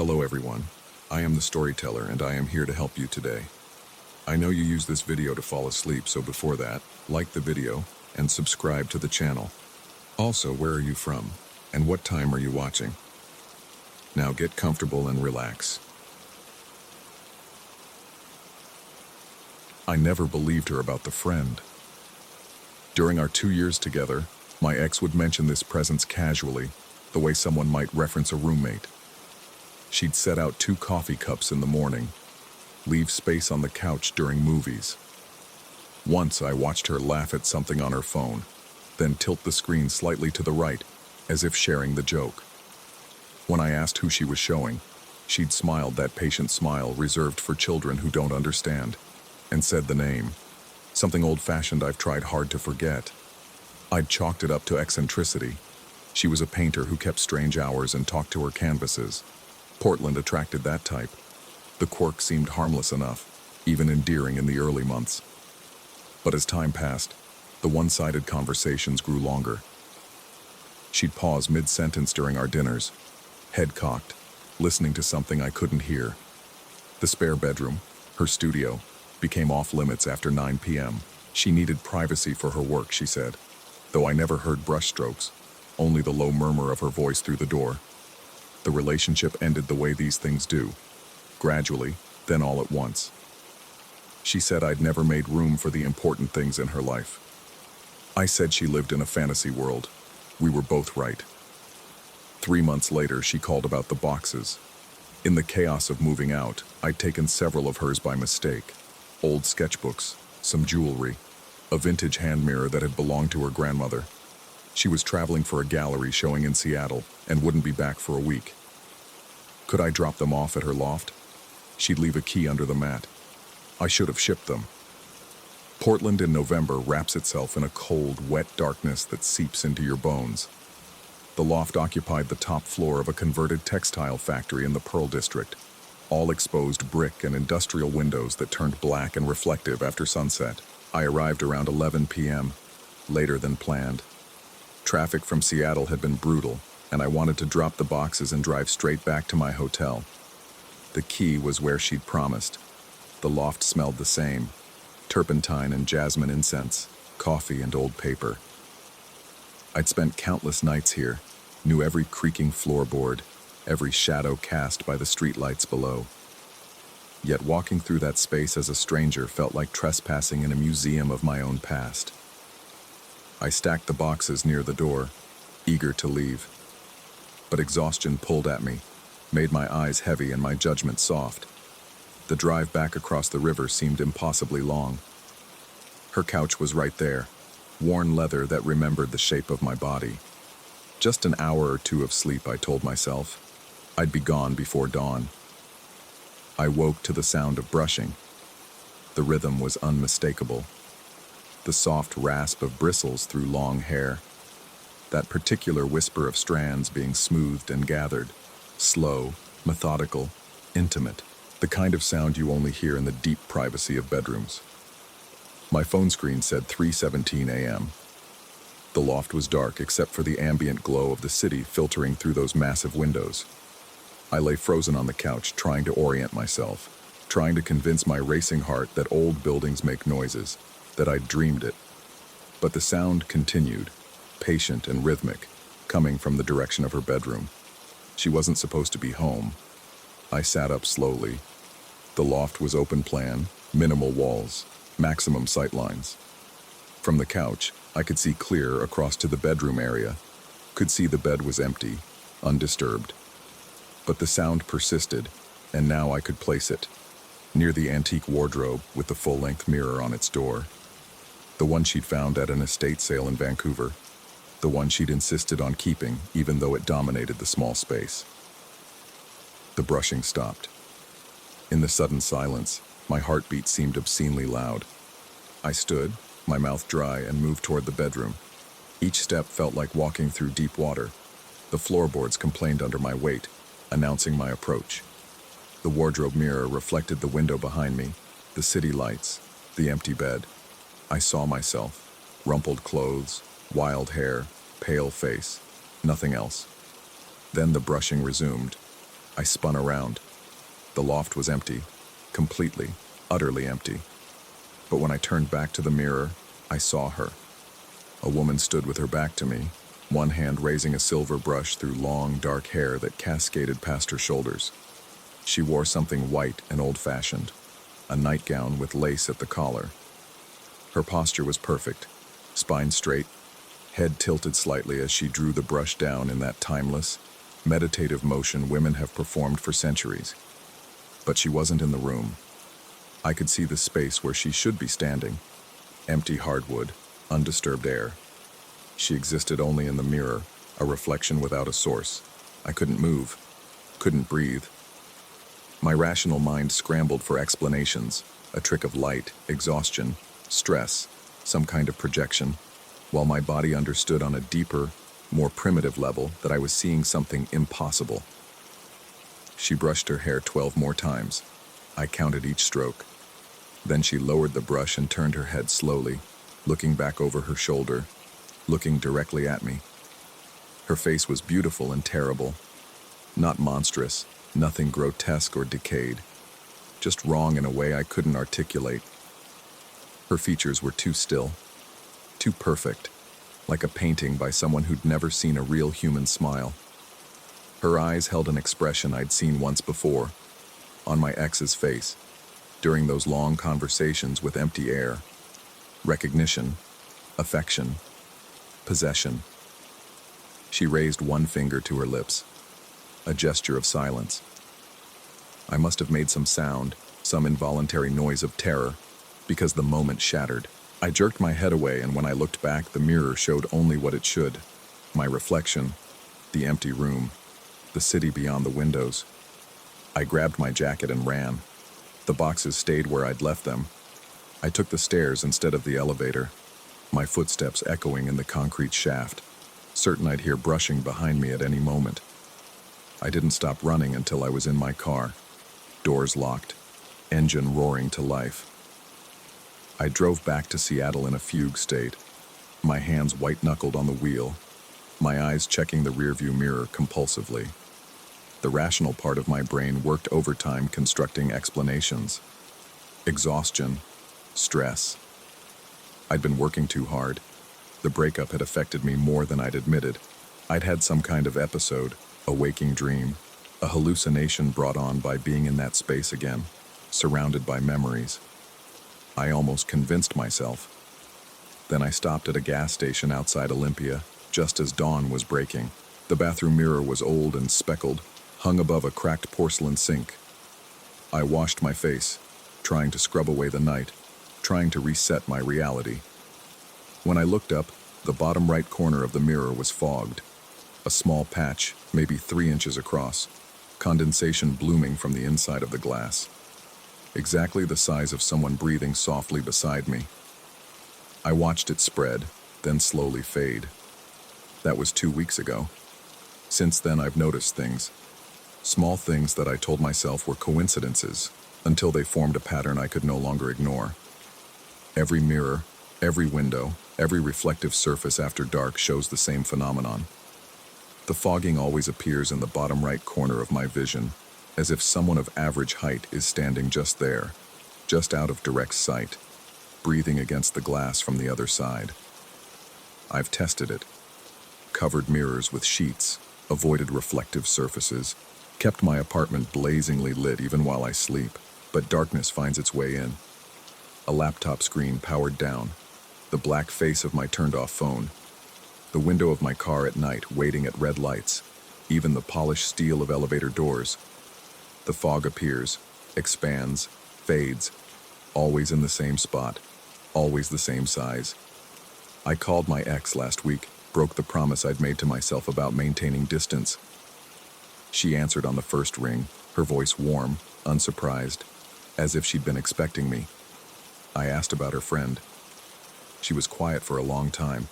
Hello everyone, I am the storyteller and I am here to help you today. I know you use this video to fall asleep, so before that, like the video and subscribe to the channel. Also, where are you from and what time are you watching? Now get comfortable and relax. I never believed her about the friend. During our 2 years together, my ex would mention this presence casually, the way someone might reference a roommate. She'd set out 2 coffee cups in the morning, leave space on the couch during movies. Once I watched her laugh at something on her phone, then tilt the screen slightly to the right, as if sharing the joke. When I asked who she was showing, she'd smiled that patient smile reserved for children who don't understand, and said the name, something old-fashioned I've tried hard to forget. I'd chalked it up to eccentricity. She was a painter who kept strange hours and talked to her canvases. Portland attracted that type. The quirk seemed harmless enough, even endearing in the early months. But as time passed, the one-sided conversations grew longer. She'd pause mid-sentence during our dinners, head cocked, listening to something I couldn't hear. The spare bedroom, her studio, became off-limits after 9 p.m. She needed privacy for her work, she said, though I never heard brushstrokes, only the low murmur of her voice through the door. The relationship ended the way these things do, gradually, then all at once. She said I'd never made room for the important things in her life. I said she lived in a fantasy world. We were both right. 3 months later, she called about the boxes. In the chaos of moving out, I'd taken several of hers by mistake. Old sketchbooks, some jewelry, a vintage hand mirror that had belonged to her grandmother. She was traveling for a gallery showing in Seattle and wouldn't be back for a week. Could I drop them off at her loft? She'd leave a key under the mat. I should have shipped them. Portland in November wraps itself in a cold, wet darkness that seeps into your bones. The loft occupied the top floor of a converted textile factory in the Pearl District, all exposed brick and industrial windows that turned black and reflective after sunset. I arrived around 11 p.m., later than planned. Traffic from Seattle had been brutal, and I wanted to drop the boxes and drive straight back to my hotel. The key was where she'd promised. The loft smelled the same: turpentine and jasmine incense, coffee and old paper. I'd spent countless nights here, knew every creaking floorboard, every shadow cast by the streetlights below. Yet walking through that space as a stranger felt like trespassing in a museum of my own past. I stacked the boxes near the door, eager to leave. But exhaustion pulled at me, made my eyes heavy and my judgment soft. The drive back across the river seemed impossibly long. Her couch was right there, worn leather that remembered the shape of my body. Just an hour or 2 of sleep, I told myself. I'd be gone before dawn. I woke to the sound of brushing. The rhythm was unmistakable. The soft rasp of bristles through long hair. That particular whisper of strands being smoothed and gathered. Slow, methodical, intimate. The kind of sound you only hear in the deep privacy of bedrooms. My phone screen said 3:17 a.m. The loft was dark except for the ambient glow of the city filtering through those massive windows. I lay frozen on the couch, trying to orient myself, trying to convince my racing heart that old buildings make noises, that I'd dreamed it. But the sound continued, patient and rhythmic, coming from the direction of her bedroom. She wasn't supposed to be home. I sat up slowly. The loft was open plan, minimal walls, maximum sightlines. From the couch, I could see clear across to the bedroom area, could see the bed was empty, undisturbed. But the sound persisted, and now I could place it, near the antique wardrobe with the full-length mirror on its door. The one she'd found at an estate sale in Vancouver. The one she'd insisted on keeping, even though it dominated the small space. The brushing stopped. In the sudden silence, my heartbeat seemed obscenely loud. I stood, my mouth dry, and moved toward the bedroom. Each step felt like walking through deep water. The floorboards complained under my weight, announcing my approach. The wardrobe mirror reflected the window behind me, the city lights, the empty bed. I saw myself, rumpled clothes, wild hair, pale face, nothing else. Then the brushing resumed. I spun around. The loft was empty, completely, utterly empty. But when I turned back to the mirror, I saw her. A woman stood with her back to me, one hand raising a silver brush through long, dark hair that cascaded past her shoulders. She wore something white and old-fashioned, a nightgown with lace at the collar. Her posture was perfect, spine straight, head tilted slightly as she drew the brush down in that timeless, meditative motion women have performed for centuries. But she wasn't in the room. I could see the space where she should be standing. Empty hardwood, undisturbed air. She existed only in the mirror, a reflection without a source. I couldn't move, couldn't breathe. My rational mind scrambled for explanations, a trick of light, exhaustion, stress, some kind of projection, while my body understood on a deeper, more primitive level that I was seeing something impossible. She brushed her hair 12 more times. I counted each stroke. Then she lowered the brush and turned her head slowly, looking back over her shoulder, looking directly at me. Her face was beautiful and terrible. Not monstrous, nothing grotesque or decayed. Just wrong in a way I couldn't articulate. Her features were too still, too perfect, like a painting by someone who'd never seen a real human smile. Her eyes held an expression I'd seen once before, on my ex's face, during those long conversations with empty air. Recognition, affection, possession. She raised one finger to her lips, a gesture of silence. I must have made some sound, some involuntary noise of terror, because the moment shattered. I jerked my head away, and when I looked back, the mirror showed only what it should. My reflection, the empty room, the city beyond the windows. I grabbed my jacket and ran. The boxes stayed where I'd left them. I took the stairs instead of the elevator, my footsteps echoing in the concrete shaft, certain I'd hear brushing behind me at any moment. I didn't stop running until I was in my car, doors locked, engine roaring to life. I drove back to Seattle in a fugue state, my hands white-knuckled on the wheel, my eyes checking the rearview mirror compulsively. The rational part of my brain worked overtime constructing explanations. Exhaustion, stress. I'd been working too hard. The breakup had affected me more than I'd admitted. I'd had some kind of episode, a waking dream, a hallucination brought on by being in that space again, surrounded by memories. I almost convinced myself. Then I stopped at a gas station outside Olympia, just as dawn was breaking. The bathroom mirror was old and speckled, hung above a cracked porcelain sink. I washed my face, trying to scrub away the night, trying to reset my reality. When I looked up, the bottom right corner of the mirror was fogged. A small patch, maybe 3 inches across, condensation blooming from the inside of the glass. Exactly the size of someone breathing softly beside me. I watched it spread, then slowly fade. That was 2 weeks ago. Since then, I've noticed things. Small things that I told myself were coincidences, until they formed a pattern I could no longer ignore. Every mirror, every window, every reflective surface after dark shows the same phenomenon. The fogging always appears in the bottom right corner of my vision, as if someone of average height is standing just there, just out of direct sight, breathing against the glass from the other side. I've tested it. Covered mirrors with sheets, avoided reflective surfaces, kept my apartment blazingly lit even while I sleep, but darkness finds its way in. A laptop screen powered down, the black face of my turned-off phone, the window of my car at night waiting at red lights, even the polished steel of elevator doors. The fog appears, expands, fades, always in the same spot, always the same size. I called my ex last week, broke the promise I'd made to myself about maintaining distance. She answered on the first ring, her voice warm, unsurprised, as if she'd been expecting me. I asked about her friend. She was quiet for a long time.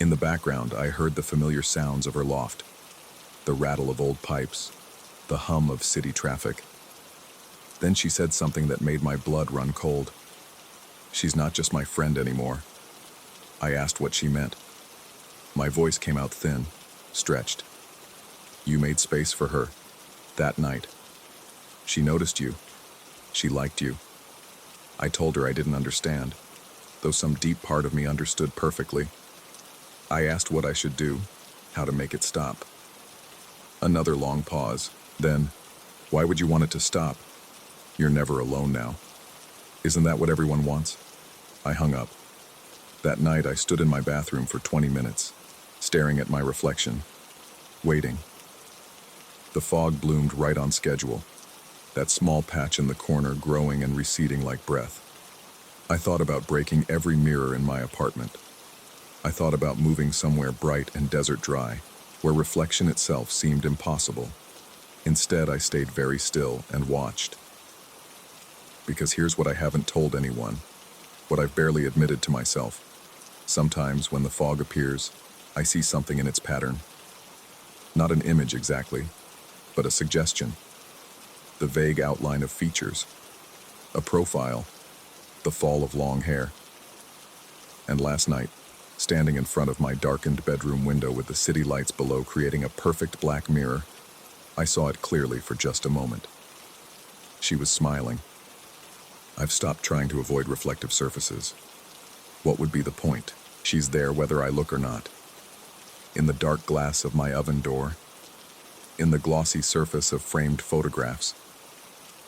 In the background, I heard the familiar sounds of her loft, the rattle of old pipes, the hum of city traffic. Then she said something that made my blood run cold. She's not just my friend anymore. I asked what she meant. My voice came out thin, stretched. You made space for her. That night, she noticed you. She liked you. I told her I didn't understand, though some deep part of me understood perfectly. I asked what I should do, how to make it stop. Another long pause. Then, why would you want it to stop? You're never alone now. Isn't that what everyone wants? I hung up. That night, I stood in my bathroom for 20 minutes, staring at my reflection, waiting. The fog bloomed right on schedule, that small patch in the corner growing and receding like breath. I thought about breaking every mirror in my apartment. I thought about moving somewhere bright and desert dry, where reflection itself seemed impossible. Instead, I stayed very still and watched. Because here's what I haven't told anyone, what I've barely admitted to myself. Sometimes, when the fog appears, I see something in its pattern. Not an image exactly, but a suggestion. The vague outline of features. A profile. The fall of long hair. And last night, standing in front of my darkened bedroom window with the city lights below creating a perfect black mirror, I saw it clearly for just a moment. She was smiling. I've stopped trying to avoid reflective surfaces. What would be the point? She's there whether I look or not. In the dark glass of my oven door. In the glossy surface of framed photographs.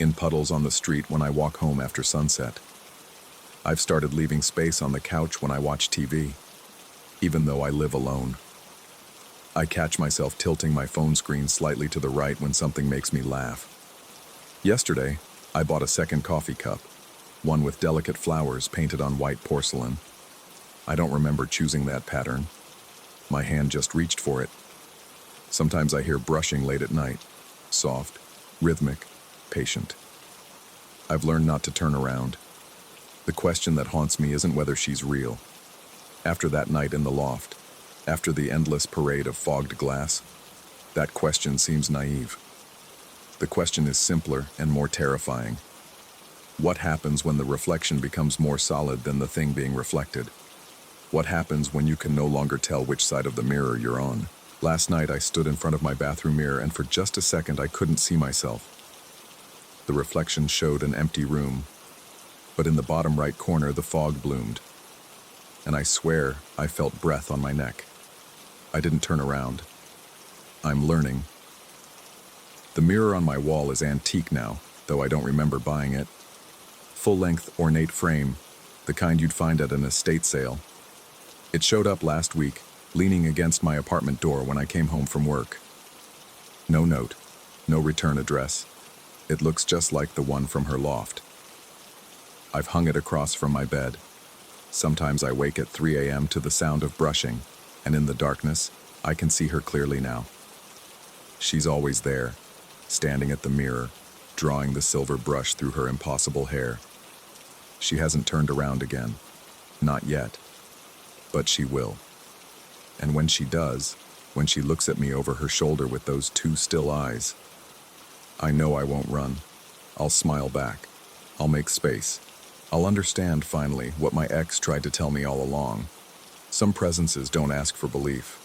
In puddles on the street when I walk home after sunset. I've started leaving space on the couch when I watch TV, even though I live alone. I catch myself tilting my phone screen slightly to the right when something makes me laugh. Yesterday, I bought a second coffee cup, one with delicate flowers painted on white porcelain. I don't remember choosing that pattern. My hand just reached for it. Sometimes I hear brushing late at night, soft, rhythmic, patient. I've learned not to turn around. The question that haunts me isn't whether she's real. After that night in the loft, after the endless parade of fogged glass, that question seems naive. The question is simpler and more terrifying. What happens when the reflection becomes more solid than the thing being reflected? What happens when you can no longer tell which side of the mirror you're on? Last night I stood in front of my bathroom mirror and for just a second I couldn't see myself. The reflection showed an empty room, but in the bottom right corner the fog bloomed. And I swear I felt breath on my neck. I didn't turn around. I'm learning. The mirror on my wall is antique now, though I don't remember buying it. Full-length, ornate frame, the kind you'd find at an estate sale. It showed up last week, leaning against my apartment door when I came home from work. No note, no return address. It looks just like the one from her loft. I've hung it across from my bed. Sometimes I wake at 3 a.m. to the sound of brushing, and in the darkness, I can see her clearly now. She's always there, standing at the mirror, drawing the silver brush through her impossible hair. She hasn't turned around again. Not yet. But she will. And when she does, when she looks at me over her shoulder with those two still eyes, I know I won't run. I'll smile back. I'll make space. I'll understand, finally, what my ex tried to tell me all along. Some presences don't ask for belief.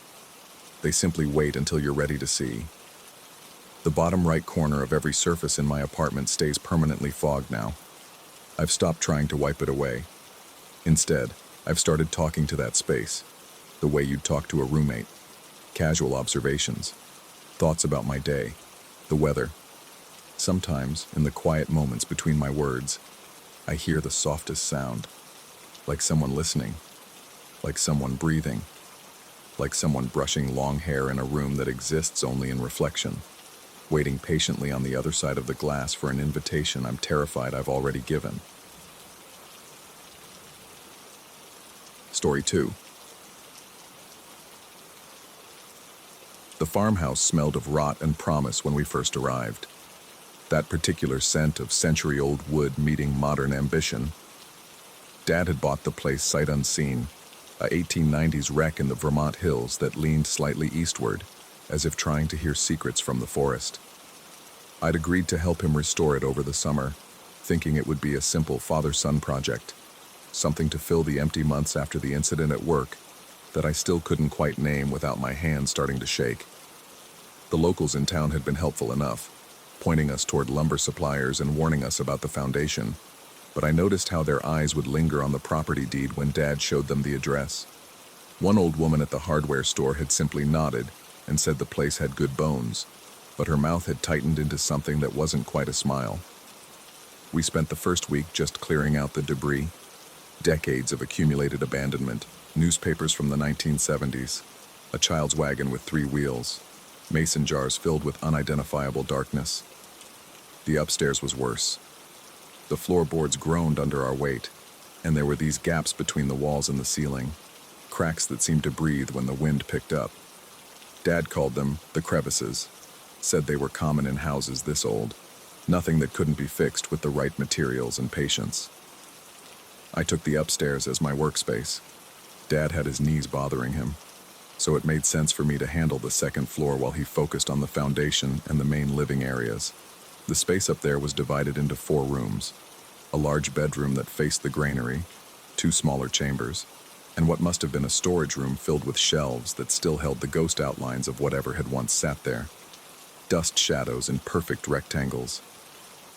They simply wait until you're ready to see. The bottom right corner of every surface in my apartment stays permanently fogged now. I've stopped trying to wipe it away. Instead, I've started talking to that space, the way you'd talk to a roommate. Casual observations, thoughts about my day, the weather. Sometimes, in the quiet moments between my words, I hear the softest sound, like someone listening, like someone breathing, like someone brushing long hair in a room that exists only in reflection, waiting patiently on the other side of the glass for an invitation I'm terrified I've already given. Story 2. The farmhouse smelled of rot and promise when we first arrived. That particular scent of century-old wood meeting modern ambition. Dad had bought the place sight unseen, a 1890s wreck in the Vermont hills that leaned slightly eastward, as if trying to hear secrets from the forest. I'd agreed to help him restore it over the summer, thinking it would be a simple father-son project, something to fill the empty months after the incident at work that I still couldn't quite name without my hands starting to shake. The locals in town had been helpful enough. pointing us toward lumber suppliers and warning us about the foundation, but I noticed how their eyes would linger on the property deed when Dad showed them the address. One old woman at the hardware store had simply nodded and said the place had good bones, but her mouth had tightened into something that wasn't quite a smile. We spent the first week just clearing out the debris, decades of accumulated abandonment, newspapers from the 1970s, a child's wagon with 3 wheels, mason jars filled with unidentifiable darkness. The upstairs was worse. The floorboards groaned under our weight, and there were these gaps between the walls and the ceiling, cracks that seemed to breathe when the wind picked up. Dad called them the crevices, said they were common in houses this old, nothing that couldn't be fixed with the right materials and patience. I took the upstairs as my workspace. Dad had his knees bothering him, so it made sense for me to handle the second floor while he focused on the foundation and the main living areas. The space up there was divided into 4 rooms, a large bedroom that faced the granary, 2 smaller chambers, and what must have been a storage room filled with shelves that still held the ghost outlines of whatever had once sat there. Dust shadows in perfect rectangles.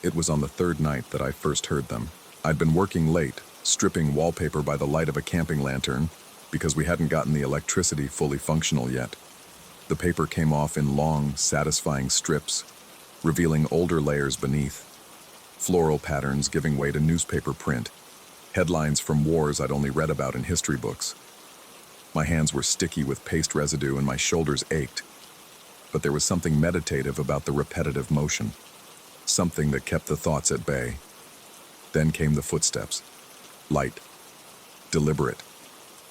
It was on the 3rd night that I first heard them. I'd been working late, stripping wallpaper by the light of a camping lantern, because we hadn't gotten the electricity fully functional yet. The paper came off in long, satisfying strips, revealing older layers beneath, floral patterns giving way to newspaper print, headlines from wars I'd only read about in history books. My hands were sticky with paste residue and my shoulders ached, but there was something meditative about the repetitive motion, something that kept the thoughts at bay. Then came the footsteps, light, deliberate,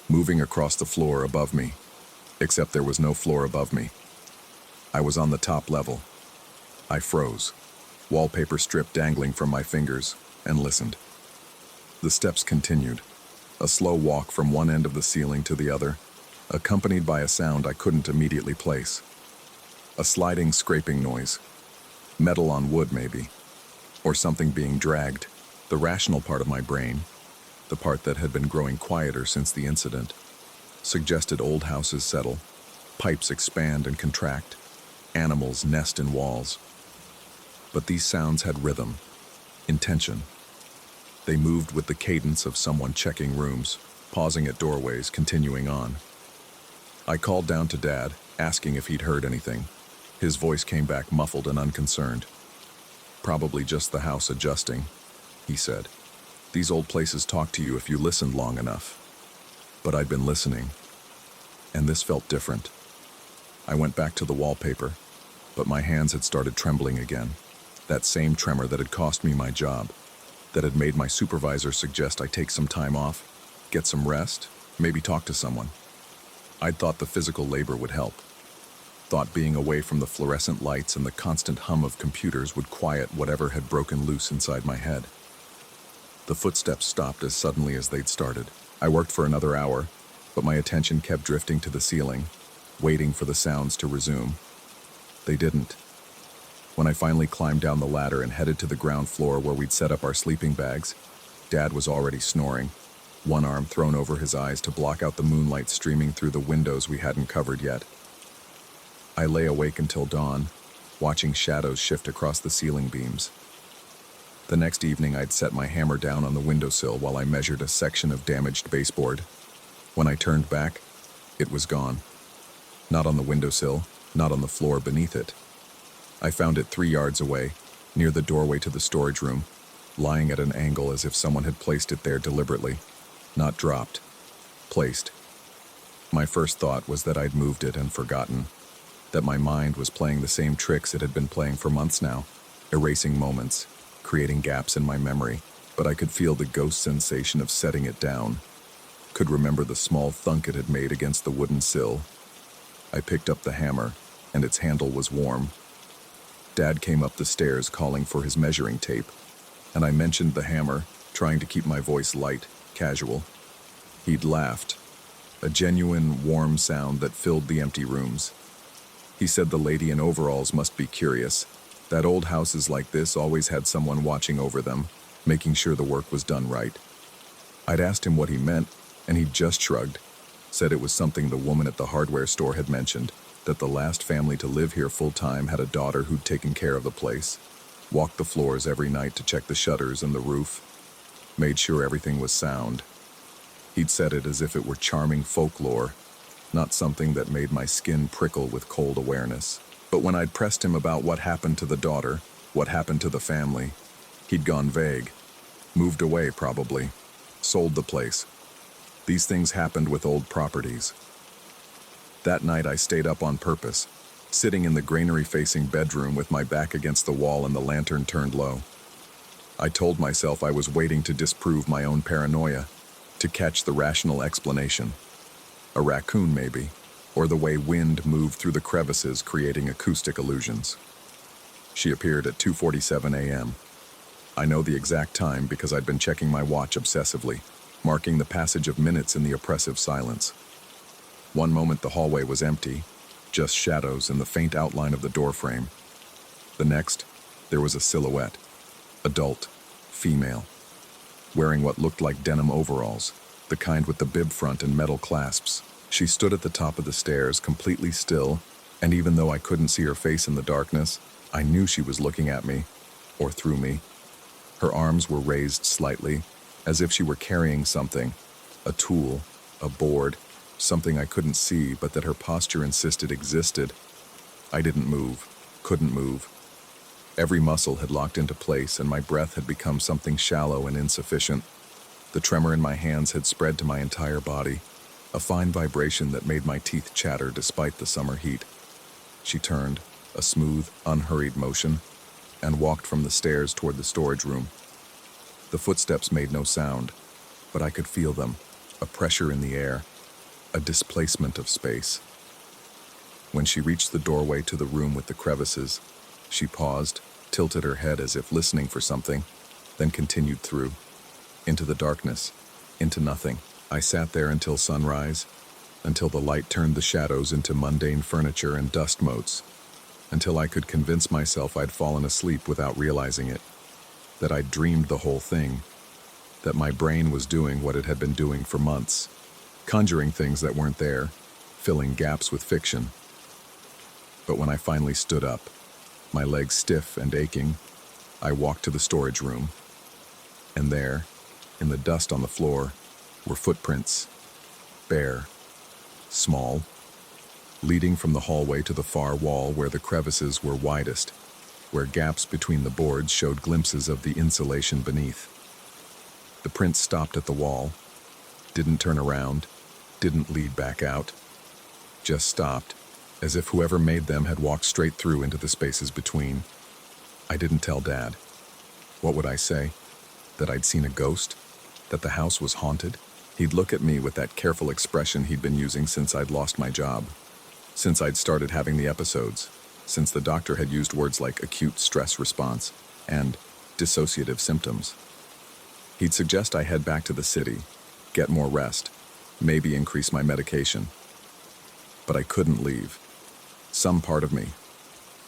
moving across the floor above me, except there was no floor above me. I was on the top level. I froze, wallpaper strip dangling from my fingers, and listened. The steps continued, a slow walk from one end of the ceiling to the other, accompanied by a sound I couldn't immediately place. A sliding, scraping noise. Metal on wood, maybe. Or something being dragged. The rational part of my brain, the part that had been growing quieter since the incident, suggested old houses settle, pipes expand and contract, animals nest in walls. But these sounds had rhythm, intention. They moved with the cadence of someone checking rooms, pausing at doorways, continuing on. I called down to Dad, asking if he'd heard anything. His voice came back muffled and unconcerned. "Probably just the house adjusting," he said. "These old places talk to you if you listened long enough." But I'd been listening, and this felt different. I went back to the wallpaper, but my hands had started trembling again. That same tremor that had cost me my job, that had made my supervisor suggest I take some time off, get some rest, maybe talk to someone. I'd thought the physical labor would help. Thought being away from the fluorescent lights and the constant hum of computers would quiet whatever had broken loose inside my head. The footsteps stopped as suddenly as they'd started. I worked for another hour, but my attention kept drifting to the ceiling, waiting for the sounds to resume. They didn't. When I finally climbed down the ladder and headed to the ground floor where we'd set up our sleeping bags, Dad was already snoring, one arm thrown over his eyes to block out the moonlight streaming through the windows we hadn't covered yet. I lay awake until dawn, watching shadows shift across the ceiling beams. The next evening, I'd set my hammer down on the windowsill while I measured a section of damaged baseboard. When I turned back, it was gone. Not on the windowsill, not on the floor beneath it. I found it 3 yards away, near the doorway to the storage room, lying at an angle as if someone had placed it there deliberately. Not dropped. Placed. My first thought was that I'd moved it and forgotten. That my mind was playing the same tricks it had been playing for months now, erasing moments, creating gaps in my memory, but I could feel the ghost sensation of setting it down. Could remember the small thunk it had made against the wooden sill. I picked up the hammer, and its handle was warm. Dad came up the stairs calling for his measuring tape, and I mentioned the hammer, trying to keep my voice light, casual. He'd laughed, a genuine, warm sound that filled the empty rooms. He said the lady in overalls must be curious, that old houses like this always had someone watching over them, making sure the work was done right. I'd asked him what he meant, and he'd just shrugged, said it was something the woman at the hardware store had mentioned. that the last family to live here full-time had a daughter who'd taken care of the place, walked the floors every night to check the shutters and the roof, made sure everything was sound. He'd said it as if it were charming folklore, not something that made my skin prickle with cold awareness. But when I'd pressed him about what happened to the daughter, what happened to the family, he'd gone vague. Moved away, probably. Sold the place. These things happened with old properties. That night I stayed up on purpose, sitting in the granary-facing bedroom with my back against the wall and the lantern turned low. I told myself I was waiting to disprove my own paranoia, to catch the rational explanation. A raccoon, maybe, or the way wind moved through the crevices creating acoustic illusions. She appeared at 2:47 a.m. I know the exact time because I'd been checking my watch obsessively, marking the passage of minutes in the oppressive silence. One moment the hallway was empty, just shadows and the faint outline of the doorframe. The next, there was a silhouette, adult, female, wearing what looked like denim overalls, the kind with the bib front and metal clasps. She stood at the top of the stairs, completely still, and even though I couldn't see her face in the darkness, I knew she was looking at me, or through me. Her arms were raised slightly, as if she were carrying something, a tool, a board, something I couldn't see but that her posture insisted existed. I didn't move, couldn't move. Every muscle had locked into place and my breath had become something shallow and insufficient. The tremor in my hands had spread to my entire body, a fine vibration that made my teeth chatter despite the summer heat. She turned, a smooth, unhurried motion, and walked from the stairs toward the storage room. The footsteps made no sound, but I could feel them, a pressure in the air, a displacement of space. When she reached the doorway to the room with the crevices, she paused, tilted her head as if listening for something, then continued through, into the darkness, into nothing. I sat there until sunrise, until the light turned the shadows into mundane furniture and dust motes, until I could convince myself I'd fallen asleep without realizing it, that I'd dreamed the whole thing, that my brain was doing what it had been doing for months, conjuring things that weren't there, filling gaps with fiction. But when I finally stood up, my legs stiff and aching, I walked to the storage room, and there, in the dust on the floor, were footprints, bare, small, leading from the hallway to the far wall where the crevices were widest, where gaps between the boards showed glimpses of the insulation beneath. The prints stopped at the wall, didn't turn around, didn't lead back out, just stopped, as if whoever made them had walked straight through into the spaces between. I didn't tell Dad. What would I say? That I'd seen a ghost? That the house was haunted? He'd look at me with that careful expression he'd been using since I'd lost my job, since I'd started having the episodes, since the doctor had used words like acute stress response and dissociative symptoms. He'd suggest I head back to the city, get more rest, maybe increase my medication. But I couldn't leave. Some part of me,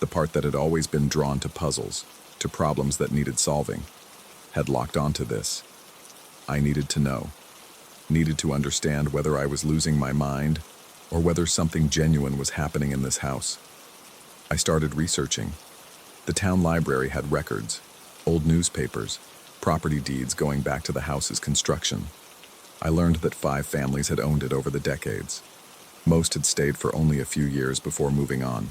the part that had always been drawn to puzzles, to problems that needed solving, had locked onto this. I needed to know, needed to understand whether I was losing my mind or whether something genuine was happening in this house. I started researching. The town library had records, old newspapers, property deeds going back to the house's construction. I learned that 5 families had owned it over the decades. Most had stayed for only a few years before moving on.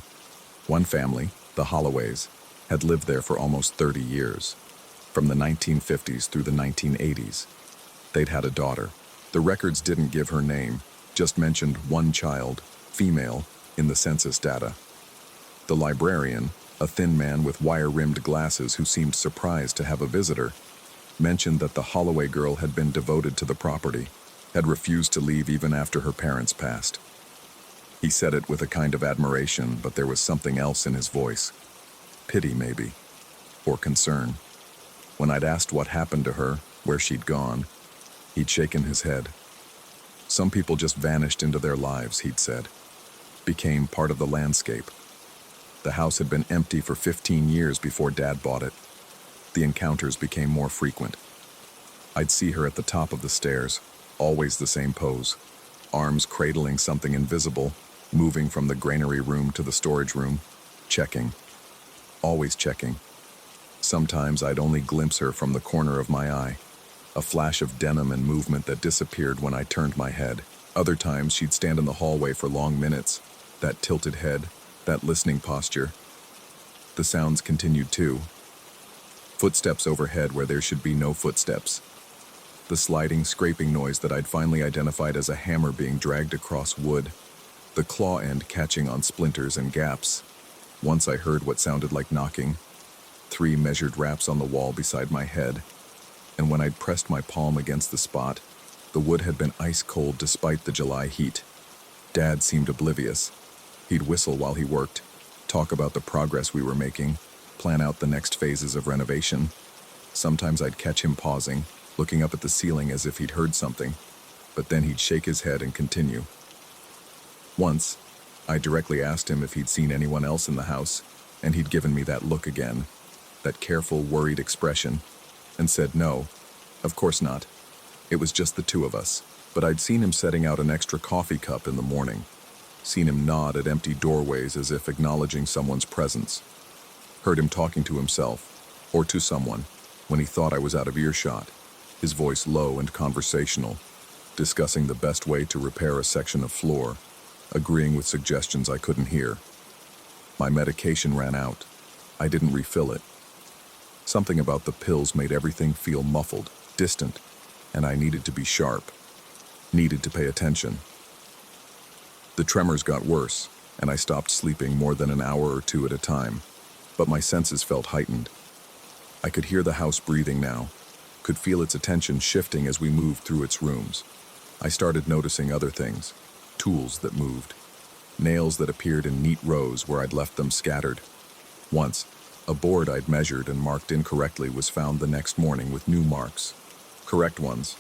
One family, the Holloways, had lived there for almost 30 years, from the 1950s through the 1980s. They'd had a daughter. The records didn't give her name, just mentioned one child, female, in the census data. The librarian, a thin man with wire-rimmed glasses who seemed surprised to have a visitor, mentioned that the Holloway girl had been devoted to the property, had refused to leave even after her parents passed. He said it with a kind of admiration, but there was something else in his voice. Pity, maybe, or concern. When I'd asked what happened to her, where she'd gone, he'd shaken his head. Some people just vanished into their lives, he'd said, became part of the landscape. The house had been empty for 15 years before Dad bought it. The encounters became more frequent. I'd see her at the top of the stairs, always the same pose, arms cradling something invisible, moving from the granary room to the storage room, checking, always checking. Sometimes I'd only glimpse her from the corner of my eye, a flash of denim and movement that disappeared when I turned my head. Other times she'd stand in the hallway for long minutes, that tilted head, that listening posture. The sounds continued too. Footsteps overhead where there should be no footsteps. The sliding, scraping noise that I'd finally identified as a hammer being dragged across wood, the claw end catching on splinters and gaps. Once I heard what sounded like knocking, 3 measured raps on the wall beside my head, and when I'd pressed my palm against the spot, the wood had been ice cold despite the July heat. Dad seemed oblivious. He'd whistle while he worked, talk about the progress we were making, plan out the next phases of renovation. Sometimes I'd catch him pausing, looking up at the ceiling as if he'd heard something, but then he'd shake his head and continue. Once, I directly asked him if he'd seen anyone else in the house, and he'd given me that look again, that careful, worried expression, and said no, of course not. It was just the 2 of us, but I'd seen him setting out an extra coffee cup in the morning, seen him nod at empty doorways as if acknowledging someone's presence, heard him talking to himself, or to someone, when he thought I was out of earshot, his voice low and conversational, discussing the best way to repair a section of floor, agreeing with suggestions I couldn't hear. My medication ran out. I didn't refill it. Something about the pills made everything feel muffled, distant, and I needed to be sharp, needed to pay attention. The tremors got worse, and I stopped sleeping more than an hour or 2 at a time, but my senses felt heightened. I could hear the house breathing now, could feel its attention shifting as we moved through its rooms. I started noticing other things, tools that moved, nails that appeared in neat rows where I'd left them scattered. Once, a board I'd measured and marked incorrectly was found the next morning with new marks. Correct ones,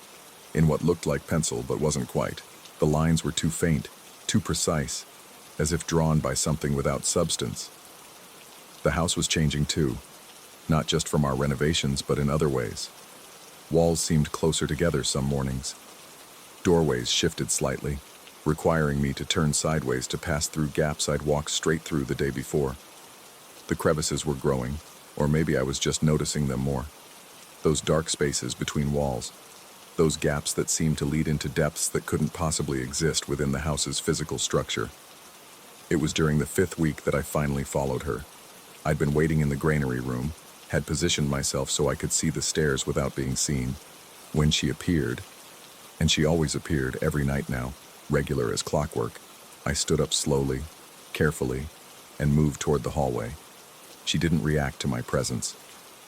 in what looked like pencil but wasn't quite. The lines were too faint, too precise, as if drawn by something without substance. The house was changing too, not just from our renovations but in other ways. Walls seemed closer together some mornings. Doorways shifted slightly, requiring me to turn sideways to pass through gaps I'd walked straight through the day before. The crevices were growing, or maybe I was just noticing them more. Those dark spaces between walls, those gaps that seemed to lead into depths that couldn't possibly exist within the house's physical structure. It was during the 5th week that I finally followed her. I'd been waiting in the granary room, had positioned myself so I could see the stairs without being seen. When she appeared, and she always appeared every night now, regular as clockwork, I stood up slowly, carefully, and moved toward the hallway. She didn't react to my presence,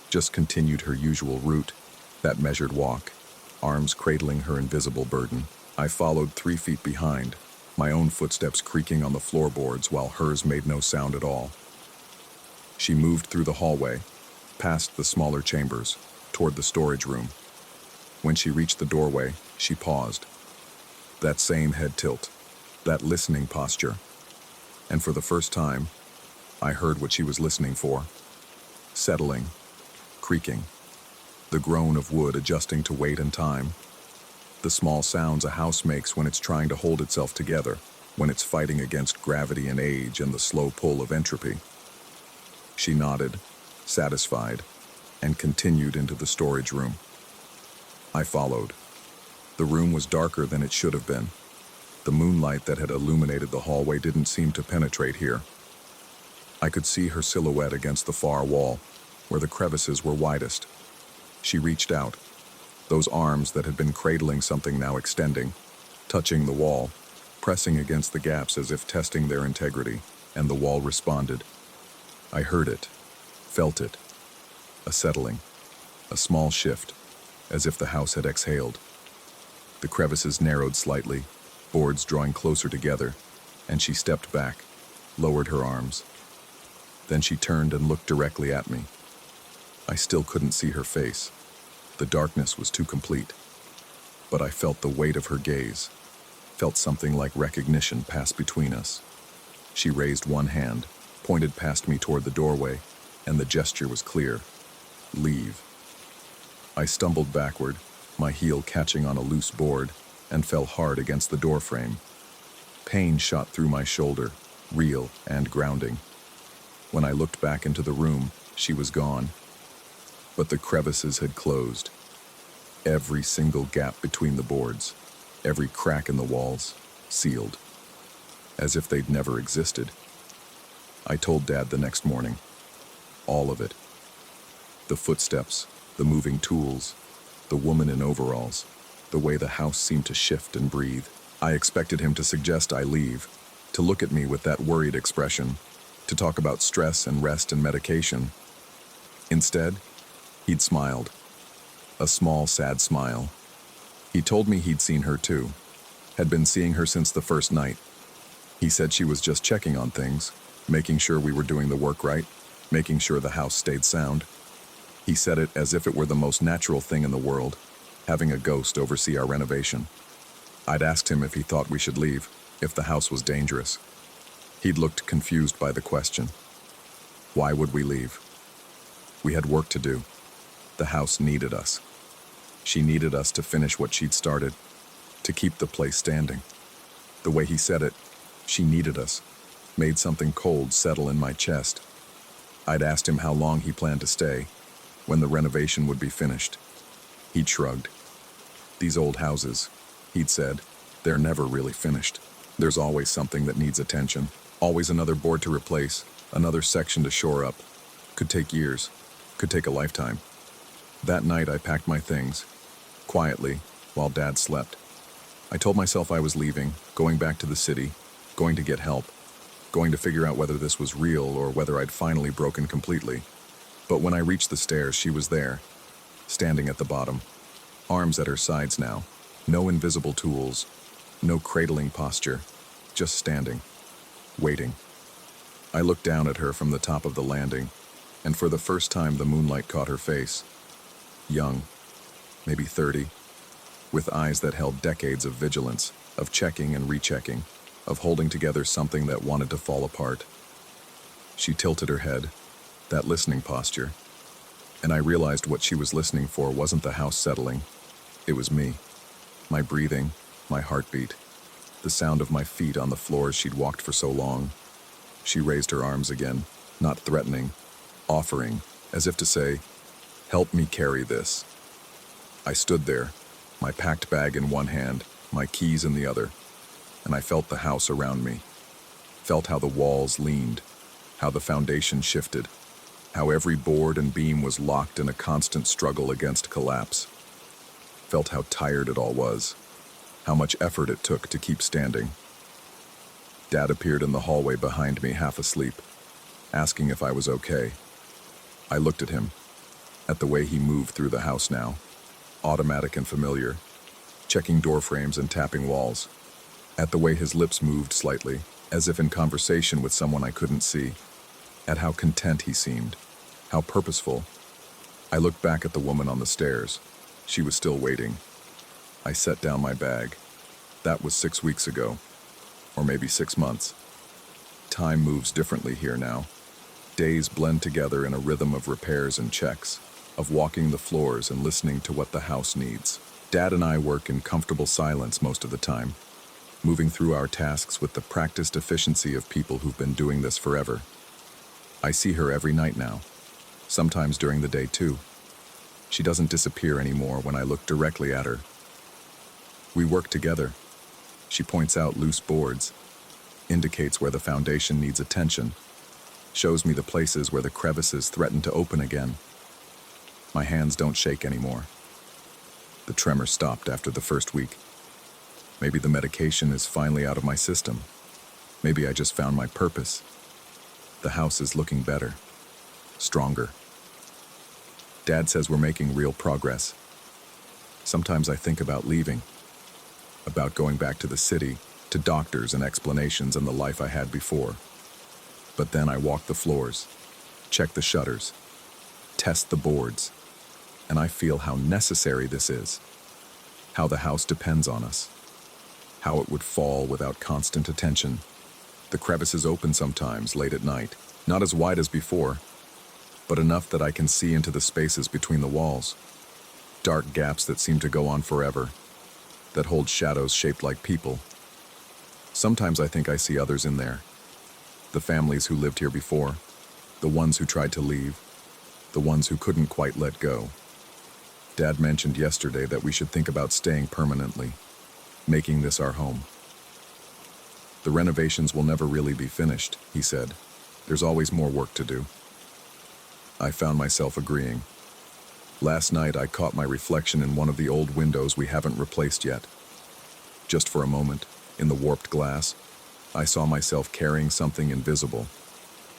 just continued her usual route, that measured walk, arms cradling her invisible burden. I followed 3 feet behind, my own footsteps creaking on the floorboards while hers made no sound at all. She moved through the hallway, past the smaller chambers, toward the storage room. When she reached the doorway, she paused. That same head tilt, that listening posture. And for the first time, I heard what she was listening for. Settling, creaking, the groan of wood adjusting to weight and time, the small sounds a house makes when it's trying to hold itself together, when it's fighting against gravity and age and the slow pull of entropy. She nodded, satisfied, and continued into the storage room. I followed. The room was darker than it should have been. The moonlight that had illuminated the hallway didn't seem to penetrate here. I could see her silhouette against the far wall, where the crevices were widest. She reached out, those arms that had been cradling something now extending, touching the wall, pressing against the gaps as if testing their integrity, and the wall responded. I heard it, felt it, a settling, a small shift, as if the house had exhaled. The crevices narrowed slightly, boards drawing closer together, and she stepped back, lowered her arms. Then she turned and looked directly at me. I still couldn't see her face. The darkness was too complete. But I felt the weight of her gaze, felt something like recognition pass between us. She raised one hand, pointed past me toward the doorway, and the gesture was clear. Leave. I stumbled backward, my heel catching on a loose board, and fell hard against the doorframe. Pain shot through my shoulder, real and grounding. When I looked back into the room, she was gone. But the crevices had closed. Every single gap between the boards, every crack in the walls, sealed. As if they'd never existed. I told Dad the next morning. All of it. The footsteps, the moving tools, the woman in overalls, the way the house seemed to shift and breathe. I expected him to suggest I leave, to look at me with that worried expression, to talk about stress and rest and medication. Instead, he'd smiled. A small, sad smile. He told me he'd seen her too, had been seeing her since the first night. He said she was just checking on things, making sure we were doing the work right, making sure the house stayed sound. He said it as if it were the most natural thing in the world, having a ghost oversee our renovation. I'd asked him if he thought we should leave, if the house was dangerous. He'd looked confused by the question. Why would we leave? We had work to do. The house needed us. She needed us to finish what she'd started, to keep the place standing. The way he said it, she needed us, made something cold settle in my chest. I'd asked him how long he planned to stay, when the renovation would be finished. He'd shrugged. These old houses, he'd said, they're never really finished. There's always something that needs attention, always another board to replace, another section to shore up. Could take years, could take a lifetime. That night I packed my things, quietly, while Dad slept. I told myself I was leaving, going back to the city, going to get help, going to figure out whether this was real or whether I'd finally broken completely. But when I reached the stairs, she was there, standing at the bottom, arms at her sides now, no invisible tools, no cradling posture, just standing, waiting. I looked down at her from the top of the landing, and for the first time the moonlight caught her face. Young, maybe 30, with eyes that held decades of vigilance, of checking and rechecking, of holding together something that wanted to fall apart. She tilted her head, that listening posture, and I realized what she was listening for wasn't the house settling. It was me. My breathing, my heartbeat, the sound of my feet on the floors she'd walked for so long. She raised her arms again, not threatening, offering, as if to say, "Help me carry this." I stood there, my packed bag in one hand, my keys in the other, and I felt the house around me, felt how the walls leaned, how the foundation shifted, how every board and beam was locked in a constant struggle against collapse. Felt how tired it all was, how much effort it took to keep standing. Dad appeared in the hallway behind me, half asleep, asking if I was okay. I looked at him, at the way he moved through the house now, automatic and familiar, checking door frames and tapping walls, at the way his lips moved slightly, as if in conversation with someone I couldn't see, at how content he seemed, how purposeful. I looked back at the woman on the stairs. She was still waiting. I set down my bag. That was 6 weeks ago, or maybe 6 months. Time moves differently here now. Days blend together in a rhythm of repairs and checks, of walking the floors and listening to what the house needs. Dad and I work in comfortable silence most of the time, moving through our tasks with the practiced efficiency of people who've been doing this forever. I see her every night now, sometimes during the day too. She doesn't disappear anymore when I look directly at her. We work together. She points out loose boards, indicates where the foundation needs attention, shows me the places where the crevices threaten to open again. My hands don't shake anymore. The tremor stopped after the first week. Maybe the medication is finally out of my system. Maybe I just found my purpose. The house is looking better, stronger. Dad says we're making real progress. Sometimes I think about leaving, about going back to the city, to doctors and explanations and the life I had before. But then I walk the floors, check the shutters, test the boards, and I feel how necessary this is, how the house depends on us, how it would fall without constant attention. The crevices open sometimes late at night, not as wide as before, but enough that I can see into the spaces between the walls. Dark gaps that seem to go on forever, that hold shadows shaped like people. Sometimes I think I see others in there. The families who lived here before, the ones who tried to leave, the ones who couldn't quite let go. Dad mentioned yesterday that we should think about staying permanently, making this our home. The renovations will never really be finished, he said. There's always more work to do. I found myself agreeing. Last night I caught my reflection in one of the old windows we haven't replaced yet. Just for a moment, in the warped glass, I saw myself carrying something invisible.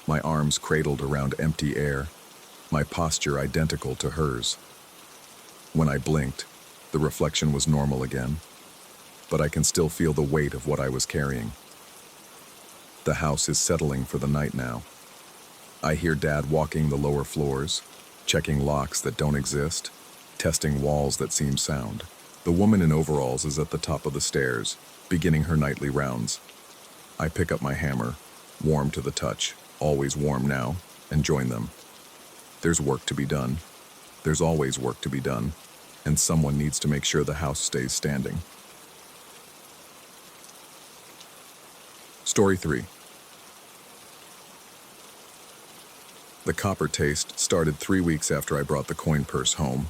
My arms cradled around empty air, my posture identical to hers. When I blinked, the reflection was normal again, but I can still feel the weight of what I was carrying. The house is settling for the night now. I hear Dad walking the lower floors, checking locks that don't exist, testing walls that seem sound. The woman in overalls is at the top of the stairs, beginning her nightly rounds. I pick up my hammer, warm to the touch, always warm now, and join them. There's work to be done. There's always work to be done, and someone needs to make sure the house stays standing. Story 3. The copper taste started 3 weeks after I brought the coin purse home.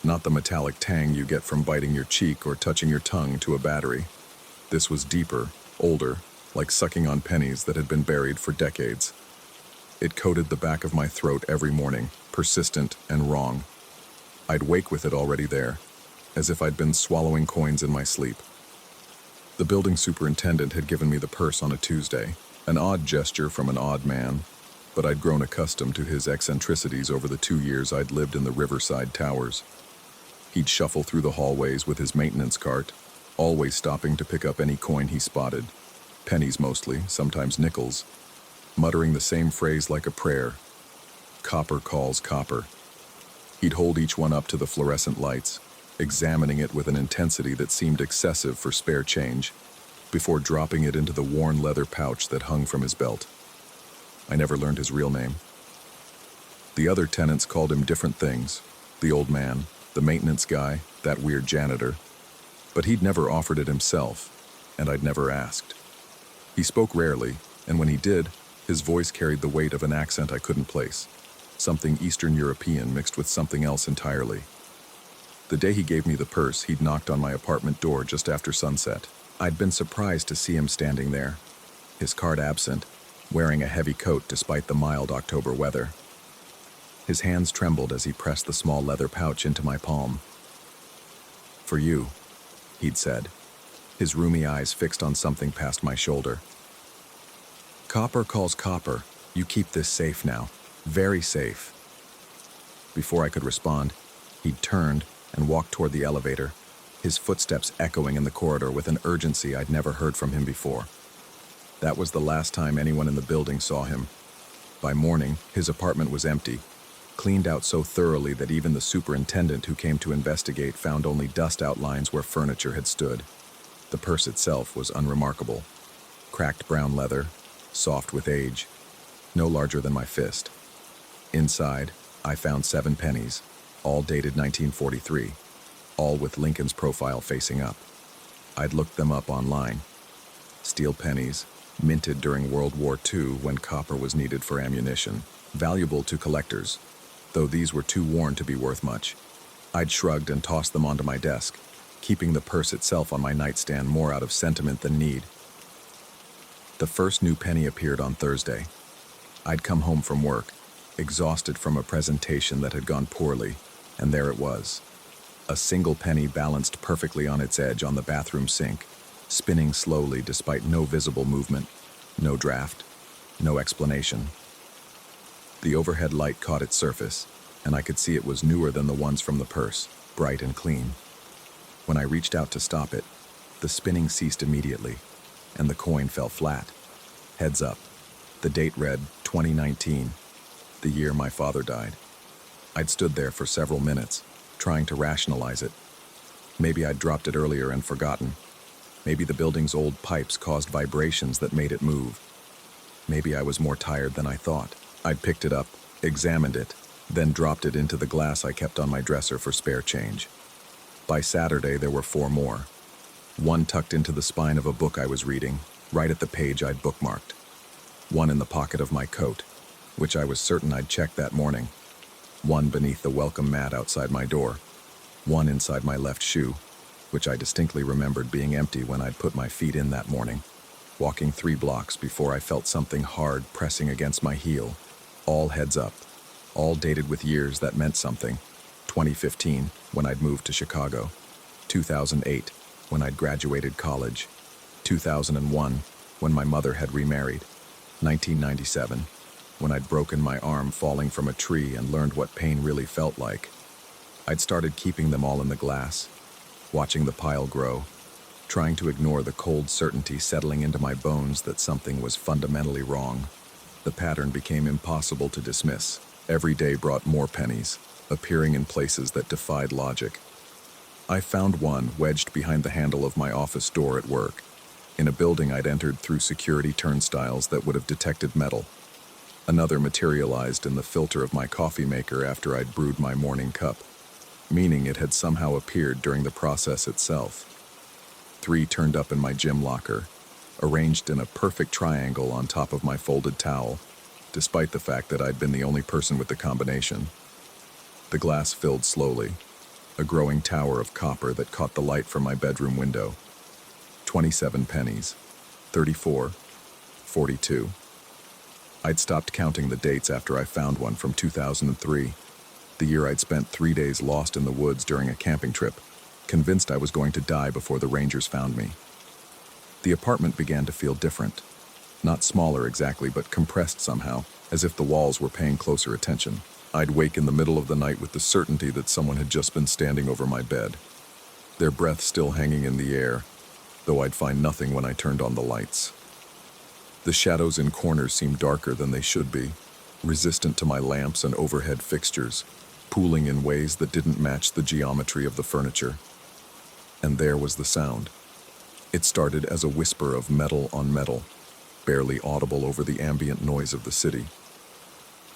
Not the metallic tang you get from biting your cheek or touching your tongue to a battery. This was deeper, older, like sucking on pennies that had been buried for decades. It coated the back of my throat every morning, persistent and wrong. I'd wake with it already there, as if I'd been swallowing coins in my sleep. The building superintendent had given me the purse on a Tuesday, an odd gesture from an odd man, but I'd grown accustomed to his eccentricities over the 2 years I'd lived in the Riverside Towers. He'd shuffle through the hallways with his maintenance cart, always stopping to pick up any coin he spotted, pennies mostly, sometimes nickels, muttering the same phrase like a prayer, "Copper calls copper." He'd hold each one up to the fluorescent lights, examining it with an intensity that seemed excessive for spare change, before dropping it into the worn leather pouch that hung from his belt. I never learned his real name. The other tenants called him different things, the old man, the maintenance guy, that weird janitor, but he'd never offered it himself, and I'd never asked. He spoke rarely, and when he did, his voice carried the weight of an accent I couldn't place, something Eastern European mixed with something else entirely. The day he gave me the purse, he'd knocked on my apartment door just after sunset. I'd been surprised to see him standing there, his card absent, wearing a heavy coat despite the mild October weather. His hands trembled as he pressed the small leather pouch into my palm. "For you," he'd said, his roomy eyes fixed on something past my shoulder. "Copper calls copper. You keep this safe now. Very safe." Before I could respond, he'd turned and walked toward the elevator, his footsteps echoing in the corridor with an urgency I'd never heard from him before. That was the last time anyone in the building saw him. By morning, his apartment was empty, cleaned out so thoroughly that even the superintendent who came to investigate found only dust outlines where furniture had stood. The purse itself was unremarkable. Cracked brown leather, soft with age, no larger than my fist. Inside, I found 7 pennies, all dated 1943, all with Lincoln's profile facing up. I'd looked them up online. Steel pennies, minted during World War II when copper was needed for ammunition, valuable to collectors, though these were too worn to be worth much. I'd shrugged and tossed them onto my desk, keeping the purse itself on my nightstand more out of sentiment than need. The first new penny appeared on Thursday. I'd come home from work, exhausted from a presentation that had gone poorly, and there it was. A single penny balanced perfectly on its edge on the bathroom sink, spinning slowly despite no visible movement, no draft, no explanation. The overhead light caught its surface, and I could see it was newer than the ones from the purse, bright and clean. When I reached out to stop it, the spinning ceased immediately, and the coin fell flat. Heads up. The date read 2019, the year my father died. I'd stood there for several minutes, trying to rationalize it. Maybe I'd dropped it earlier and forgotten. Maybe the building's old pipes caused vibrations that made it move. Maybe I was more tired than I thought. I'd picked it up, examined it, then dropped it into the glass I kept on my dresser for spare change. By Saturday, there were 4 more. One tucked into the spine of a book I was reading, right at the page I'd bookmarked. One in the pocket of my coat, which I was certain I'd checked that morning. One beneath the welcome mat outside my door. One inside my left shoe, which I distinctly remembered being empty when I'd put my feet in that morning, walking 3 blocks before I felt something hard pressing against my heel. All heads up, all dated with years that meant something. 2015, when I'd moved to Chicago. 2008, when I'd graduated college. 2001, when my mother had remarried. 1997, when I'd broken my arm falling from a tree and learned what pain really felt like. I'd started keeping them all in the glass, watching the pile grow, trying to ignore the cold certainty settling into my bones that something was fundamentally wrong. The pattern became impossible to dismiss. Every day brought more pennies, appearing in places that defied logic. I found one wedged behind the handle of my office door at work, in a building I'd entered through security turnstiles that would have detected metal. Another materialized in the filter of my coffee maker after I'd brewed my morning cup, meaning it had somehow appeared during the process itself. 3 turned up in my gym locker, arranged in a perfect triangle on top of my folded towel, despite the fact that I'd been the only person with the combination. The glass filled slowly, a growing tower of copper that caught the light from my bedroom window. 27 pennies, 34, 42. I'd stopped counting the dates after I found one from 2003, the year I'd spent 3 days lost in the woods during a camping trip, convinced I was going to die before the rangers found me. The apartment began to feel different. Not smaller exactly, but compressed somehow, as if the walls were paying closer attention. I'd wake in the middle of the night with the certainty that someone had just been standing over my bed, their breath still hanging in the air, though I'd find nothing when I turned on the lights. The shadows in corners seemed darker than they should be, resistant to my lamps and overhead fixtures, pooling in ways that didn't match the geometry of the furniture. And there was the sound. It started as a whisper of metal on metal, barely audible over the ambient noise of the city.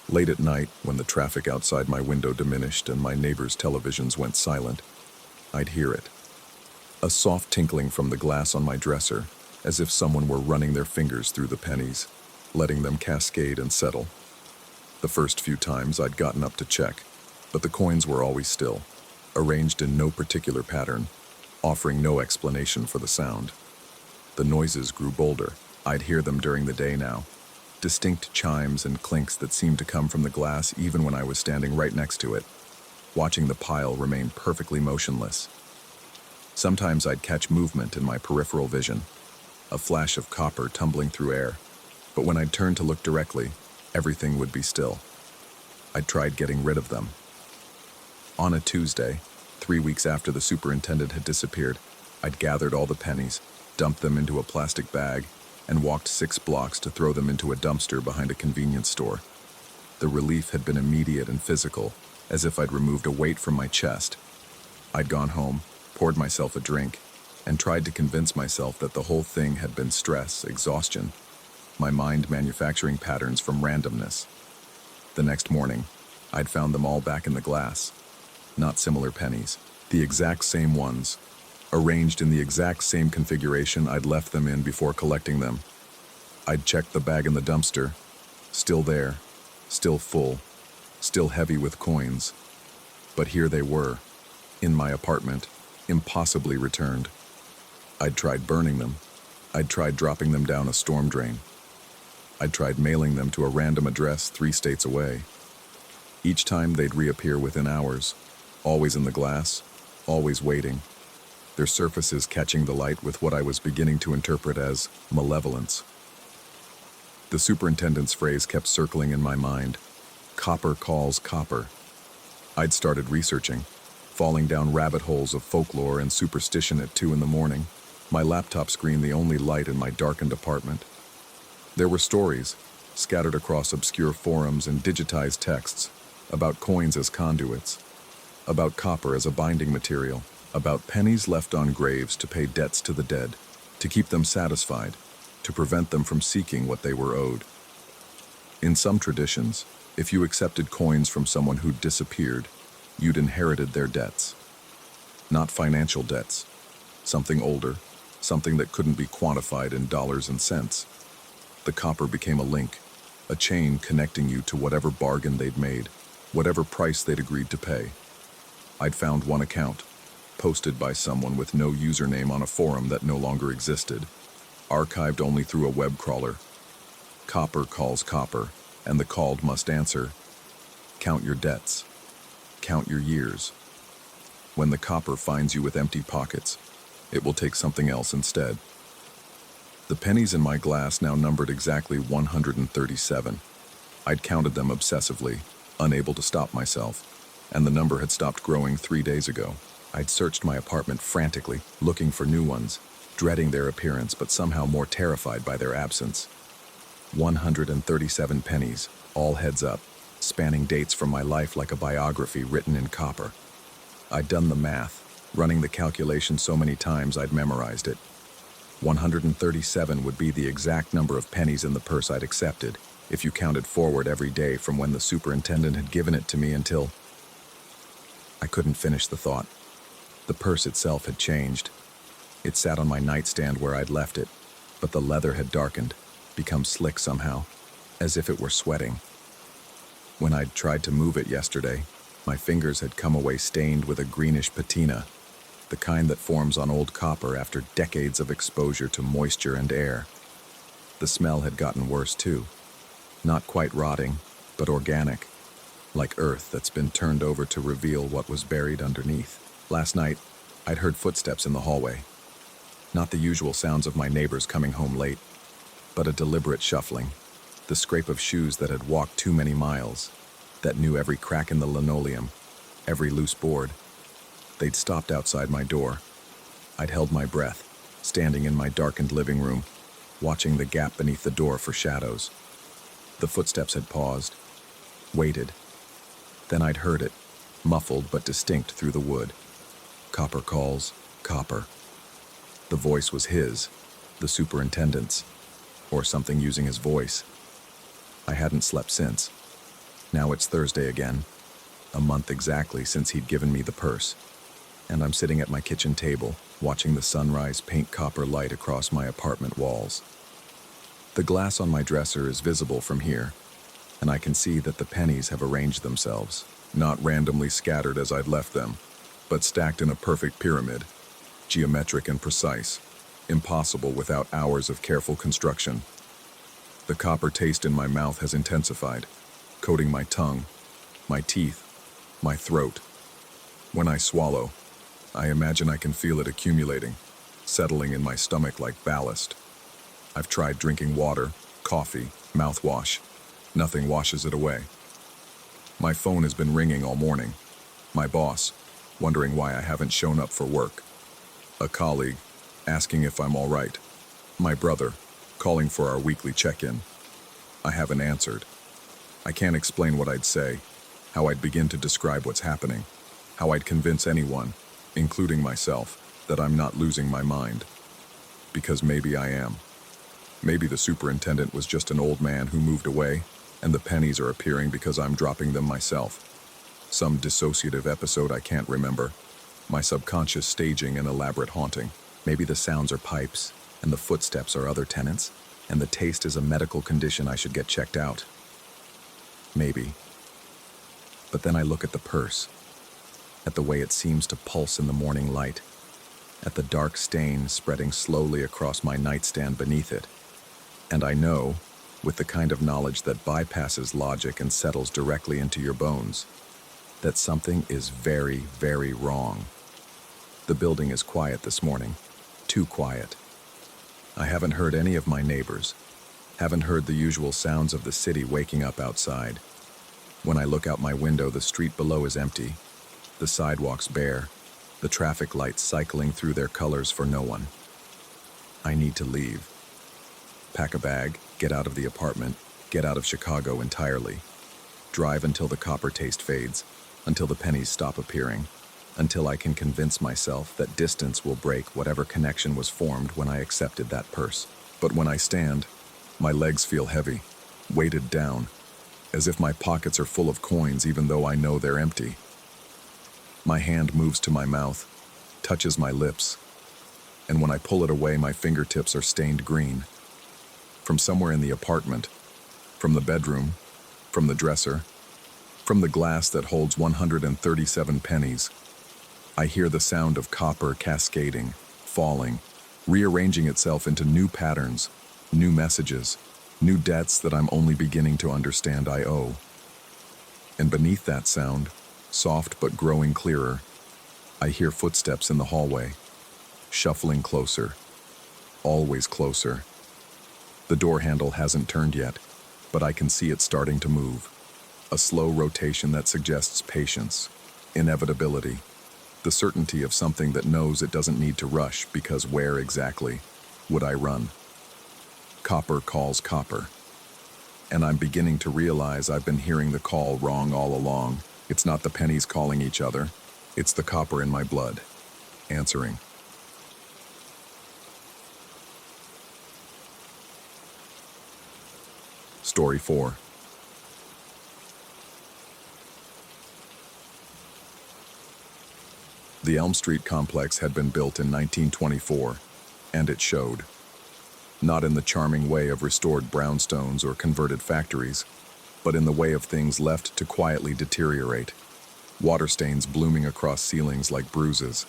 Late at night, when the traffic outside my window diminished and my neighbors' televisions went silent, I'd hear it. A soft tinkling from the glass on my dresser, as if someone were running their fingers through the pennies, letting them cascade and settle. The first few times I'd gotten up to check, but the coins were always still, arranged in no particular pattern, offering no explanation for the sound. The noises grew bolder. I'd hear them during the day now, distinct chimes and clinks that seemed to come from the glass even when I was standing right next to it, watching the pile remain perfectly motionless. Sometimes I'd catch movement in my peripheral vision, a flash of copper tumbling through air, but when I'd turn to look directly, everything would be still. I'd tried getting rid of them. On a Tuesday, 3 weeks after the superintendent had disappeared, I'd gathered all the pennies, dumped them into a plastic bag, and walked 6 blocks to throw them into a dumpster behind a convenience store. The relief had been immediate and physical, as if I'd removed a weight from my chest. I'd gone home, poured myself a drink, and tried to convince myself that the whole thing had been stress, exhaustion, my mind manufacturing patterns from randomness. The next morning, I'd found them all back in the glass. Not similar pennies, the exact same ones, arranged in the exact same configuration I'd left them in before collecting them. I'd checked the bag in the dumpster, still there, still full, still heavy with coins. But here they were, in my apartment, impossibly returned. I'd tried burning them. I'd tried dropping them down a storm drain. I'd tried mailing them to a random address 3 states away. Each time they'd reappear within hours, always in the glass, always waiting, their surfaces catching the light with what I was beginning to interpret as malevolence. The superintendent's phrase kept circling in my mind. Copper calls copper. I'd started researching, falling down rabbit holes of folklore and superstition at 2 a.m, my laptop screen the only light in my darkened apartment. There were stories, scattered across obscure forums and digitized texts, about coins as conduits, about copper as a binding material, about pennies left on graves to pay debts to the dead, to keep them satisfied, to prevent them from seeking what they were owed. In some traditions, if you accepted coins from someone who'd disappeared, you'd inherited their debts. Not financial debts, something older, something that couldn't be quantified in dollars and cents. The copper became a link, a chain connecting you to whatever bargain they'd made, whatever price they'd agreed to pay. I'd found one account, posted by someone with no username on a forum that no longer existed, archived only through a web crawler. Copper calls copper, and the called must answer. Count your debts. Count your years. When the copper finds you with empty pockets, it will take something else instead. The pennies in my glass now numbered exactly 137. I'd counted them obsessively, unable to stop myself, and the number had stopped growing 3 days ago. I'd searched my apartment frantically, looking for new ones, dreading their appearance but somehow more terrified by their absence. 137 pennies, all heads up, spanning dates from my life like a biography written in copper. I'd done the math, running the calculation so many times I'd memorized it. 137 would be the exact number of pennies in the purse I'd accepted, if you counted forward every day from when the superintendent had given it to me until... I couldn't finish the thought. The purse itself had changed. It sat on my nightstand where I'd left it, but the leather had darkened, become slick somehow, as if it were sweating. When I'd tried to move it yesterday, my fingers had come away stained with a greenish patina, the kind that forms on old copper after decades of exposure to moisture and air. The smell had gotten worse too. Not quite rotting, but organic, like earth that's been turned over to reveal what was buried underneath. Last night, I'd heard footsteps in the hallway. Not the usual sounds of my neighbors coming home late, but a deliberate shuffling, the scrape of shoes that had walked too many miles, that knew every crack in the linoleum, every loose board. They'd stopped outside my door. I'd held my breath, standing in my darkened living room, watching the gap beneath the door for shadows. The footsteps had paused, waited. Then I'd heard it, muffled but distinct through the wood. Copper calls, copper. The voice was his, the superintendent's, or something using his voice. I hadn't slept since. Now it's Thursday again, a month exactly since he'd given me the purse, and I'm sitting at my kitchen table, watching the sunrise paint copper light across my apartment walls. The glass on my dresser is visible from here, and I can see that the pennies have arranged themselves, not randomly scattered as I'd left them, but stacked in a perfect pyramid, geometric and precise, impossible without hours of careful construction. The copper taste in my mouth has intensified, coating my tongue, my teeth, my throat. When I swallow, I imagine I can feel it accumulating, settling in my stomach like ballast. I've tried drinking water, coffee, mouthwash. Nothing washes it away. My phone has been ringing all morning. My boss, wondering why I haven't shown up for work. A colleague, asking if I'm all right. My brother, calling for our weekly check-in. I haven't answered. I can't explain what I'd say, how I'd begin to describe what's happening, how I'd convince anyone, including myself, that I'm not losing my mind. Because maybe I am. Maybe the superintendent was just an old man who moved away, and the pennies are appearing because I'm dropping them myself. Some dissociative episode I can't remember. My subconscious staging an elaborate haunting. Maybe the sounds are pipes, and the footsteps are other tenants, and the taste is a medical condition I should get checked out. Maybe. But then I look at the purse, at the way it seems to pulse in the morning light, at the dark stain spreading slowly across my nightstand beneath it, and I know, with the kind of knowledge that bypasses logic and settles directly into your bones, that something is very, very wrong. The building is quiet this morning, too quiet. I haven't heard any of my neighbors, haven't heard the usual sounds of the city waking up outside. When I look out my window, the street below is empty, the sidewalks bare, the traffic lights cycling through their colors for no one. I need to leave. Pack a bag, get out of the apartment, get out of Chicago entirely. Drive until the copper taste fades, until the pennies stop appearing, until I can convince myself that distance will break whatever connection was formed when I accepted that purse. But when I stand, my legs feel heavy, weighted down, as if my pockets are full of coins even though I know they're empty. My hand moves to my mouth, touches my lips. and when I pull it away, my fingertips are stained green. From somewhere in the apartment, from the bedroom, from the dresser, from the glass that holds 137 pennies, I hear the sound of copper cascading, falling, rearranging itself into new patterns, new messages, new debts that I'm only beginning to understand I owe. And beneath that sound, soft but growing clearer, I hear footsteps in the hallway, shuffling closer, always closer. The door handle hasn't turned yet, but I can see it starting to move. A slow rotation that suggests patience, inevitability, the certainty of something that knows it doesn't need to rush, because where exactly would I run? Copper calls copper. And I'm beginning to realize I've been hearing the call wrong all along. It's not the pennies calling each other, it's the copper in my blood, answering. Story 4. The Elm Street complex had been built in 1924, and it showed. Not in the charming way of restored brownstones or converted factories, but in the way of things left to quietly deteriorate. Water stains blooming across ceilings like bruises,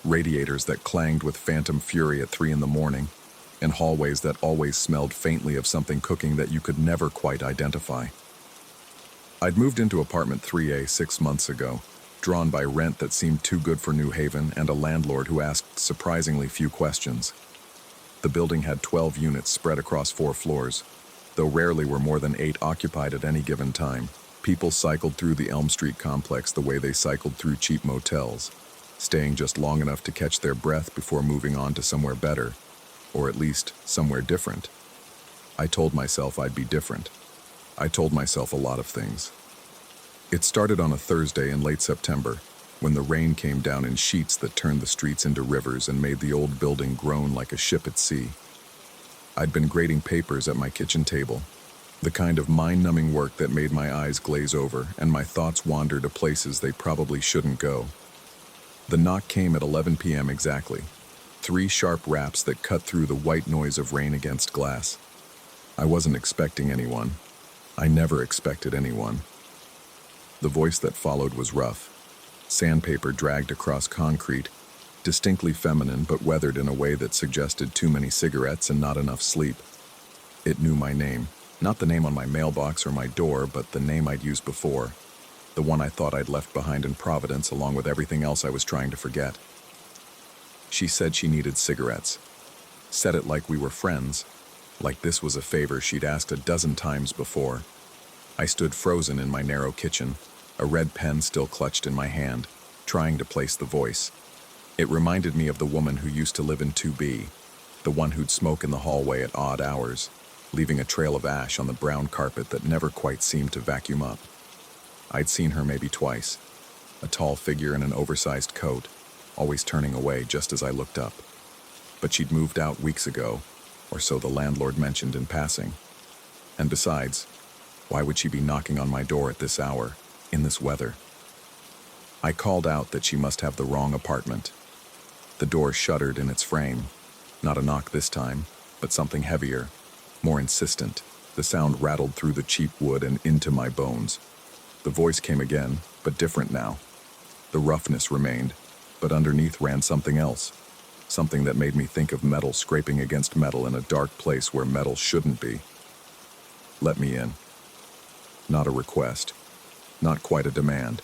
radiators that clanged with phantom fury at 3 a.m, and hallways that always smelled faintly of something cooking that you could never quite identify. I'd moved into apartment 3A 6 months ago, drawn by rent that seemed too good for New Haven and a landlord who asked surprisingly few questions. The building had 12 units spread across 4 floors. Though rarely were more than 8 occupied at any given time, people cycled through the Elm Street complex the way they cycled through cheap motels, staying just long enough to catch their breath before moving on to somewhere better, or at least somewhere different. I told myself I'd be different. I told myself a lot of things. It started on a Thursday in late September, when the rain came down in sheets that turned the streets into rivers and made the old building groan like a ship at sea. I'd been grading papers at my kitchen table, the kind of mind-numbing work that made my eyes glaze over and my thoughts wander to places they probably shouldn't go. The knock came at 11 p.m. exactly, 3 sharp raps that cut through the white noise of rain against glass. I wasn't expecting anyone. I never expected anyone. The voice that followed was rough. Sandpaper dragged across concrete, distinctly feminine but weathered in a way that suggested too many cigarettes and not enough sleep. It knew my name. Not the name on my mailbox or my door, but the name I'd used before. The one I thought I'd left behind in Providence along with everything else I was trying to forget. She said she needed cigarettes. Said it like we were friends, like this was a favor she'd asked a dozen times before. I stood frozen in my narrow kitchen, a red pen still clutched in my hand, trying to place the voice. It reminded me of the woman who used to live in 2B, the one who'd smoke in the hallway at odd hours, leaving a trail of ash on the brown carpet that never quite seemed to vacuum up. I'd seen her maybe twice, a tall figure in an oversized coat, always turning away just as I looked up. But she'd moved out weeks ago, or so the landlord mentioned in passing. And besides, why would she be knocking on my door at this hour, in this weather? I called out that she must have the wrong apartment. The door shuddered in its frame. Not a knock this time, but something heavier, more insistent. The sound rattled through the cheap wood and into my bones. The voice came again, but different now. The roughness remained, but underneath ran something else. Something that made me think of metal scraping against metal in a dark place where metal shouldn't be. Let me in. Not a request. Not quite a demand.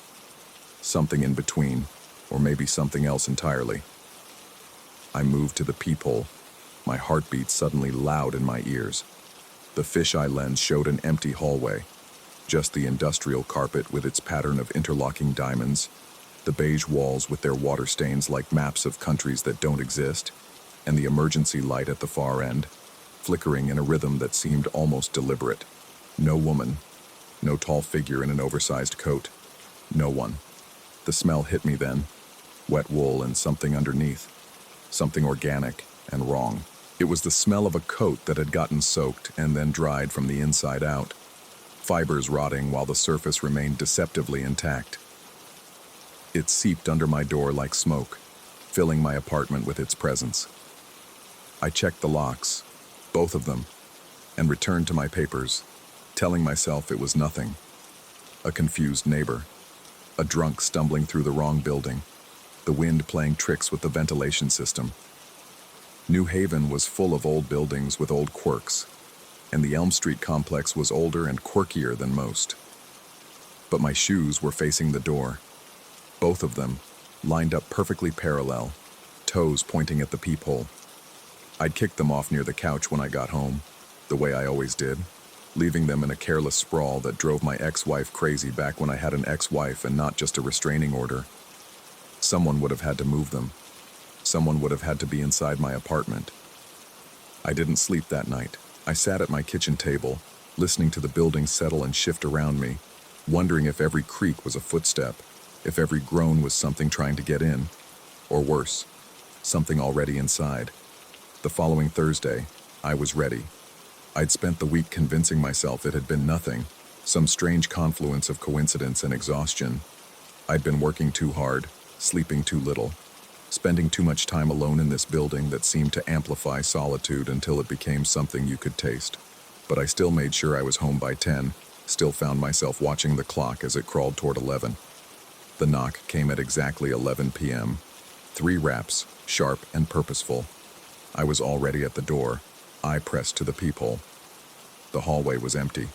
Something in between, or maybe something else entirely. I moved to the peephole, my heartbeat suddenly loud in my ears. The fisheye lens showed an empty hallway, just the industrial carpet with its pattern of interlocking diamonds, the beige walls with their water stains like maps of countries that don't exist, and the emergency light at the far end, flickering in a rhythm that seemed almost deliberate. No woman, no tall figure in an oversized coat, no one. The smell hit me then, wet wool and something underneath, something organic and wrong. It was the smell of a coat that had gotten soaked and then dried from the inside out, fibers rotting while the surface remained deceptively intact. It seeped under my door like smoke, filling my apartment with its presence. I checked the locks, both of them, and returned to my papers, telling myself it was nothing. A confused neighbor, a drunk stumbling through the wrong building, the wind playing tricks with the ventilation system. New Haven was full of old buildings with old quirks, and the Elm Street complex was older and quirkier than most. But my shoes were facing the door, both of them lined up perfectly parallel, toes pointing at the peephole. I'd kicked them off near the couch when I got home, the way I always did, leaving them in a careless sprawl that drove my ex-wife crazy back when I had an ex-wife and not just a restraining order. Someone would have had to move them. Someone would have had to be inside my apartment. I didn't sleep that night. I sat at my kitchen table, listening to the building settle and shift around me, wondering if every creak was a footstep, if every groan was something trying to get in, or worse, something already inside. The following Thursday, I was ready. I'd spent the week convincing myself it had been nothing, some strange confluence of coincidence and exhaustion. I'd been working too hard, sleeping too little, spending too much time alone in this building that seemed to amplify solitude until it became something you could taste. But I still made sure I was home by 10, still found myself watching the clock as it crawled toward 11. The knock came at exactly 11 p.m. 3 raps, sharp and purposeful. I was already at the door, eye pressed to the peephole. The hallway was empty.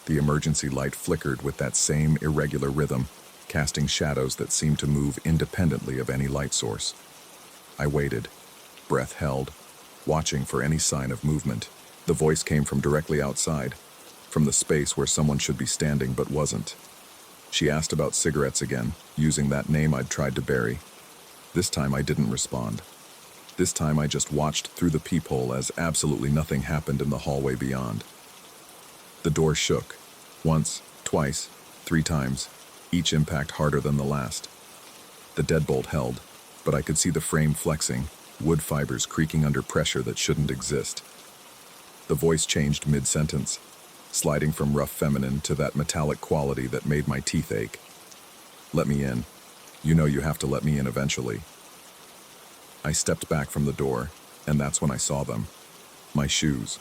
The emergency light flickered with that same irregular rhythm, casting shadows that seemed to move independently of any light source. I waited, breath held, watching for any sign of movement. The voice came from directly outside, from the space where someone should be standing but wasn't. She asked about cigarettes again, using that name I'd tried to bury. This time I didn't respond. This time I just watched through the peephole as absolutely nothing happened in the hallway beyond. The door shook. Once, twice, 3 times, each impact harder than the last. The deadbolt held, but I could see the frame flexing, wood fibers creaking under pressure that shouldn't exist. The voice changed mid-sentence, sliding from rough feminine to that metallic quality that made my teeth ache. "Let me in. You know you have to let me in eventually." I stepped back from the door, and that's when I saw them. My shoes,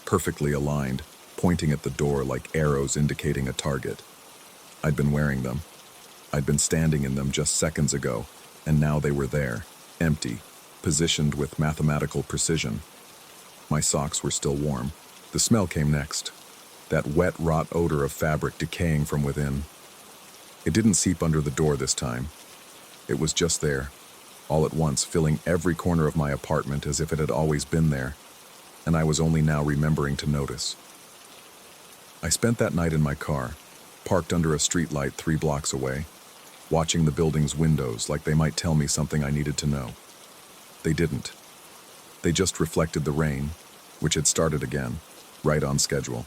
perfectly aligned, pointing at the door like arrows indicating a target. I'd been wearing them. I'd been standing in them just seconds ago, and now they were there, empty, positioned with mathematical precision. My socks were still warm. The smell came next, that wet, rot odor of fabric decaying from within. It didn't seep under the door this time. It was just there, all at once, filling every corner of my apartment as if it had always been there, and I was only now remembering to notice. I spent that night in my car, parked under a streetlight 3 blocks away, watching the building's windows like they might tell me something I needed to know. They didn't. They just reflected the rain, which had started again, right on schedule.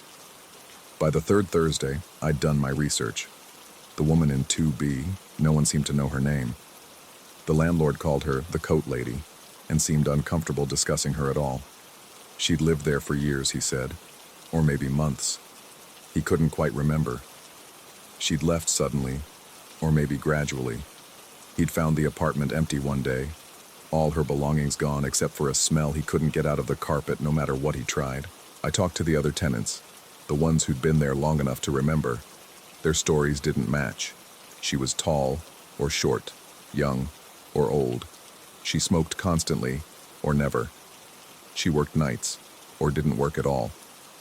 By the 3rd Thursday, I'd done my research. The woman in 2B, no one seemed to know her name. The landlord called her the coat lady, and seemed uncomfortable discussing her at all. She'd lived there for years, he said, or maybe months. He couldn't quite remember. She'd left suddenly, or maybe gradually. He'd found the apartment empty one day, all her belongings gone except for a smell he couldn't get out of the carpet no matter what he tried. I talked to the other tenants, the ones who'd been there long enough to remember. Their stories didn't match. She was tall or short, young or old. She smoked constantly or never. She worked nights or didn't work at all.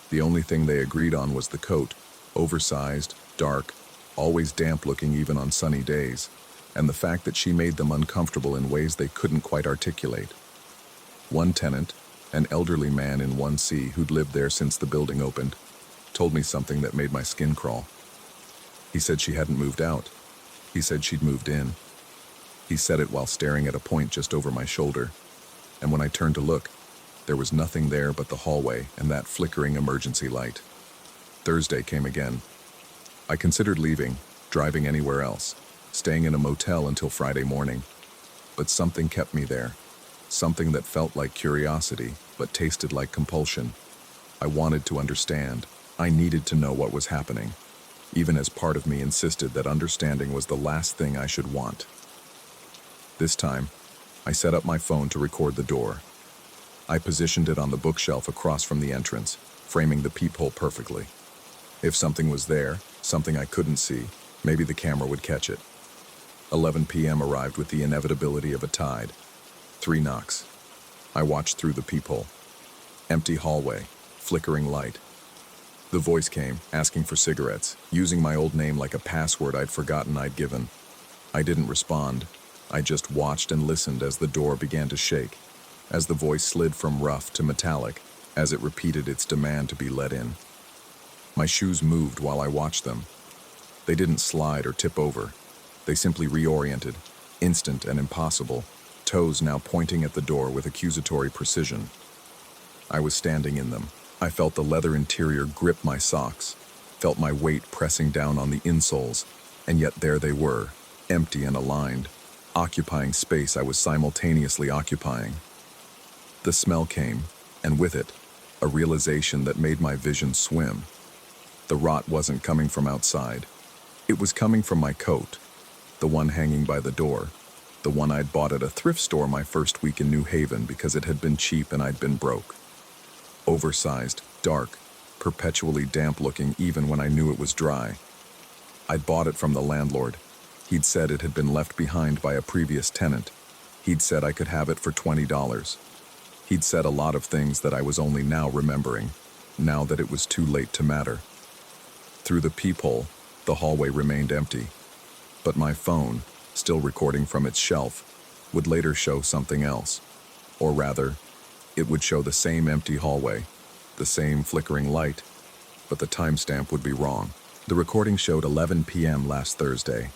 The only thing they agreed on was the coat, oversized, dark, always damp-looking even on sunny days, and the fact that she made them uncomfortable in ways they couldn't quite articulate. One tenant, an elderly man in 1C who'd lived there since the building opened, told me something that made my skin crawl. He said she hadn't moved out. He said she'd moved in. He said it while staring at a point just over my shoulder, and when I turned to look, there was nothing there but the hallway and that flickering emergency light. Thursday came again. I considered leaving, driving anywhere else, staying in a motel until Friday morning. But something kept me there. Something that felt like curiosity, but tasted like compulsion. I wanted to understand. I needed to know what was happening, even as part of me insisted that understanding was the last thing I should want. This time, I set up my phone to record the door. I positioned it on the bookshelf across from the entrance, framing the peephole perfectly. If something was there, something I couldn't see, maybe the camera would catch it. 11 p.m. arrived with the inevitability of a tide. 3 knocks. I watched through the peephole. Empty hallway, flickering light. The voice came, asking for cigarettes, using my old name like a password I'd forgotten I'd given. I didn't respond. I just watched and listened as the door began to shake, as the voice slid from rough to metallic, as it repeated its demand to be let in. My shoes moved while I watched them. They didn't slide or tip over. They simply reoriented, instant and impossible, toes now pointing at the door with accusatory precision. I was standing in them. I felt the leather interior grip my socks, felt my weight pressing down on the insoles, and yet there they were, empty and aligned, occupying space I was simultaneously occupying. The smell came, and with it, a realization that made my vision swim. The rot wasn't coming from outside. It was coming from my coat, the one hanging by the door, the one I'd bought at a thrift store my first week in New Haven because it had been cheap and I'd been broke. Oversized, dark, perpetually damp-looking even when I knew it was dry. I'd bought it from the landlord. He'd said it had been left behind by a previous tenant. He'd said I could have it for $20. He'd said a lot of things that I was only now remembering, now that it was too late to matter. Through the peephole, the hallway remained empty. But my phone, still recording from its shelf, would later show something else. Or rather, it would show the same empty hallway, the same flickering light, but the timestamp would be wrong. The recording showed 11 p.m. last Thursday,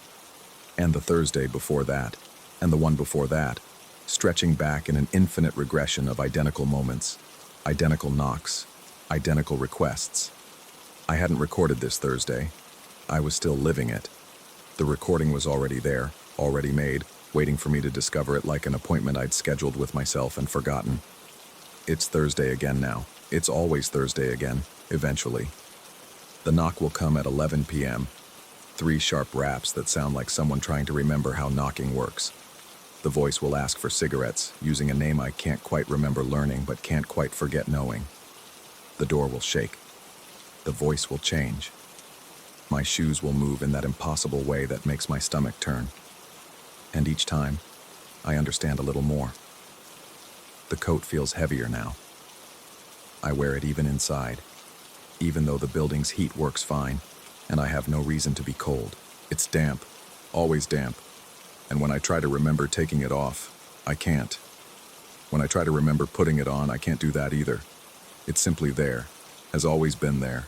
and the Thursday before that, and the one before that, stretching back in an infinite regression of identical moments, identical knocks, identical requests. I hadn't recorded this Thursday. I was still living it. The recording was already there, already made, waiting for me to discover it like an appointment I'd scheduled with myself and forgotten. It's Thursday again now. It's always Thursday again, eventually. The knock will come at 11 p.m. 3 sharp raps that sound like someone trying to remember how knocking works. The voice will ask for cigarettes, using a name I can't quite remember learning but can't quite forget knowing. The door will shake. The voice will change. My shoes will move in that impossible way that makes my stomach turn. And each time, I understand a little more. The coat feels heavier now. I wear it even inside, even though the building's heat works fine, and I have no reason to be cold. It's damp, always damp, and when I try to remember taking it off, I can't. When I try to remember putting it on, I can't do that either. It's simply there, has always been there,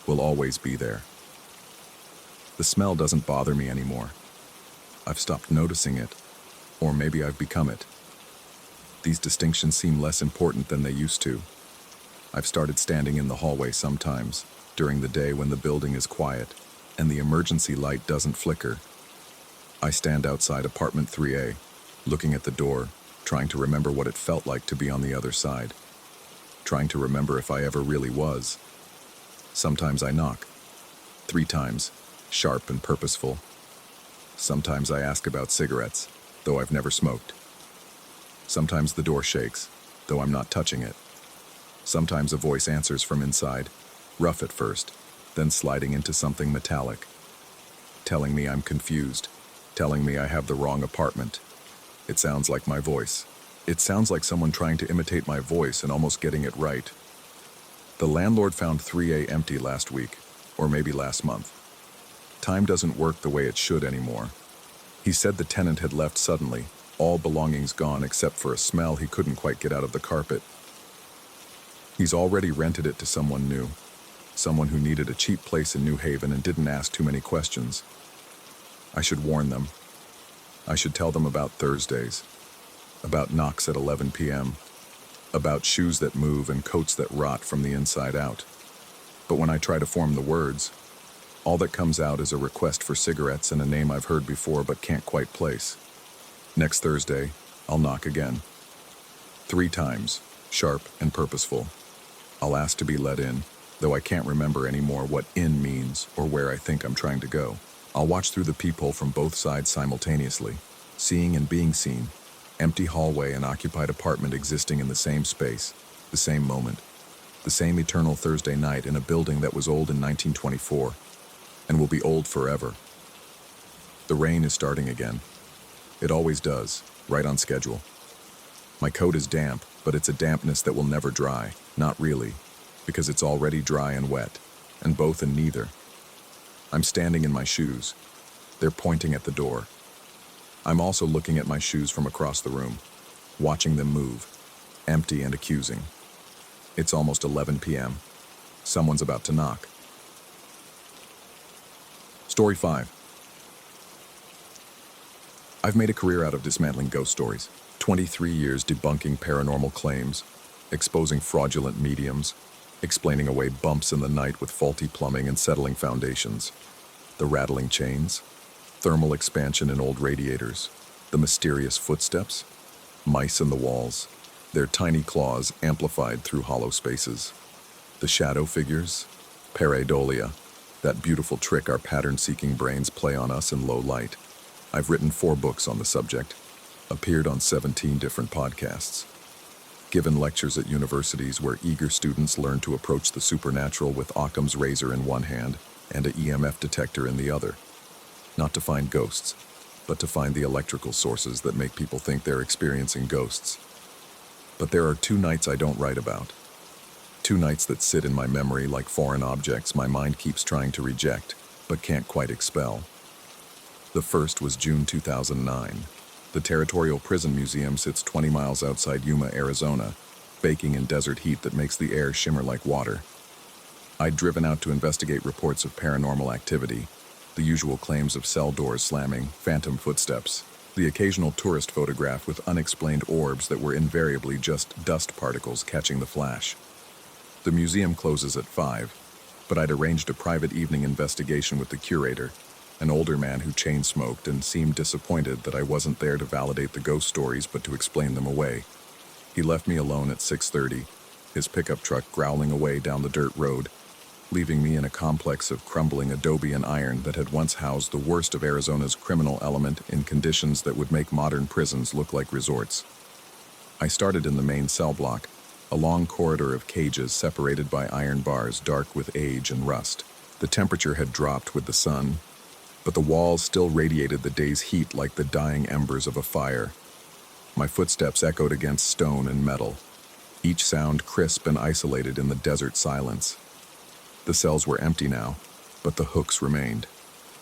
will always be there. The smell doesn't bother me anymore. I've stopped noticing it, or maybe I've become it. These distinctions seem less important than they used to. I've started standing in the hallway sometimes, during the day when the building is quiet, and the emergency light doesn't flicker. I stand outside apartment 3A, looking at the door, trying to remember what it felt like to be on the other side. Trying to remember if I ever really was. Sometimes I knock. 3 times, sharp and purposeful. Sometimes I ask about cigarettes, though I've never smoked. Sometimes the door shakes, though I'm not touching it. Sometimes a voice answers from inside, rough at first, then sliding into something metallic. Telling me I'm confused, telling me I have the wrong apartment. It sounds like my voice. It sounds like someone trying to imitate my voice and almost getting it right. The landlord found 3A empty last week, or maybe last month. Time doesn't work the way it should anymore. He said the tenant had left suddenly, all belongings gone except for a smell he couldn't quite get out of the carpet. He's already rented it to someone new, someone who needed a cheap place in New Haven and didn't ask too many questions. I should warn them. I should tell them about Thursdays, about knocks at 11 p.m., about shoes that move and coats that rot from the inside out. But when I try to form the words, all that comes out is a request for cigarettes and a name I've heard before but can't quite place. Next Thursday, I'll knock again. 3 times, sharp and purposeful. I'll ask to be let in, though I can't remember anymore what in means or where I think I'm trying to go. I'll watch through the peephole from both sides simultaneously, seeing and being seen, Empty hallway and occupied apartment existing in the same space, the same moment, the same eternal Thursday night in a building that was old in 1924 and will be old forever. The rain is starting again. It always does, right on schedule. My coat is damp, but it's a dampness that will never dry. Not really, because it's already dry and wet, and both and neither. I'm standing in my shoes. They're pointing at the door. I'm also looking at my shoes from across the room, watching them move, empty and accusing. It's almost 11 p.m. Someone's about to knock. Story 5. I've made a career out of dismantling ghost stories. 23 years debunking paranormal claims, exposing fraudulent mediums, explaining away bumps in the night with faulty plumbing and settling foundations, the rattling chains, thermal expansion in old radiators, the mysterious footsteps, mice in the walls, their tiny claws amplified through hollow spaces, the shadow figures, pareidolia, that beautiful trick our pattern-seeking brains play on us in low light. I've written 4 books on the subject, appeared on 17 different podcasts, given lectures at universities where eager students learn to approach the supernatural with Occam's razor in one hand and an EMF detector in the other. Not to find ghosts, but to find the electrical sources that make people think they're experiencing ghosts. But there are 2 nights I don't write about. 2 nights that sit in my memory like foreign objects my mind keeps trying to reject, but can't quite expel. The first was June 2009. The Territorial Prison Museum sits 20 miles outside Yuma, Arizona, baking in desert heat that makes the air shimmer like water. I'd driven out to investigate reports of paranormal activity, the usual claims of cell doors slamming, phantom footsteps, the occasional tourist photograph with unexplained orbs that were invariably just dust particles catching the flash. The museum closes at 5, but I'd arranged a private evening investigation with the curator, an older man who chain-smoked and seemed disappointed that I wasn't there to validate the ghost stories but to explain them away. He left me alone at 6:30, his pickup truck growling away down the dirt road, leaving me in a complex of crumbling adobe and iron that had once housed the worst of Arizona's criminal element in conditions that would make modern prisons look like resorts. I started in the main cell block, a long corridor of cages separated by iron bars dark with age and rust. The temperature had dropped with the sun, but the walls still radiated the day's heat like the dying embers of a fire. My footsteps echoed against stone and metal, each sound crisp and isolated in the desert silence. The cells were empty now, but the hooks remained.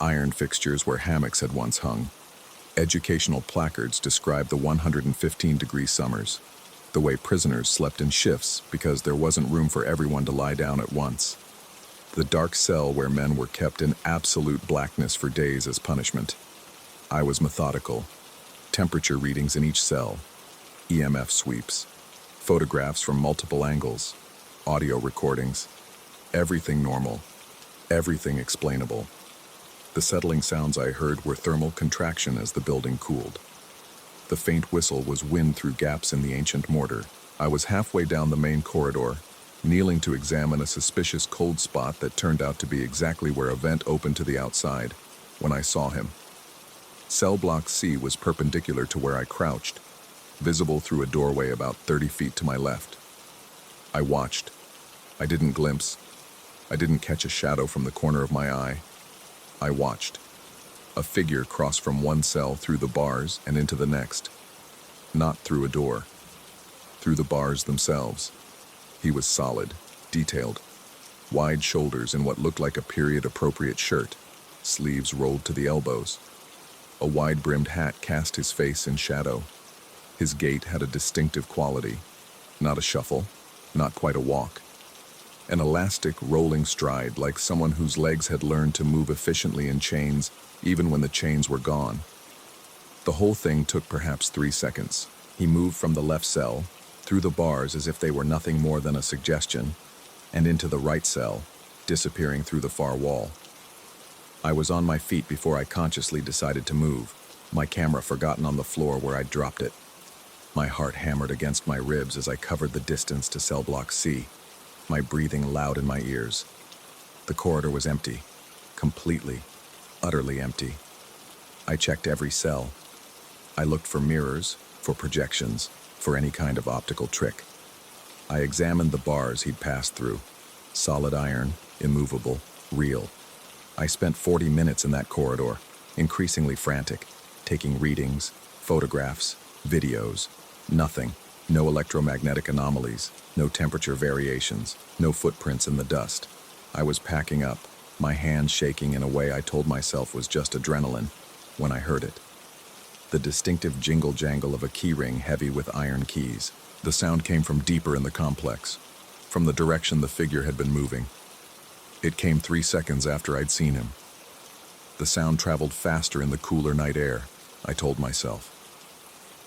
Iron fixtures where hammocks had once hung. Educational placards described the 115-degree summers, the way prisoners slept in shifts because there wasn't room for everyone to lie down at once. The dark cell where men were kept in absolute blackness for days as punishment. I was methodical. Temperature readings in each cell, EMF sweeps, photographs from multiple angles, audio recordings. Everything normal, everything explainable. The settling sounds I heard were thermal contraction as the building cooled. The faint whistle was wind through gaps in the ancient mortar. I was halfway down the main corridor, kneeling to examine a suspicious cold spot that turned out to be exactly where a vent opened to the outside, when I saw him. Cell block C was perpendicular to where I crouched, visible through a doorway about 30 feet to my left. I watched. I didn't glimpse. I didn't catch a shadow from the corner of my eye. I watched. A figure cross from one cell through the bars and into the next. Not through a door. Through the bars themselves. He was solid, detailed, wide shoulders in what looked like a period-appropriate shirt, sleeves rolled to the elbows. A wide-brimmed hat cast his face in shadow. His gait had a distinctive quality, not a shuffle, not quite a walk. An elastic, rolling stride like someone whose legs had learned to move efficiently in chains even when the chains were gone. The whole thing took perhaps 3 seconds. He moved from the left cell, through the bars as if they were nothing more than a suggestion, and into the right cell, disappearing through the far wall. I was on my feet before I consciously decided to move, my camera forgotten on the floor where I'd dropped it. My heart hammered against my ribs as I covered the distance to cell block C, my breathing loud in my ears. The corridor was empty, completely, utterly empty. I checked every cell. I looked for mirrors, for projections, for any kind of optical trick. I examined the bars he'd passed through. Solid iron, immovable, real. I spent 40 minutes in that corridor, increasingly frantic, taking readings, photographs, videos. Nothing. No electromagnetic anomalies, no temperature variations, no footprints in the dust. I was packing up, my hands shaking in a way I told myself was just adrenaline, when I heard it. The distinctive jingle-jangle of a keyring heavy with iron keys. The sound came from deeper in the complex, from the direction the figure had been moving. It came 3 seconds after I'd seen him. The sound traveled faster in the cooler night air, I told myself.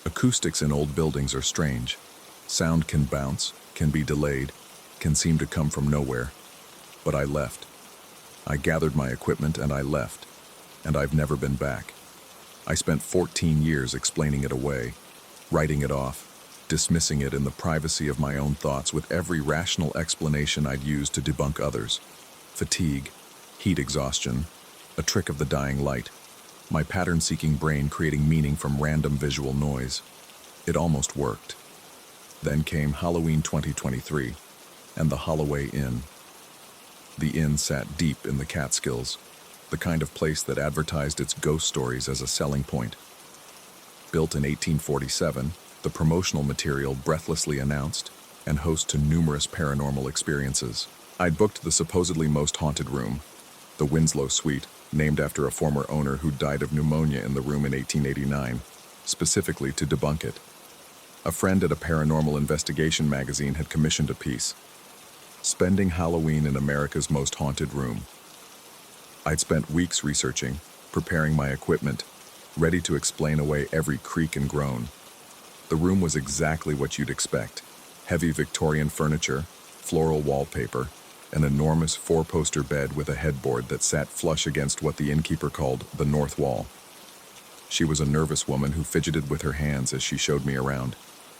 Acoustics in old buildings are strange. Sound can bounce, can be delayed, can seem to come from nowhere. But I left. I gathered my equipment and I left. And I've never been back. I spent 14 years explaining it away, writing it off, dismissing it in the privacy of my own thoughts with every rational explanation I'd used to debunk others. Fatigue, heat exhaustion, a trick of the dying light. My pattern-seeking brain creating meaning from random visual noise. It almost worked. Then came Halloween 2023, and the Holloway Inn. The inn sat deep in the Catskills, the kind of place that advertised its ghost stories as a selling point. Built in 1847, the promotional material breathlessly announced, and host to numerous paranormal experiences. I'd booked the supposedly most haunted room, the Winslow Suite, named after a former owner who died of pneumonia in the room in 1889, specifically to debunk it. A friend at a paranormal investigation magazine had commissioned a piece, Spending Halloween in America's Most Haunted Room. I'd spent weeks researching, preparing my equipment, ready to explain away every creak and groan. The room was exactly what you'd expect. Heavy Victorian furniture, floral wallpaper, an enormous 4-poster bed with a headboard that sat flush against what the innkeeper called the north wall. She was a nervous woman who fidgeted with her hands as she showed me around,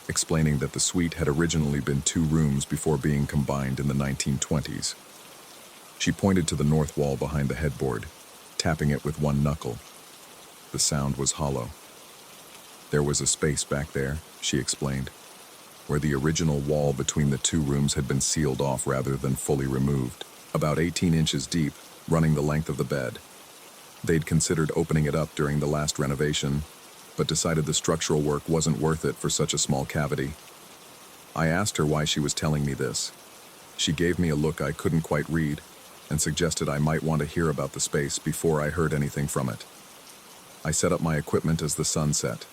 explaining that the suite had originally been 2 rooms before being combined in the 1920s. She pointed to the north wall behind the headboard, tapping it with one knuckle. The sound was hollow. There was a space back there, she explained, where the original wall between the 2 rooms had been sealed off rather than fully removed, about 18 inches deep, running the length of the bed. They'd considered opening it up during the last renovation, but decided the structural work wasn't worth it for such a small cavity. I asked her why she was telling me this. She gave me a look I couldn't quite read, and suggested I might want to hear about the space before I heard anything from it. I set up my equipment as the sun set.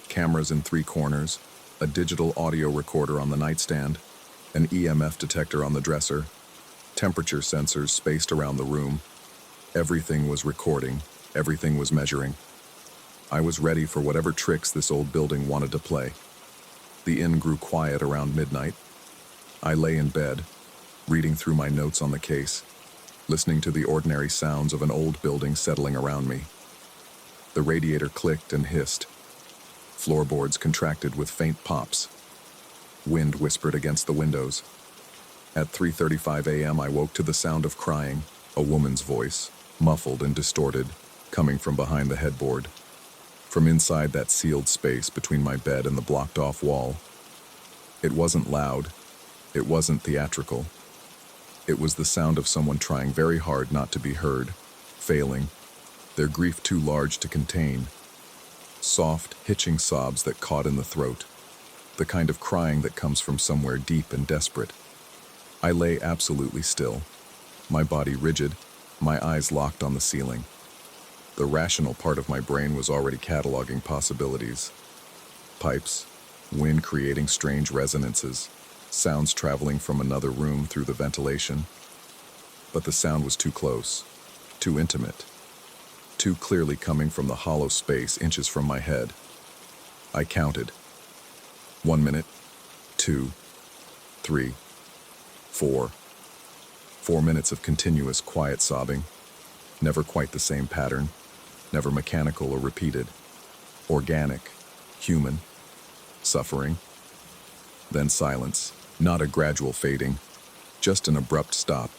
Cameras in 3 corners, a digital audio recorder on the nightstand, an EMF detector on the dresser, temperature sensors spaced around the room. Everything was recording, everything was measuring. I was ready for whatever tricks this old building wanted to play. The inn grew quiet around midnight. I lay in bed, reading through my notes on the case, listening to the ordinary sounds of an old building settling around me. The radiator clicked and hissed. Floorboards contracted with faint pops. Wind whispered against the windows. At 3:35 a.m. I woke to the sound of crying, a woman's voice, muffled and distorted, coming from behind the headboard. From inside that sealed space between my bed and the blocked-off wall. It wasn't loud. It wasn't theatrical. It was the sound of someone trying very hard not to be heard, failing, their grief too large to contain. Soft, hitching sobs that caught in the throat, the kind of crying that comes from somewhere deep and desperate. I lay absolutely still, my body rigid, my eyes locked on the ceiling. The rational part of my brain was already cataloging possibilities. Pipes, wind creating strange resonances, sounds traveling from another room through the ventilation. But the sound was too close, too intimate, too clearly coming from the hollow space inches from my head. I counted. 1 minute, 2, 3, 4. 4 minutes of continuous quiet sobbing. Never quite the same pattern, never mechanical or repeated. Organic, human, suffering. Then silence, not a gradual fading, just an abrupt stop,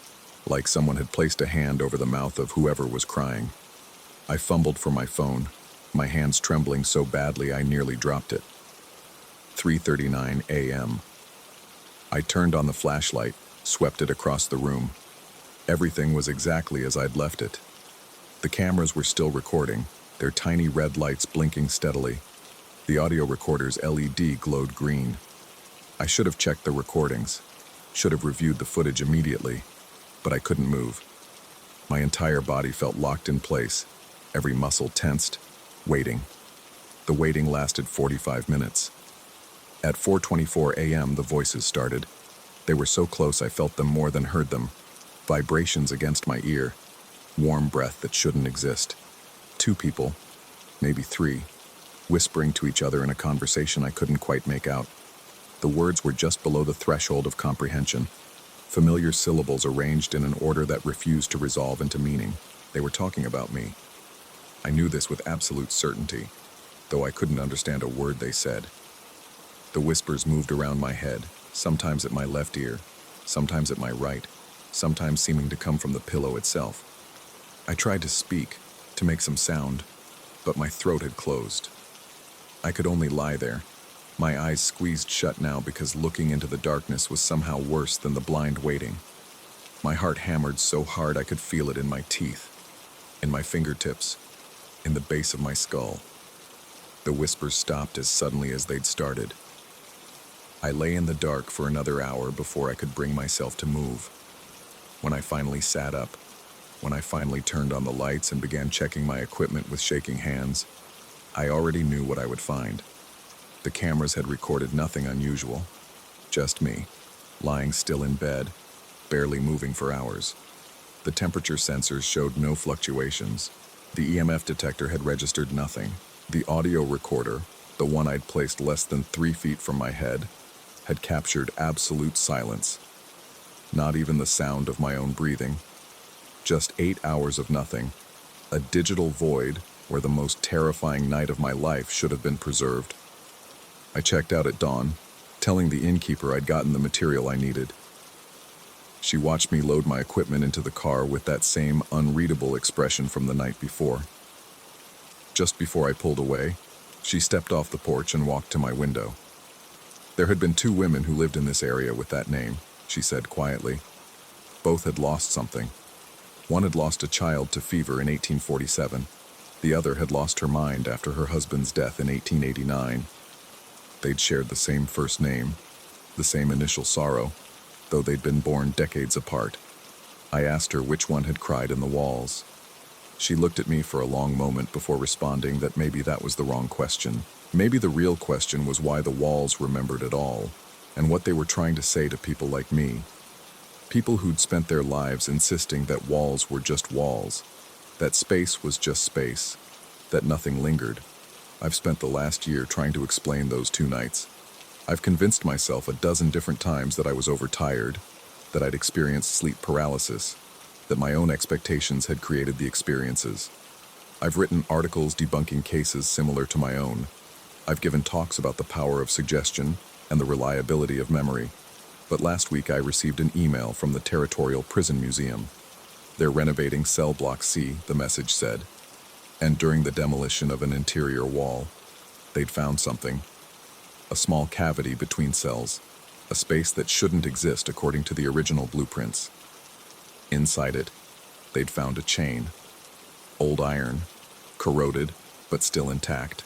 like someone had placed a hand over the mouth of whoever was crying. I fumbled for my phone, my hands trembling so badly I nearly dropped it. 3:39 a.m. I turned on the flashlight, swept it across the room. Everything was exactly as I'd left it. The cameras were still recording, their tiny red lights blinking steadily. The audio recorder's LED glowed green. I should have checked the recordings, should have reviewed the footage immediately, but I couldn't move. My entire body felt locked in place, every muscle tensed, waiting. The waiting lasted 45 minutes. At 4:24 a.m., the voices started. They were so close I felt them more than heard them. Vibrations against my ear, warm breath that shouldn't exist. Two people, maybe three, whispering to each other in a conversation I couldn't quite make out. The words were just below the threshold of comprehension. Familiar syllables arranged in an order that refused to resolve into meaning. They were talking about me. I knew this with absolute certainty, though I couldn't understand a word they said. The whispers moved around my head, sometimes at my left ear, sometimes at my right, sometimes seeming to come from the pillow itself. I tried to speak, to make some sound, but my throat had closed. I could only lie there, my eyes squeezed shut now because looking into the darkness was somehow worse than the blind waiting. My heart hammered so hard I could feel it in my teeth, in my fingertips, in the base of my skull. The whispers stopped as suddenly as they'd started. I lay in the dark for another hour before I could bring myself to move. When I finally sat up, when I finally turned on the lights and began checking my equipment with shaking hands, I already knew what I would find. The cameras had recorded nothing unusual, just me, lying still in bed, barely moving for hours. The temperature sensors showed no fluctuations. The EMF detector had registered nothing. The audio recorder, the one I'd placed less than 3 feet from my head, had captured absolute silence. Not even the sound of my own breathing. Just 8 hours of nothing. A digital void where the most terrifying night of my life should have been preserved. I checked out at dawn, telling the innkeeper I'd gotten the material I needed. She watched me load my equipment into the car with that same unreadable expression from the night before. Just before I pulled away, she stepped off the porch and walked to my window. There had been 2 women who lived in this area with that name, she said quietly. Both had lost something. One had lost a child to fever in 1847. The other had lost her mind after her husband's death in 1889. They'd shared the same first name, the same initial sorrow, though they'd been born decades apart. I asked her which one had cried in the walls. She looked at me for a long moment before responding that maybe that was the wrong question. Maybe the real question was why the walls remembered it all, and what they were trying to say to people like me. People who'd spent their lives insisting that walls were just walls, that space was just space, that nothing lingered. I've spent the last year trying to explain those 2 nights. I've convinced myself a dozen different times that I was overtired, that I'd experienced sleep paralysis, that my own expectations had created the experiences. I've written articles debunking cases similar to my own. I've given talks about the power of suggestion and the reliability of memory. But last week I received an email from the Territorial Prison Museum. They're renovating Cell Block C, the message said. And during the demolition of an interior wall, they'd found something. A small cavity between cells, a space that shouldn't exist according to the original blueprints. Inside it, they'd found a chain. Old iron, corroded, but still intact.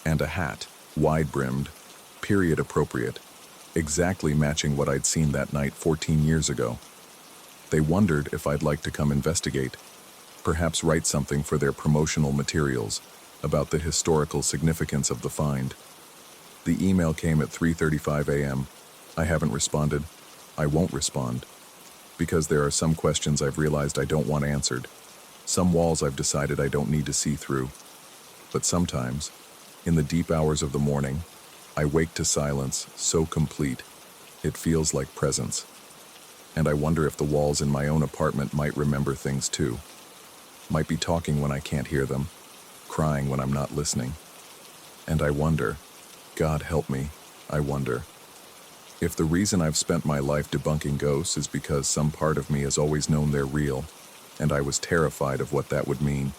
And a hat, wide-brimmed, period-appropriate, exactly matching what I'd seen that night 14 years ago. They wondered if I'd like to come investigate, perhaps write something for their promotional materials about the historical significance of the find. The email came at 3:35 a.m. I haven't responded. I won't respond. Because there are some questions I've realized I don't want answered. Some walls I've decided I don't need to see through. But sometimes, in the deep hours of the morning, I wake to silence so complete, it feels like presence. And I wonder if the walls in my own apartment might remember things too. Might be talking when I can't hear them, crying when I'm not listening. And I wonder, God help me, I wonder, if the reason I've spent my life debunking ghosts is because some part of me has always known they're real, and I was terrified of what that would mean.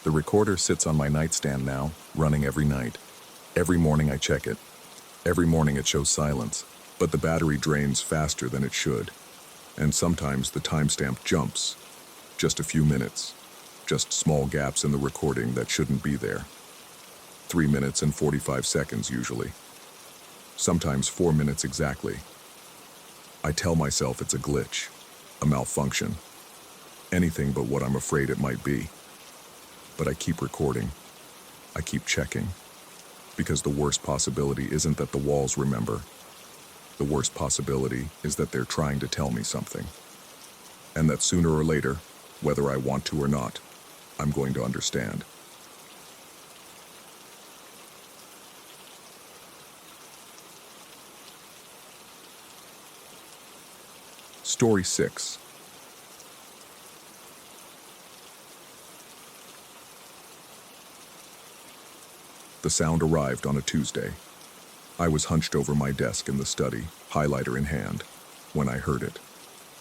The recorder sits on my nightstand now, running every night. Every morning I check it. Every morning it shows silence, but the battery drains faster than it should. And sometimes the timestamp jumps. Just a few minutes. Just small gaps in the recording that shouldn't be there. 3 minutes and 45 seconds usually. Sometimes 4 minutes exactly. I tell myself it's a glitch, a malfunction, anything but what I'm afraid it might be. But I keep recording. I keep checking. Because the worst possibility isn't that the walls remember. The worst possibility is that they're trying to tell me something. And that sooner or later, whether I want to or not, I'm going to understand. Story 6. The sound arrived on a Tuesday. I was hunched over my desk in the study, highlighter in hand, when I heard it.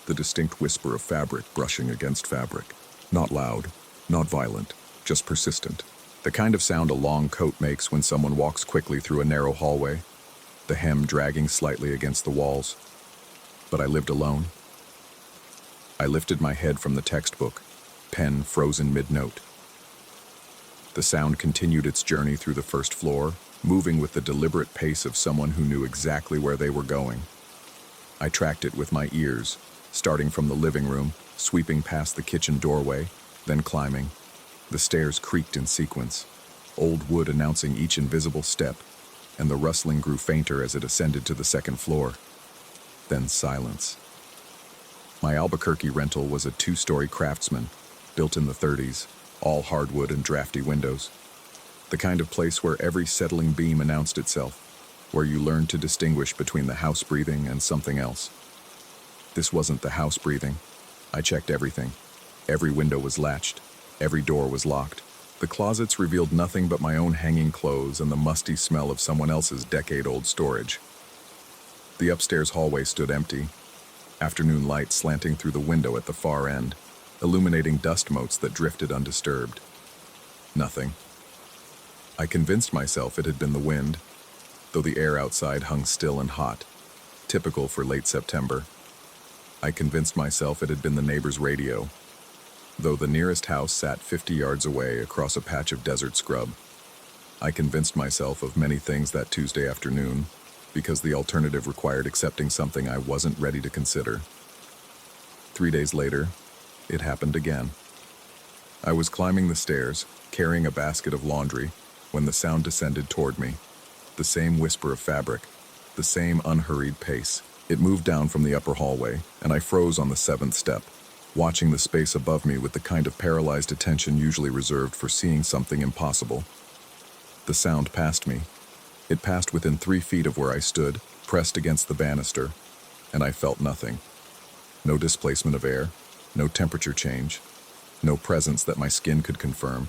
The distinct whisper of fabric brushing against fabric. Not loud, not violent, just persistent. The kind of sound a long coat makes when someone walks quickly through a narrow hallway, the hem dragging slightly against the walls. But I lived alone. I lifted my head from the textbook, pen frozen mid-note. The sound continued its journey through the first floor, moving with the deliberate pace of someone who knew exactly where they were going. I tracked it with my ears, starting from the living room, sweeping past the kitchen doorway, then climbing. The stairs creaked in sequence, old wood announcing each invisible step, and the rustling grew fainter as it ascended to the second floor. Then silence. My Albuquerque rental was a 2-story Craftsman, built in the 30s, all hardwood and drafty windows. The kind of place where every settling beam announced itself, where you learned to distinguish between the house breathing and something else. This wasn't the house breathing. I checked everything. Every window was latched. Every door was locked. The closets revealed nothing but my own hanging clothes and the musty smell of someone else's decade-old storage. The upstairs hallway stood empty, afternoon light slanting through the window at the far end, illuminating dust motes that drifted undisturbed. Nothing. I convinced myself it had been the wind, though the air outside hung still and hot, typical for late September. I convinced myself it had been the neighbor's radio, though the nearest house sat 50 yards away across a patch of desert scrub. I convinced myself of many things that Tuesday afternoon, because the alternative required accepting something I wasn't ready to consider. 3 days later, it happened again. I was climbing the stairs, carrying a basket of laundry, when the sound descended toward me. The same whisper of fabric, the same unhurried pace. It moved down from the upper hallway, and I froze on the 7th step, watching the space above me with the kind of paralyzed attention usually reserved for seeing something impossible. The sound passed me. It passed within 3 feet of where I stood, pressed against the banister, and I felt nothing. No displacement of air, no temperature change, no presence that my skin could confirm.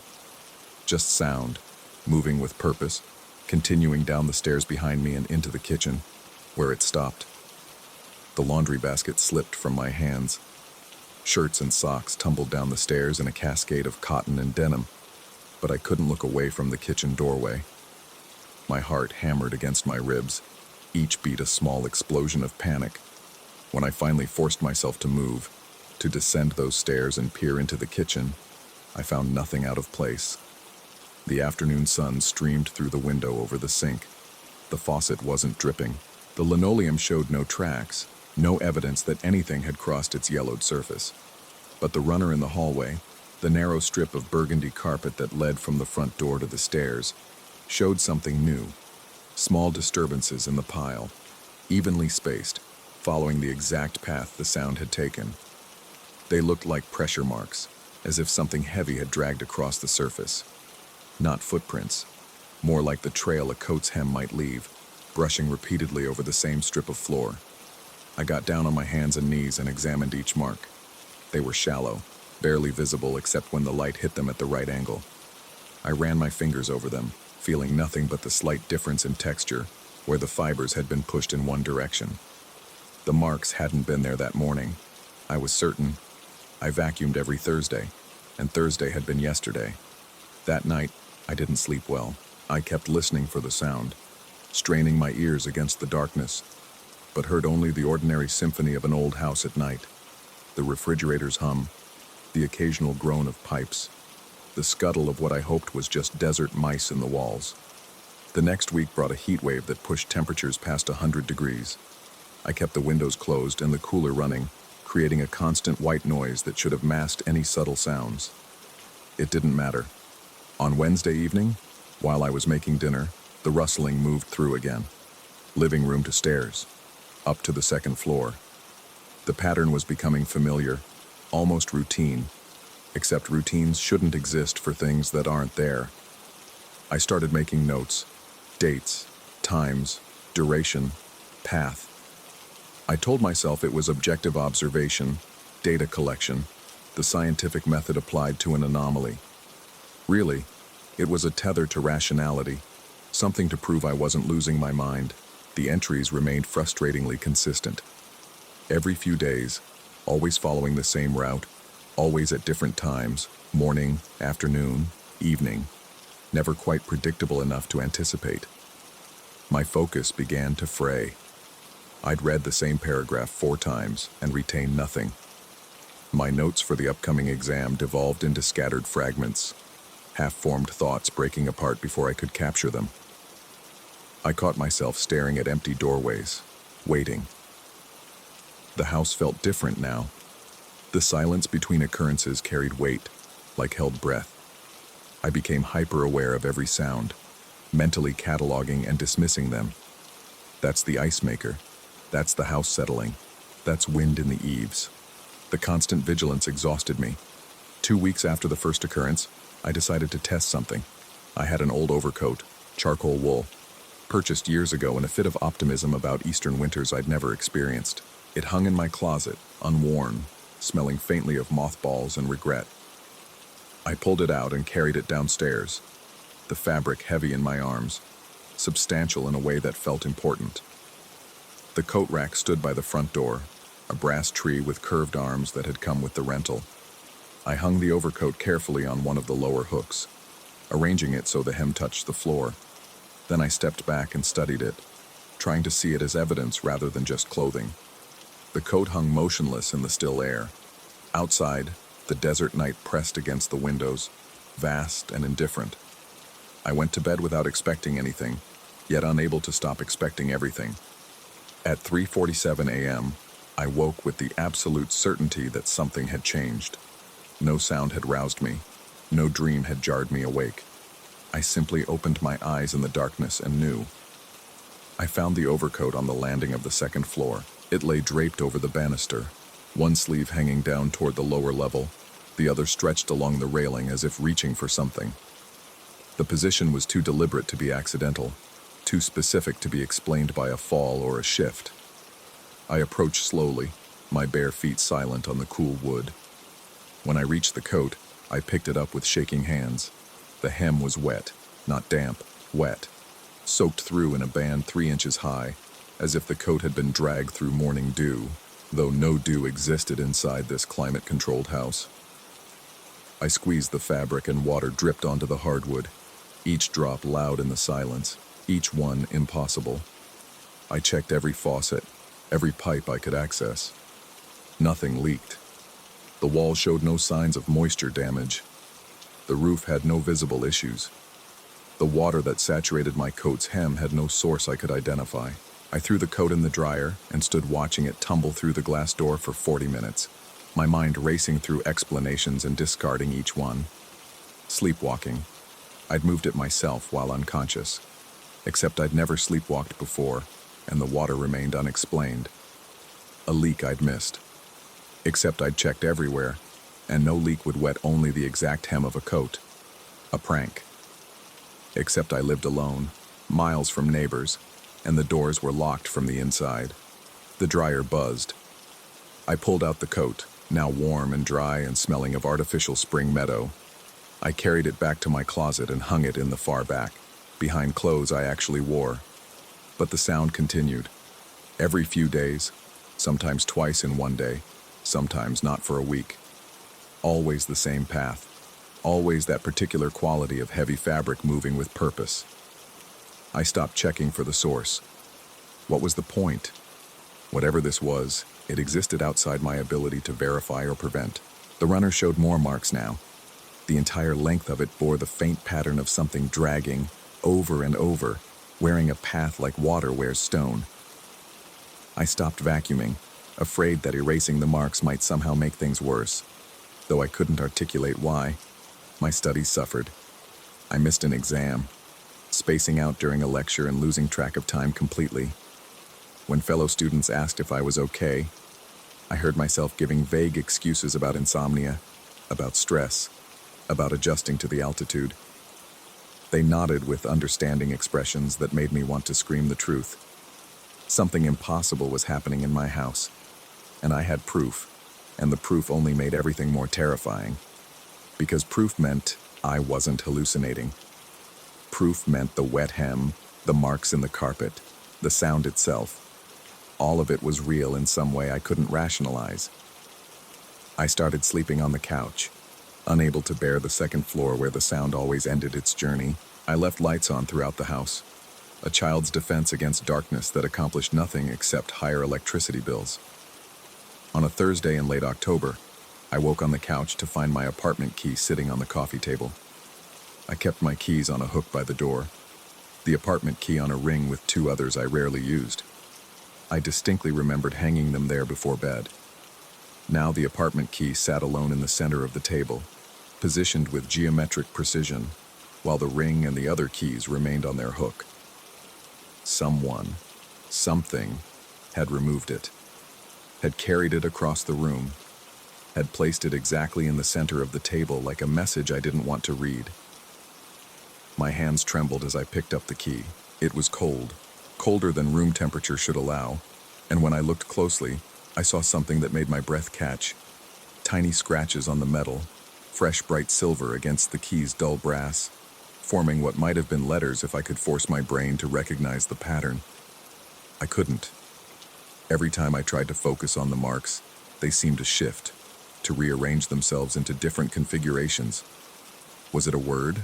Just sound, moving with purpose, continuing down the stairs behind me and into the kitchen, where it stopped. The laundry basket slipped from my hands. Shirts and socks tumbled down the stairs in a cascade of cotton and denim, but I couldn't look away from the kitchen doorway. My heart hammered against my ribs, each beat a small explosion of panic. When I finally forced myself to move, to descend those stairs and peer into the kitchen, I found nothing out of place. The afternoon sun streamed through the window over the sink. The faucet wasn't dripping. The linoleum showed no tracks, no evidence that anything had crossed its yellowed surface. But the runner in the hallway, the narrow strip of burgundy carpet that led from the front door to the stairs, showed something new. Small disturbances in the pile, evenly spaced, following the exact path the sound had taken. They looked like pressure marks, as if something heavy had dragged across the surface. Not footprints, more like the trail a coat's hem might leave, brushing repeatedly over the same strip of floor. I got down on my hands and knees and examined each mark. They were shallow, barely visible except when the light hit them at the right angle. I ran my fingers over them, feeling nothing but the slight difference in texture, where the fibers had been pushed in one direction. The marks hadn't been there that morning. I was certain. I vacuumed every Thursday, and Thursday had been yesterday. That night, I didn't sleep well. I kept listening for the sound. straining my ears against the darkness, but heard only the ordinary symphony of an old house at night. The refrigerator's hum, the occasional groan of pipes, the scuttle of what I hoped was just desert mice in the walls. The next week brought a heat wave that pushed temperatures past 100 degrees. I kept the windows closed and the cooler running, creating a constant white noise that should have masked any subtle sounds. It didn't matter. On Wednesday evening, while I was making dinner, the rustling moved through again. Living room to stairs, up to the second floor. The pattern was becoming familiar, almost routine, except routines shouldn't exist for things that aren't there. I started making notes, dates, times, duration, path. I told myself it was objective observation, data collection, the scientific method applied to an anomaly. Really, it was a tether to rationality, something to prove I wasn't losing my mind. The entries remained frustratingly consistent. Every few days, always following the same route, always at different times, morning, afternoon, evening, never quite predictable enough to anticipate. My focus began to fray. I'd read the same paragraph 4 times and retained nothing. My notes for the upcoming exam devolved into scattered fragments, half-formed thoughts breaking apart before I could capture them. I caught myself staring at empty doorways, waiting. The house felt different now. The silence between occurrences carried weight, like held breath. I became hyper-aware of every sound, mentally cataloging and dismissing them. That's the ice maker. That's the house settling. That's wind in the eaves. The constant vigilance exhausted me. 2 weeks after the first occurrence, I decided to test something. I had an old overcoat, charcoal wool, purchased years ago in a fit of optimism about eastern winters I'd never experienced. It hung in my closet, unworn, smelling faintly of mothballs and regret. I pulled it out and carried it downstairs, the fabric heavy in my arms, substantial in a way that felt important. The coat rack stood by the front door, a brass tree with curved arms that had come with the rental. I hung the overcoat carefully on one of the lower hooks, arranging it so the hem touched the floor. Then I stepped back and studied it, trying to see it as evidence rather than just clothing. The coat hung motionless in the still air. Outside, the desert night pressed against the windows, vast and indifferent. I went to bed without expecting anything, yet unable to stop expecting everything. At 3:47 a.m., I woke with the absolute certainty that something had changed. No sound had roused me. No dream had jarred me awake. I simply opened my eyes in the darkness and knew. I found the overcoat on the landing of the second floor. It lay draped over the banister, one sleeve hanging down toward the lower level, the other stretched along the railing as if reaching for something. The position was too deliberate to be accidental, too specific to be explained by a fall or a shift. I approached slowly, my bare feet silent on the cool wood. When I reached the coat, I picked it up with shaking hands. The hem was wet, not damp, wet, soaked through in a band 3 inches high, as if the coat had been dragged through morning dew, though no dew existed inside this climate-controlled house. I squeezed the fabric and water dripped onto the hardwood, each drop loud in the silence, each one impossible. I checked every faucet, every pipe I could access. Nothing leaked. The wall showed no signs of moisture damage. The roof had no visible issues. The water that saturated my coat's hem had no source I could identify. I threw the coat in the dryer and stood watching it tumble through the glass door for 40 minutes, my mind racing through explanations and discarding each one. Sleepwalking. I'd moved it myself while unconscious, except I'd never sleepwalked before, and the water remained unexplained. A leak I'd missed, except I'd checked everywhere, and no leak would wet only the exact hem of a coat. A prank. Except I lived alone, miles from neighbors, and the doors were locked from the inside. The dryer buzzed. I pulled out the coat, now warm and dry and smelling of artificial spring meadow. I carried it back to my closet and hung it in the far back, behind clothes I actually wore. But the sound continued. Every few days, sometimes twice in one day, sometimes not for a week. Always the same path. Always that particular quality of heavy fabric moving with purpose. I stopped checking for the source. What was the point? Whatever this was, it existed outside my ability to verify or prevent. The runner showed more marks now. The entire length of it bore the faint pattern of something dragging, over and over, wearing a path like water wears stone. I stopped vacuuming, afraid that erasing the marks might somehow make things worse. Though I couldn't articulate why, my studies suffered. I missed an exam, spacing out during a lecture and losing track of time completely. When fellow students asked if I was okay, I heard myself giving vague excuses about insomnia, about stress, about adjusting to the altitude. They nodded with understanding expressions that made me want to scream the truth. Something impossible was happening in my house, and I had proof, and the proof only made everything more terrifying. Because proof meant I wasn't hallucinating. Proof meant the wet hem, the marks in the carpet, the sound itself. All of it was real in some way I couldn't rationalize. I started sleeping on the couch, unable to bear the second floor where the sound always ended its journey. I left lights on throughout the house, a child's defense against darkness that accomplished nothing except higher electricity bills. On a Thursday in late October, I woke on the couch to find my apartment key sitting on the coffee table. I kept my keys on a hook by the door, the apartment key on a ring with two others I rarely used. I distinctly remembered hanging them there before bed. Now the apartment key sat alone in the center of the table, positioned with geometric precision, while the ring and the other keys remained on their hook. Someone, something, had removed it, had carried it across the room, had placed it exactly in the center of the table like a message I didn't want to read. My hands trembled as I picked up the key. It was cold, colder than room temperature should allow, and when I looked closely, I saw something that made my breath catch. Tiny scratches on the metal, fresh bright silver against the key's dull brass, forming what might have been letters if I could force my brain to recognize the pattern. I couldn't. Every time I tried to focus on the marks, they seemed to shift, to rearrange themselves into different configurations. Was it a word?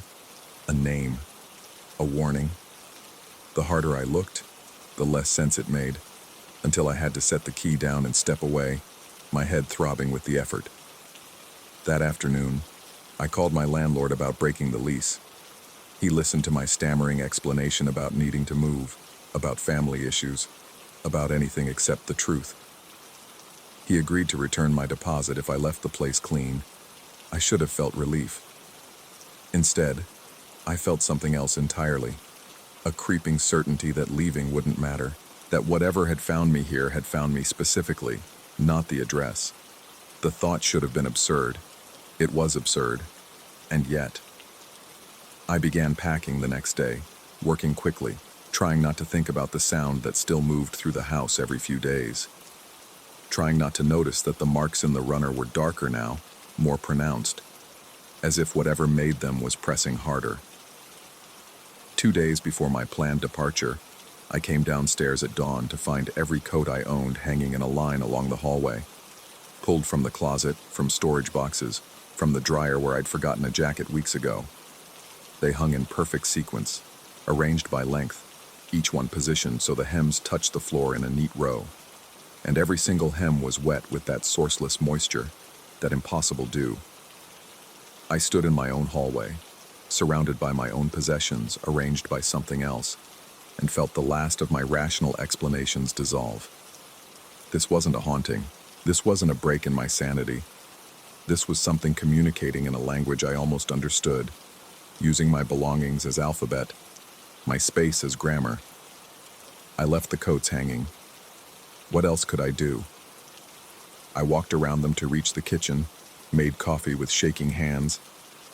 A name? A warning? The harder I looked, the less sense it made, until I had to set the key down and step away, my head throbbing with the effort. That afternoon, I called my landlord about breaking the lease. He listened to my stammering explanation about needing to move, about family issues, about anything except the truth. He agreed to return my deposit if I left the place clean. I should have felt relief. Instead, I felt something else entirely. A creeping certainty that leaving wouldn't matter, that whatever had found me here had found me specifically, not the address. The thought should have been absurd. It was absurd. And yet, I began packing the next day, working quickly, trying not to think about the sound that still moved through the house every few days. Trying not to notice that the marks in the runner were darker now, more pronounced, as if whatever made them was pressing harder. 2 days before my planned departure, I came downstairs at dawn to find every coat I owned hanging in a line along the hallway. Pulled from the closet, from storage boxes, from the dryer where I'd forgotten a jacket weeks ago. They hung in perfect sequence, arranged by length, each one positioned so the hems touched the floor in a neat row. And every single hem was wet with that sourceless moisture, that impossible dew. I stood in my own hallway, surrounded by my own possessions arranged by something else, and felt the last of my rational explanations dissolve. This wasn't a haunting. This wasn't a break in my sanity. This was something communicating in a language I almost understood, using my belongings as alphabet, my space as grammar. I left the coats hanging. What else could I do? I walked around them to reach the kitchen, made coffee with shaking hands,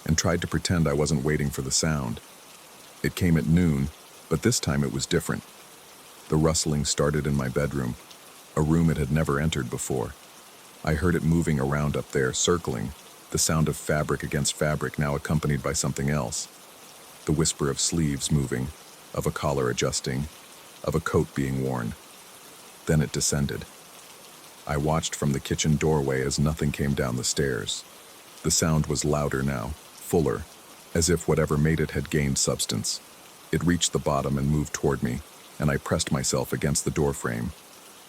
and tried to pretend I wasn't waiting for the sound. It came at noon, but this time it was different. The rustling started in my bedroom, a room it had never entered before. I heard it moving around up there, circling, the sound of fabric against fabric now accompanied by something else. The whisper of sleeves moving, of a collar adjusting, of a coat being worn. Then it descended. I watched from the kitchen doorway as nothing came down the stairs. The sound was louder now, fuller, as if whatever made it had gained substance. It reached the bottom and moved toward me, and I pressed myself against the doorframe,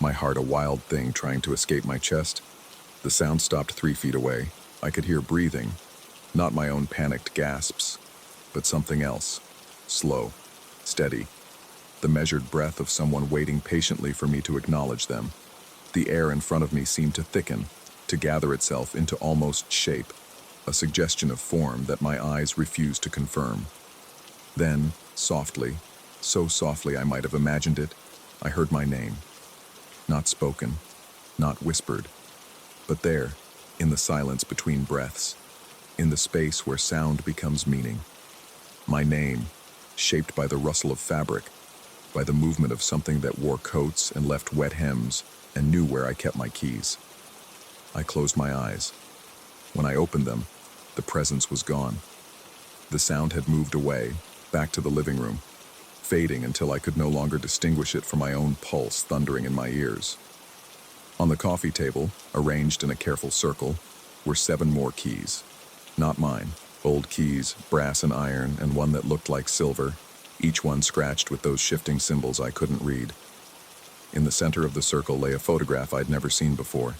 my heart a wild thing trying to escape my chest. The sound stopped 3 feet away. I could hear breathing, not my own panicked gasps, but something else, slow, steady, the measured breath of someone waiting patiently for me to acknowledge them. The air in front of me seemed to thicken, to gather itself into almost shape, a suggestion of form that my eyes refused to confirm. Then, softly, so softly I might have imagined it, I heard my name. Not spoken, not whispered, but there, in the silence between breaths, in the space where sound becomes meaning. My name, shaped by the rustle of fabric, by the movement of something that wore coats and left wet hems and knew where I kept my keys. I closed my eyes. When I opened them, the presence was gone. The sound had moved away, back to the living room, fading until I could no longer distinguish it from my own pulse thundering in my ears. On the coffee table, arranged in a careful circle, were 7 more keys. Not mine. Old keys, brass and iron, and one that looked like silver, each one scratched with those shifting symbols I couldn't read. In the center of the circle lay a photograph I'd never seen before.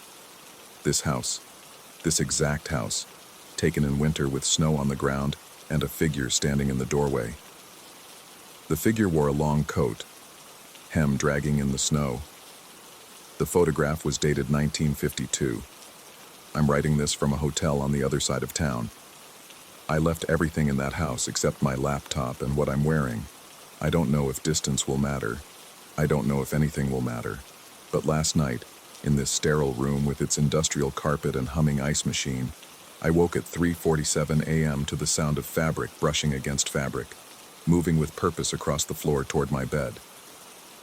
This house, this exact house, taken in winter with snow on the ground and a figure standing in the doorway. The figure wore a long coat, hem dragging in the snow. The photograph was dated 1952. I'm writing this from a hotel on the other side of town. I left everything in that house except my laptop and what I'm wearing. I don't know if distance will matter. I don't know if anything will matter. But last night, in this sterile room with its industrial carpet and humming ice machine, I woke at 3:47 a.m. to the sound of fabric brushing against fabric, moving with purpose across the floor toward my bed.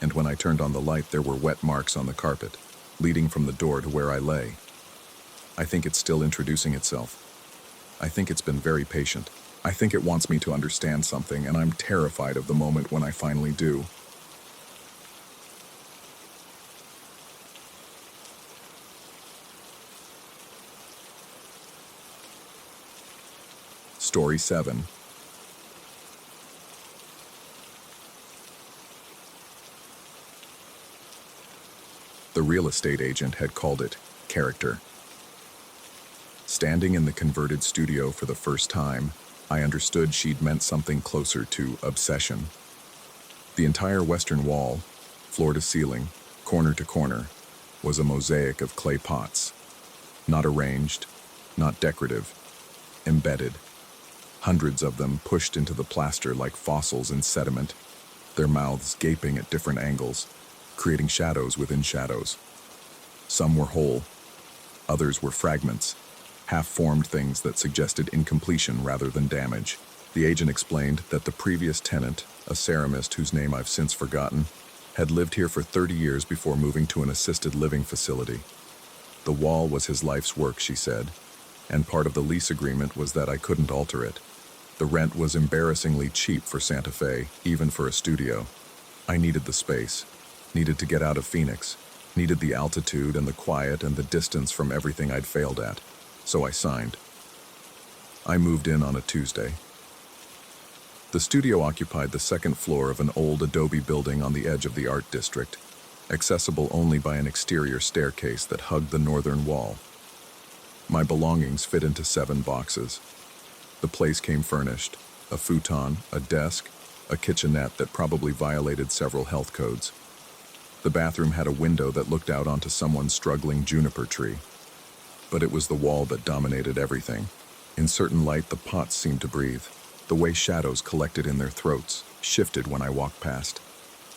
And when I turned on the light, there were wet marks on the carpet, leading from the door to where I lay. I think it's still introducing itself. I think it's been very patient. I think it wants me to understand something, and I'm terrified of the moment when I finally do. Story 7. The real estate agent had called it character. Standing in the converted studio for the first time, I understood she'd meant something closer to obsession. The entire western wall, floor to ceiling, corner to corner, was a mosaic of clay pots. Not arranged, not decorative, embedded. Hundreds of them pushed into the plaster like fossils in sediment, their mouths gaping at different angles, creating shadows within shadows. Some were whole, others were fragments, half-formed things that suggested incompletion rather than damage. The agent explained that the previous tenant, a ceramist whose name I've since forgotten, had lived here for 30 years before moving to an assisted living facility. The wall was his life's work, she said, and part of the lease agreement was that I couldn't alter it. The rent was embarrassingly cheap for Santa Fe, even for a studio. I needed the space, needed to get out of Phoenix, needed the altitude and the quiet and the distance from everything I'd failed at. So I signed. I moved in on a Tuesday. The studio occupied the second floor of an old adobe building on the edge of the art district, accessible only by an exterior staircase that hugged the northern wall. My belongings fit into 7 boxes. The place came furnished, a futon, a desk, a kitchenette that probably violated several health codes. The bathroom had a window that looked out onto someone's struggling juniper tree. But it was the wall that dominated everything. In certain light, the pots seemed to breathe. The way shadows collected in their throats shifted when I walked past.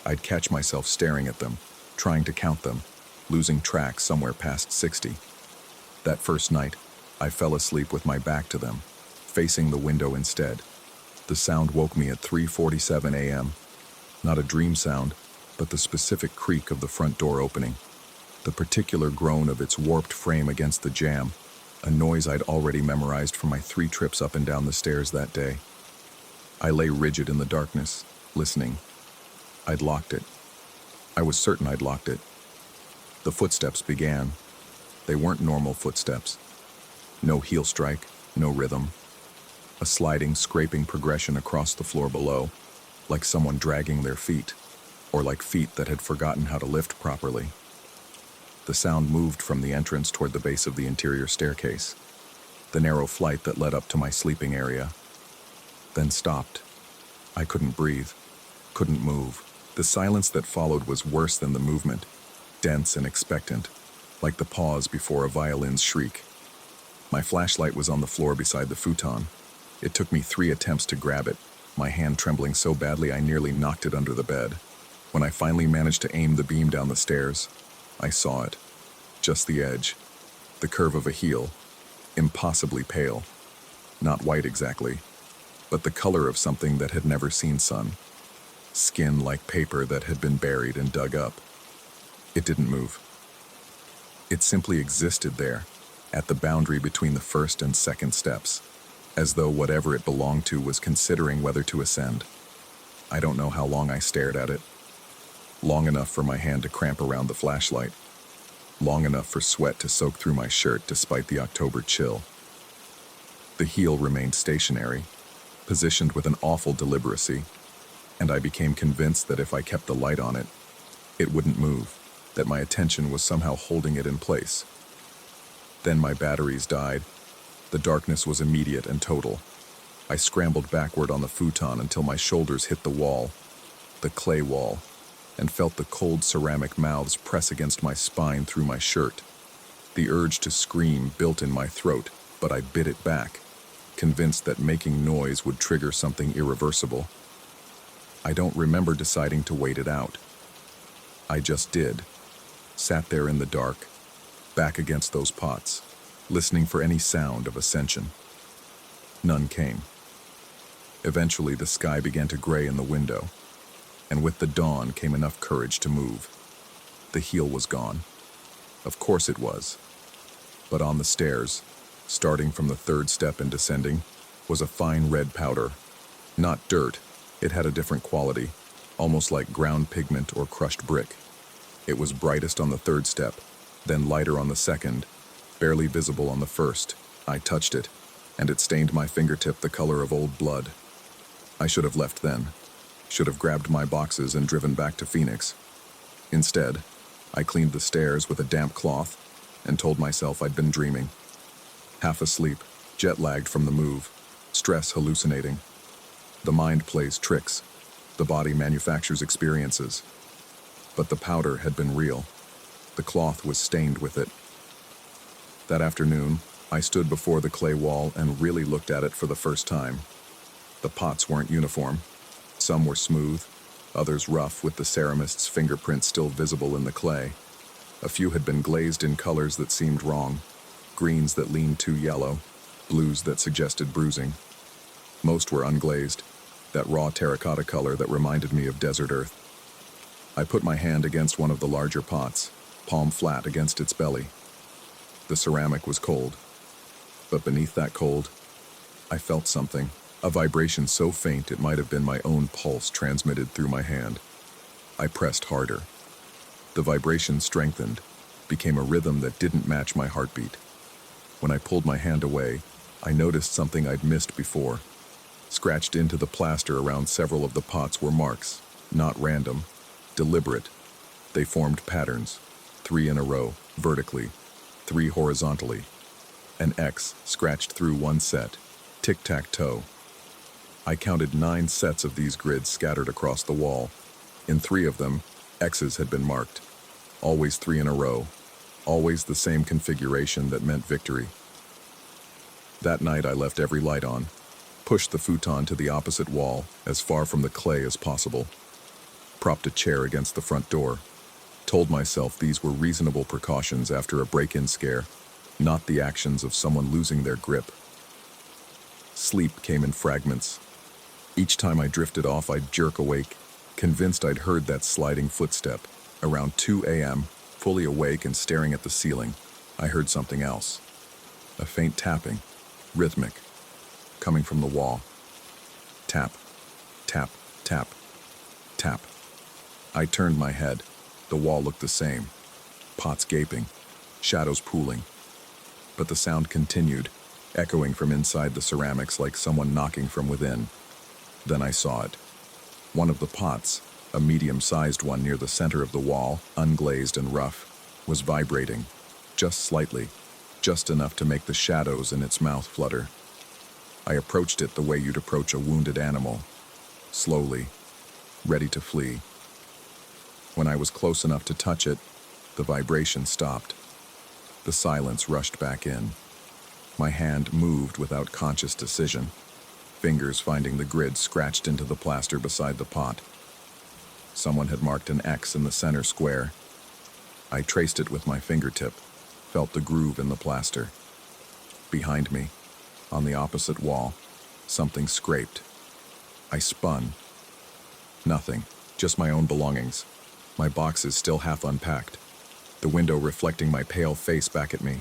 I'd catch myself staring at them, trying to count them, losing track somewhere past 60. That first night, I fell asleep with my back to them, facing the window instead. The sound woke me at 3:47 a.m. Not a dream sound, but the specific creak of the front door opening. The particular groan of its warped frame against the jamb, a noise I'd already memorized from my 3 trips up and down the stairs that day. I lay rigid in the darkness, listening. I'd locked it. I was certain I'd locked it. The footsteps began. They weren't normal footsteps. No heel strike, no rhythm. A sliding, scraping progression across the floor below. like someone dragging their feet, or like feet that had forgotten how to lift properly. The sound moved from the entrance toward the base of the interior staircase, the narrow flight that led up to my sleeping area, then stopped. I couldn't breathe, couldn't move. The silence that followed was worse than the movement, dense and expectant, like the pause before a violin's shriek. My flashlight was on the floor beside the futon. It took me 3 attempts to grab it, my hand trembling so badly I nearly knocked it under the bed. When I finally managed to aim the beam down the stairs, I saw it. Just the edge. The curve of a heel. Impossibly pale. Not white exactly, but the color of something that had never seen sun. Skin like paper that had been buried and dug up. It didn't move. It simply existed there, at the boundary between the first and second steps, as though whatever it belonged to was considering whether to ascend. I don't know how long I stared at it. Long enough for my hand to cramp around the flashlight. Long enough for sweat to soak through my shirt despite the October chill. The heel remained stationary, positioned with an awful deliberacy, and I became convinced that if I kept the light on it, it wouldn't move, that my attention was somehow holding it in place. Then my batteries died. The darkness was immediate and total. I scrambled backward on the futon until my shoulders hit the wall, the clay wall, and felt the cold ceramic mouths press against my spine through my shirt. The urge to scream built in my throat, but I bit it back, convinced that making noise would trigger something irreversible. I don't remember deciding to wait it out. I just did. Sat there in the dark, back against those pots, listening for any sound of ascension. None came. Eventually, the sky began to gray in the window, and with the dawn came enough courage to move. The heel was gone. Of course it was. But on the stairs, starting from the 3rd step and descending, was a fine red powder. Not dirt, it had a different quality, almost like ground pigment or crushed brick. It was brightest on the 3rd step, then lighter on the 2nd, barely visible on the 1st. I touched it, and it stained my fingertip the color of old blood. I should have left then. Should have grabbed my boxes and driven back to Phoenix. Instead, I cleaned the stairs with a damp cloth and told myself I'd been dreaming. Half asleep, jet-lagged from the move, stress hallucinating. The mind plays tricks. The body manufactures experiences. But the powder had been real. The cloth was stained with it. That afternoon, I stood before the clay wall and really looked at it for the first time. The pots weren't uniform. Some were smooth, others rough with the ceramist's fingerprint still visible in the clay. A few had been glazed in colors that seemed wrong, greens that leaned too yellow, blues that suggested bruising. Most were unglazed, that raw terracotta color that reminded me of desert earth. I put my hand against one of the larger pots, palm flat against its belly. The ceramic was cold, but beneath that cold, I felt something. A vibration so faint it might have been my own pulse transmitted through my hand. I pressed harder. The vibration strengthened, became a rhythm that didn't match my heartbeat. When I pulled my hand away, I noticed something I'd missed before. Scratched into the plaster around several of the pots were marks, not random, deliberate. They formed patterns, 3 in a row, vertically, 3 horizontally. An X scratched through one set, tic-tac-toe. I counted 9 sets of these grids scattered across the wall. In 3 of them, X's had been marked. Always 3 in a row. Always the same configuration that meant victory. That night I left every light on, pushed the futon to the opposite wall, as far from the clay as possible, propped a chair against the front door, told myself these were reasonable precautions after a break-in scare, not the actions of someone losing their grip. Sleep came in fragments. Each time I drifted off, I'd jerk awake, convinced I'd heard that sliding footstep. Around 2 a.m., fully awake and staring at the ceiling, I heard something else. A faint tapping, rhythmic, coming from the wall. Tap, tap, tap, tap. I turned my head. The wall looked the same. Pots gaping, shadows pooling. But the sound continued, echoing from inside the ceramics like someone knocking from within. Then I saw it. One of the pots, a medium-sized one near the center of the wall, unglazed and rough, was vibrating, just slightly, just enough to make the shadows in its mouth flutter. I approached it the way you'd approach a wounded animal, slowly, ready to flee. When I was close enough to touch it, the vibration stopped. The silence rushed back in. My hand moved without conscious decision, fingers finding the grid scratched into the plaster beside the pot. Someone had marked an X in the center square. I traced it with my fingertip, felt the groove in the plaster. Behind me, on the opposite wall, something scraped. I spun. Nothing, just my own belongings. My boxes still half unpacked, the window reflecting my pale face back at me.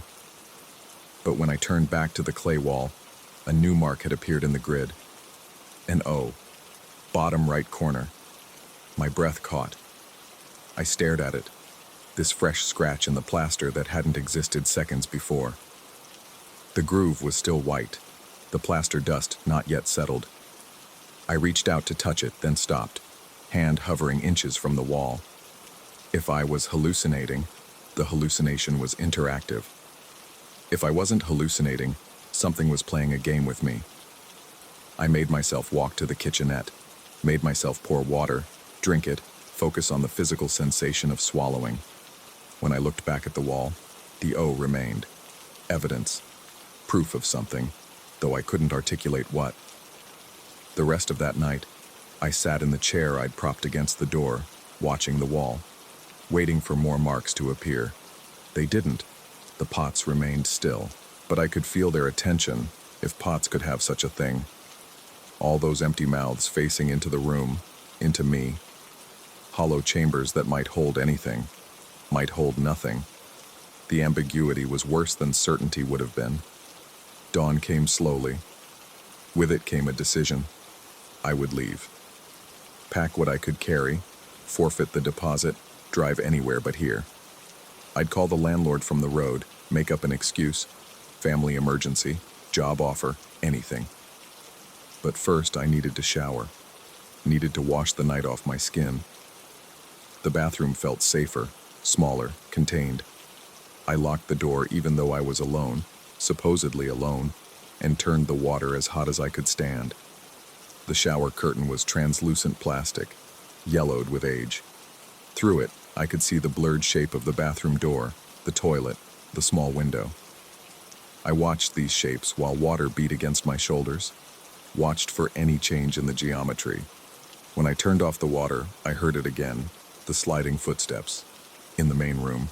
But when I turned back to the clay wall, a new mark had appeared in the grid. An O, bottom right corner. My breath caught. I stared at it, this fresh scratch in the plaster that hadn't existed seconds before. The groove was still white, the plaster dust not yet settled. I reached out to touch it, then stopped, hand hovering inches from the wall. If I was hallucinating, the hallucination was interactive. If I wasn't hallucinating, something was playing a game with me. I made myself walk to the kitchenette, made myself pour water, drink it, focus on the physical sensation of swallowing. When I looked back at the wall, the O remained. Evidence. Proof of something, though I couldn't articulate what. The rest of that night, I sat in the chair I'd propped against the door, watching the wall, waiting for more marks to appear. They didn't. The pots remained still, but I could feel their attention, if pots could have such a thing. All those empty mouths facing into the room, into me. Hollow chambers that might hold anything, might hold nothing. The ambiguity was worse than certainty would have been. Dawn came slowly. With it came a decision. I would leave. Pack what I could carry, forfeit the deposit, drive anywhere but here. I'd call the landlord from the road, make up an excuse, family emergency, job offer, anything. But first I needed to shower, needed to wash the night off my skin. The bathroom felt safer, smaller, contained. I locked the door even though I was alone, supposedly alone, and turned the water as hot as I could stand. The shower curtain was translucent plastic, yellowed with age. Through it, I could see the blurred shape of the bathroom door, the toilet, the small window. I watched these shapes while water beat against my shoulders, watched for any change in the geometry. When I turned off the water, I heard it again, the sliding footsteps, in the main room,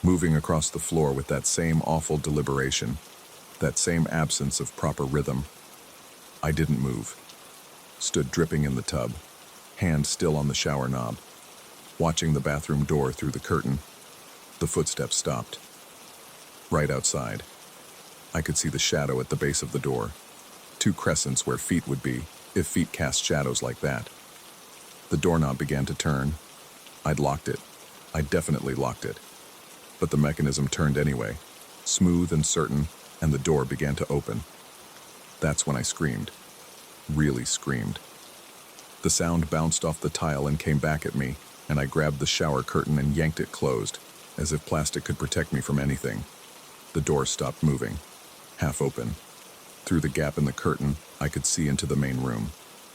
moving across the floor with that same awful deliberation, that same absence of proper rhythm. I didn't move, stood dripping in the tub, hand still on the shower knob, watching the bathroom door through the curtain. The footsteps stopped. Right outside, I could see the shadow at the base of the door, two crescents where feet would be, if feet cast shadows like that. The doorknob began to turn. I'd locked it. I'd definitely locked it. But the mechanism turned anyway, smooth and certain, and the door began to open. That's when I screamed. Really screamed. The sound bounced off the tile and came back at me, and I grabbed the shower curtain and yanked it closed, as if plastic could protect me from anything. The door stopped moving, half open. Through the gap in the curtain, I could see into the main room,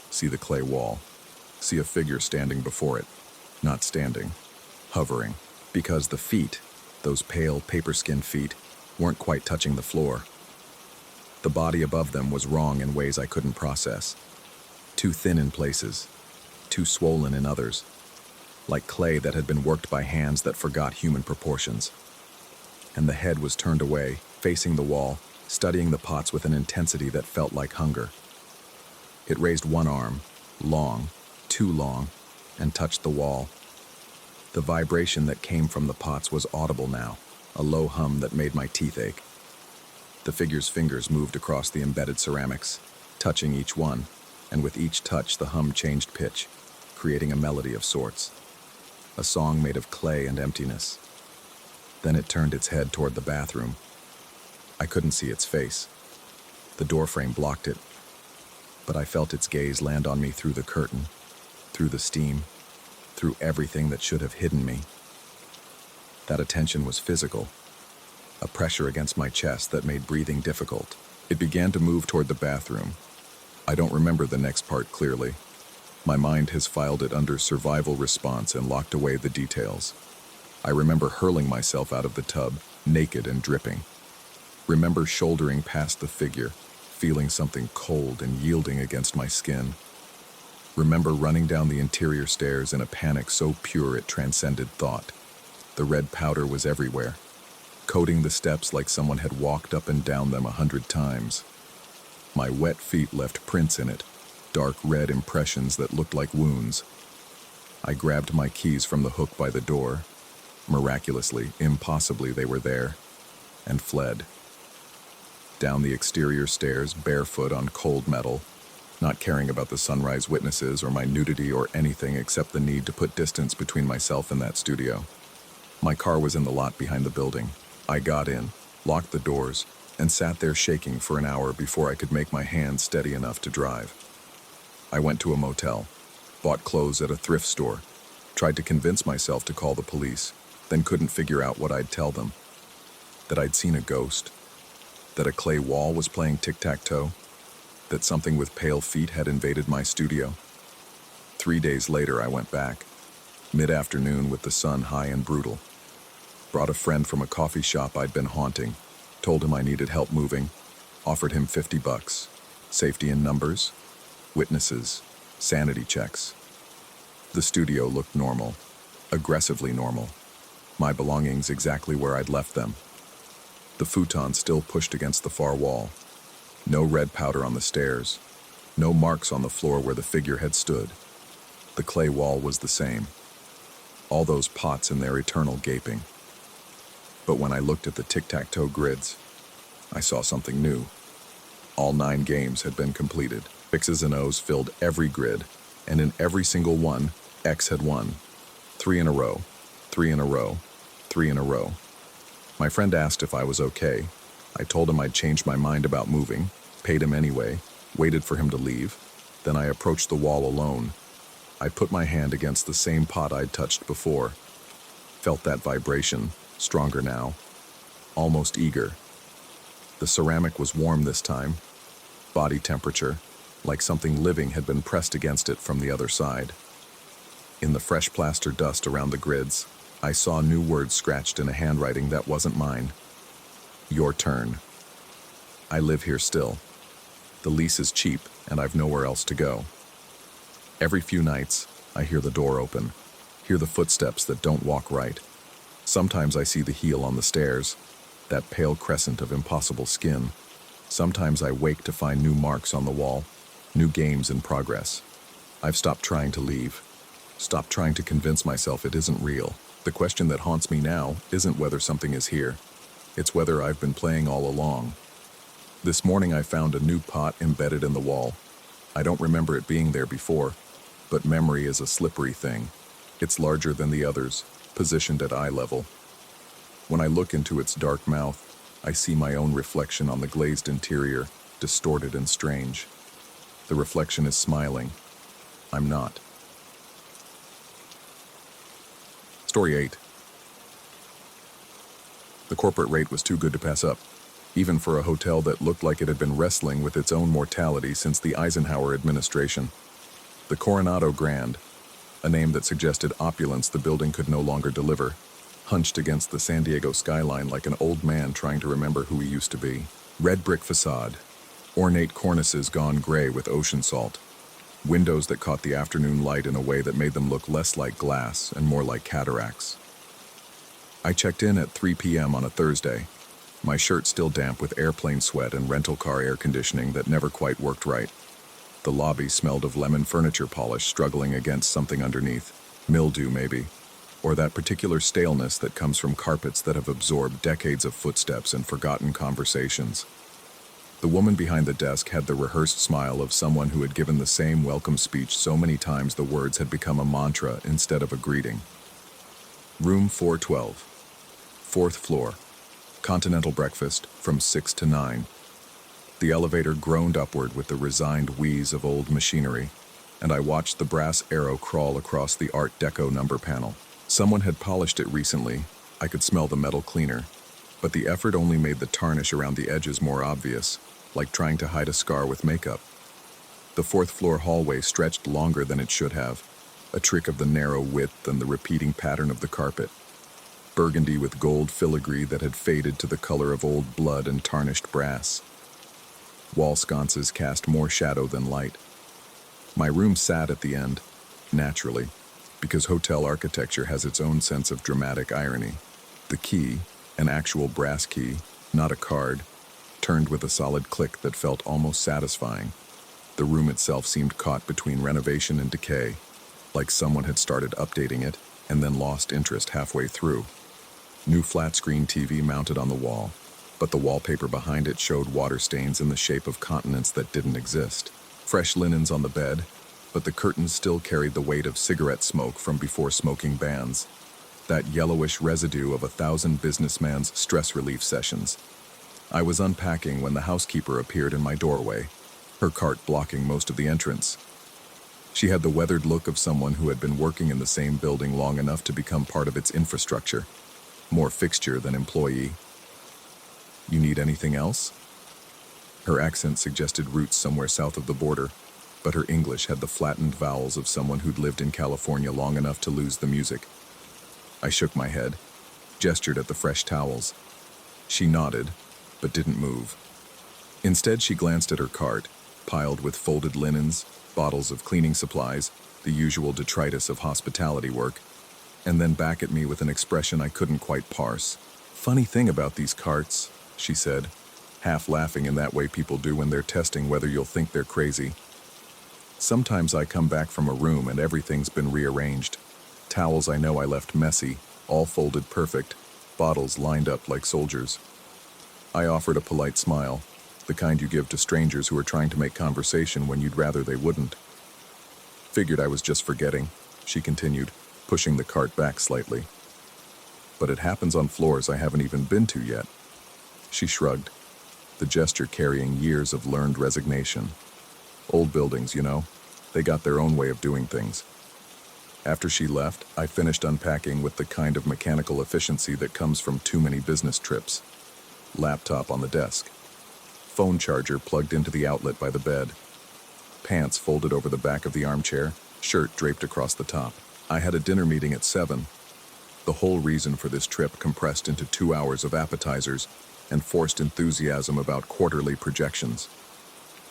see the clay wall, see a figure standing before it, not standing, hovering, because the feet, those pale paper-skin feet, weren't quite touching the floor. The body above them was wrong in ways I couldn't process. Too thin in places, too swollen in others, like clay that had been worked by hands that forgot human proportions. And the head was turned away, facing the wall, studying the pots with an intensity that felt like hunger. It raised one arm, long, too long, and touched the wall. The vibration that came from the pots was audible now, a low hum that made my teeth ache. The figure's fingers moved across the embedded ceramics, touching each one, and with each touch the hum changed pitch, creating a melody of sorts. A song made of clay and emptiness. Then it turned its head toward the bathroom. I couldn't see its face. The doorframe blocked it, but I felt its gaze land on me through the curtain. through the steam, through everything that should have hidden me. That attention was physical, a pressure against my chest that made breathing difficult. It began to move toward the bathroom. I don't remember the next part clearly. My mind has filed it under survival response and locked away the details. I remember hurling myself out of the tub, naked and dripping. Remember shouldering past the figure, feeling something cold and yielding against my skin. Remember running down the interior stairs in a panic so pure it transcended thought. The red powder was everywhere, coating the steps like someone had walked up and down them 100 times. My wet feet left prints in it, dark red impressions that looked like wounds. I grabbed my keys from the hook by the door. Miraculously, impossibly, they were there, and fled. Down the exterior stairs, barefoot on cold metal, not caring about the sunrise witnesses or my nudity or anything except the need to put distance between myself and that studio. My car was in the lot behind the building. I got in, locked the doors, and sat there shaking for an hour before I could make my hands steady enough to drive. I went to a motel, bought clothes at a thrift store, tried to convince myself to call the police, then couldn't figure out what I'd tell them. That I'd seen a ghost, that a clay wall was playing tic-tac-toe, that something with pale feet had invaded my studio. 3 days later, I went back, mid-afternoon with the sun high and brutal. Brought a friend from a coffee shop I'd been haunting, told him I needed help moving, offered him $50, safety in numbers, witnesses, sanity checks. The studio looked normal, aggressively normal. My belongings exactly where I'd left them. The futon still pushed against the far wall. No red powder on the stairs. No marks on the floor where the figure had stood. The clay wall was the same. All those pots in their eternal gaping. But when I looked at the tic-tac-toe grids, I saw something new. All 9 games had been completed. X's and O's filled every grid, and in every single one, X had won. 3 in a row, 3 in a row, 3 in a row. My friend asked if I was okay. I told him I'd changed my mind about moving, paid him anyway, waited for him to leave. Then I approached the wall alone. I put my hand against the same pot I'd touched before. Felt that vibration, stronger now, almost eager. The ceramic was warm this time, body temperature, like something living had been pressed against it from the other side. In the fresh plaster dust around the grids, I saw new words scratched in a handwriting that wasn't mine. Your turn. I live here still. The lease is cheap, and I've nowhere else to go. Every few nights, I hear the door open, hear the footsteps that don't walk right. Sometimes I see the heel on the stairs, that pale crescent of impossible skin. Sometimes I wake to find new marks on the wall, new games in progress. I've stopped trying to leave, stopped trying to convince myself it isn't real. The question that haunts me now isn't whether something is here. It's whether I've been playing all along. This morning I found a new pot embedded in the wall. I don't remember it being there before, but memory is a slippery thing. It's larger than the others, positioned at eye level. When I look into its dark mouth, I see my own reflection on the glazed interior, distorted and strange. The reflection is smiling. I'm not. Story 8. The corporate rate was too good to pass up, even for a hotel that looked like it had been wrestling with its own mortality since the Eisenhower administration. The Coronado Grand, a name that suggested opulence the building could no longer deliver, hunched against the San Diego skyline like an old man trying to remember who he used to be. Red brick facade, ornate cornices gone gray with ocean salt, windows that caught the afternoon light in a way that made them look less like glass and more like cataracts. I checked in at 3 p.m. on a Thursday, my shirt still damp with airplane sweat and rental car air conditioning that never quite worked right. The lobby smelled of lemon furniture polish struggling against something underneath, mildew maybe, or that particular staleness that comes from carpets that have absorbed decades of footsteps and forgotten conversations. The woman behind the desk had the rehearsed smile of someone who had given the same welcome speech so many times the words had become a mantra instead of a greeting. Room 412. 4th floor. Continental breakfast from 6 to 9. The elevator groaned upward with the resigned wheeze of old machinery. and I watched the brass arrow crawl across the Art Deco number panel. Someone had polished it recently. I could smell the metal cleaner, but the effort only made the tarnish around the edges more obvious, like trying to hide a scar with makeup. The fourth-floor hallway stretched longer than it should have, a trick of the narrow width and the repeating pattern of the carpet. Burgundy with gold filigree that had faded to the color of old blood and tarnished brass. Wall sconces cast more shadow than light. My room sat at the end, naturally, because hotel architecture has its own sense of dramatic irony. The key, an actual brass key, not a card, turned with a solid click that felt almost satisfying. The room itself seemed caught between renovation and decay, like someone had started updating it and then lost interest halfway through. New flat-screen TV mounted on the wall, but the wallpaper behind it showed water stains in the shape of continents that didn't exist. Fresh linens on the bed, but the curtains still carried the weight of cigarette smoke from before smoking bans. That yellowish residue of 1,000 businessman's stress relief sessions. I was unpacking when the housekeeper appeared in my doorway, her cart blocking most of the entrance. She had the weathered look of someone who had been working in the same building long enough to become part of its infrastructure, more fixture than employee. "You need anything else?" Her accent suggested roots somewhere south of the border, but her English had the flattened vowels of someone who'd lived in California long enough to lose the music. I shook my head, gestured at the fresh towels. She nodded, but didn't move. Instead, she glanced at her cart, piled with folded linens, bottles of cleaning supplies, the usual detritus of hospitality work, and then back at me with an expression I couldn't quite parse. "Funny thing about these carts," she said, half laughing in that way people do when they're testing whether you'll think they're crazy. "Sometimes I come back from a room and everything's been rearranged. Towels I know I left messy, all folded perfect, bottles lined up like soldiers." I offered a polite smile, the kind you give to strangers who are trying to make conversation when you'd rather they wouldn't. "Figured I was just forgetting," she continued, pushing the cart back slightly. "But it happens on floors I haven't even been to yet." She shrugged, the gesture carrying years of learned resignation. "Old buildings, you know, they got their own way of doing things." After she left, I finished unpacking with the kind of mechanical efficiency that comes from too many business trips. Laptop on the desk. Phone charger plugged into the outlet by the bed. Pants folded over the back of the armchair, shirt draped across the top. I had a dinner meeting at 7. The whole reason for this trip compressed into 2 hours of appetizers and forced enthusiasm about quarterly projections.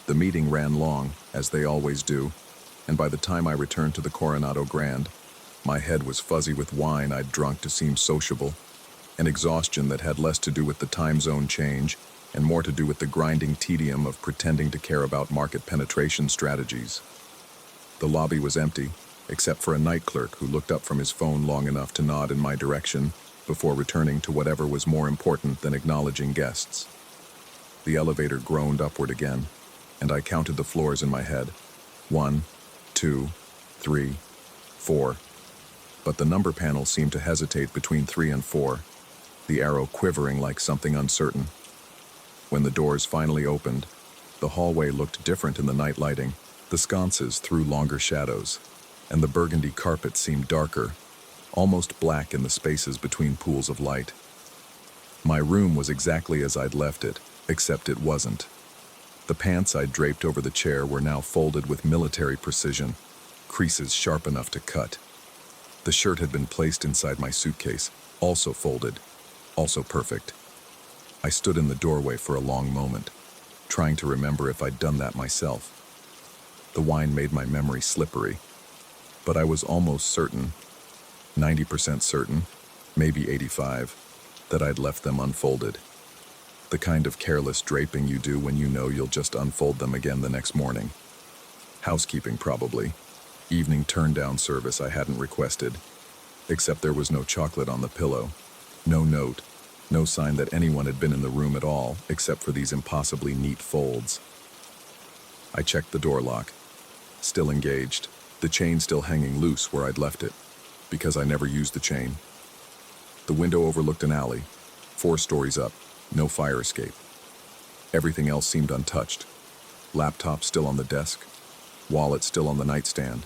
The meeting ran long, as they always do, and by the time I returned to the Coronado Grand, my head was fuzzy with wine I'd drunk to seem sociable, an exhaustion that had less to do with the time zone change and more to do with the grinding tedium of pretending to care about market penetration strategies. The lobby was empty, except for a night clerk who looked up from his phone long enough to nod in my direction before returning to whatever was more important than acknowledging guests. The elevator groaned upward again, and I counted the floors in my head. 1, 2, 3, 4. But the number panel seemed to hesitate between 3 and 4, the arrow quivering like something uncertain. When the doors finally opened, the hallway looked different in the night lighting. The sconces threw longer shadows, and the burgundy carpet seemed darker, almost black in the spaces between pools of light. My room was exactly as I'd left it, except it wasn't. The pants I'd draped over the chair were now folded with military precision, creases sharp enough to cut. The shirt had been placed inside my suitcase, also folded, also perfect. I stood in the doorway for a long moment, trying to remember if I'd done that myself. The wine made my memory slippery, but I was almost certain, 90% certain, maybe 85, that I'd left them unfolded. The kind of careless draping you do when you know you'll just unfold them again the next morning. Housekeeping, probably. Evening turn-down service I hadn't requested, except there was no chocolate on the pillow, no note, no sign that anyone had been in the room at all, except for these impossibly neat folds. I checked the door lock. Still engaged, the chain still hanging loose where I'd left it, because I never used the chain. The window overlooked an alley, 4 stories up, no fire escape. Everything else seemed untouched. Laptop still on the desk. Wallet still on the nightstand.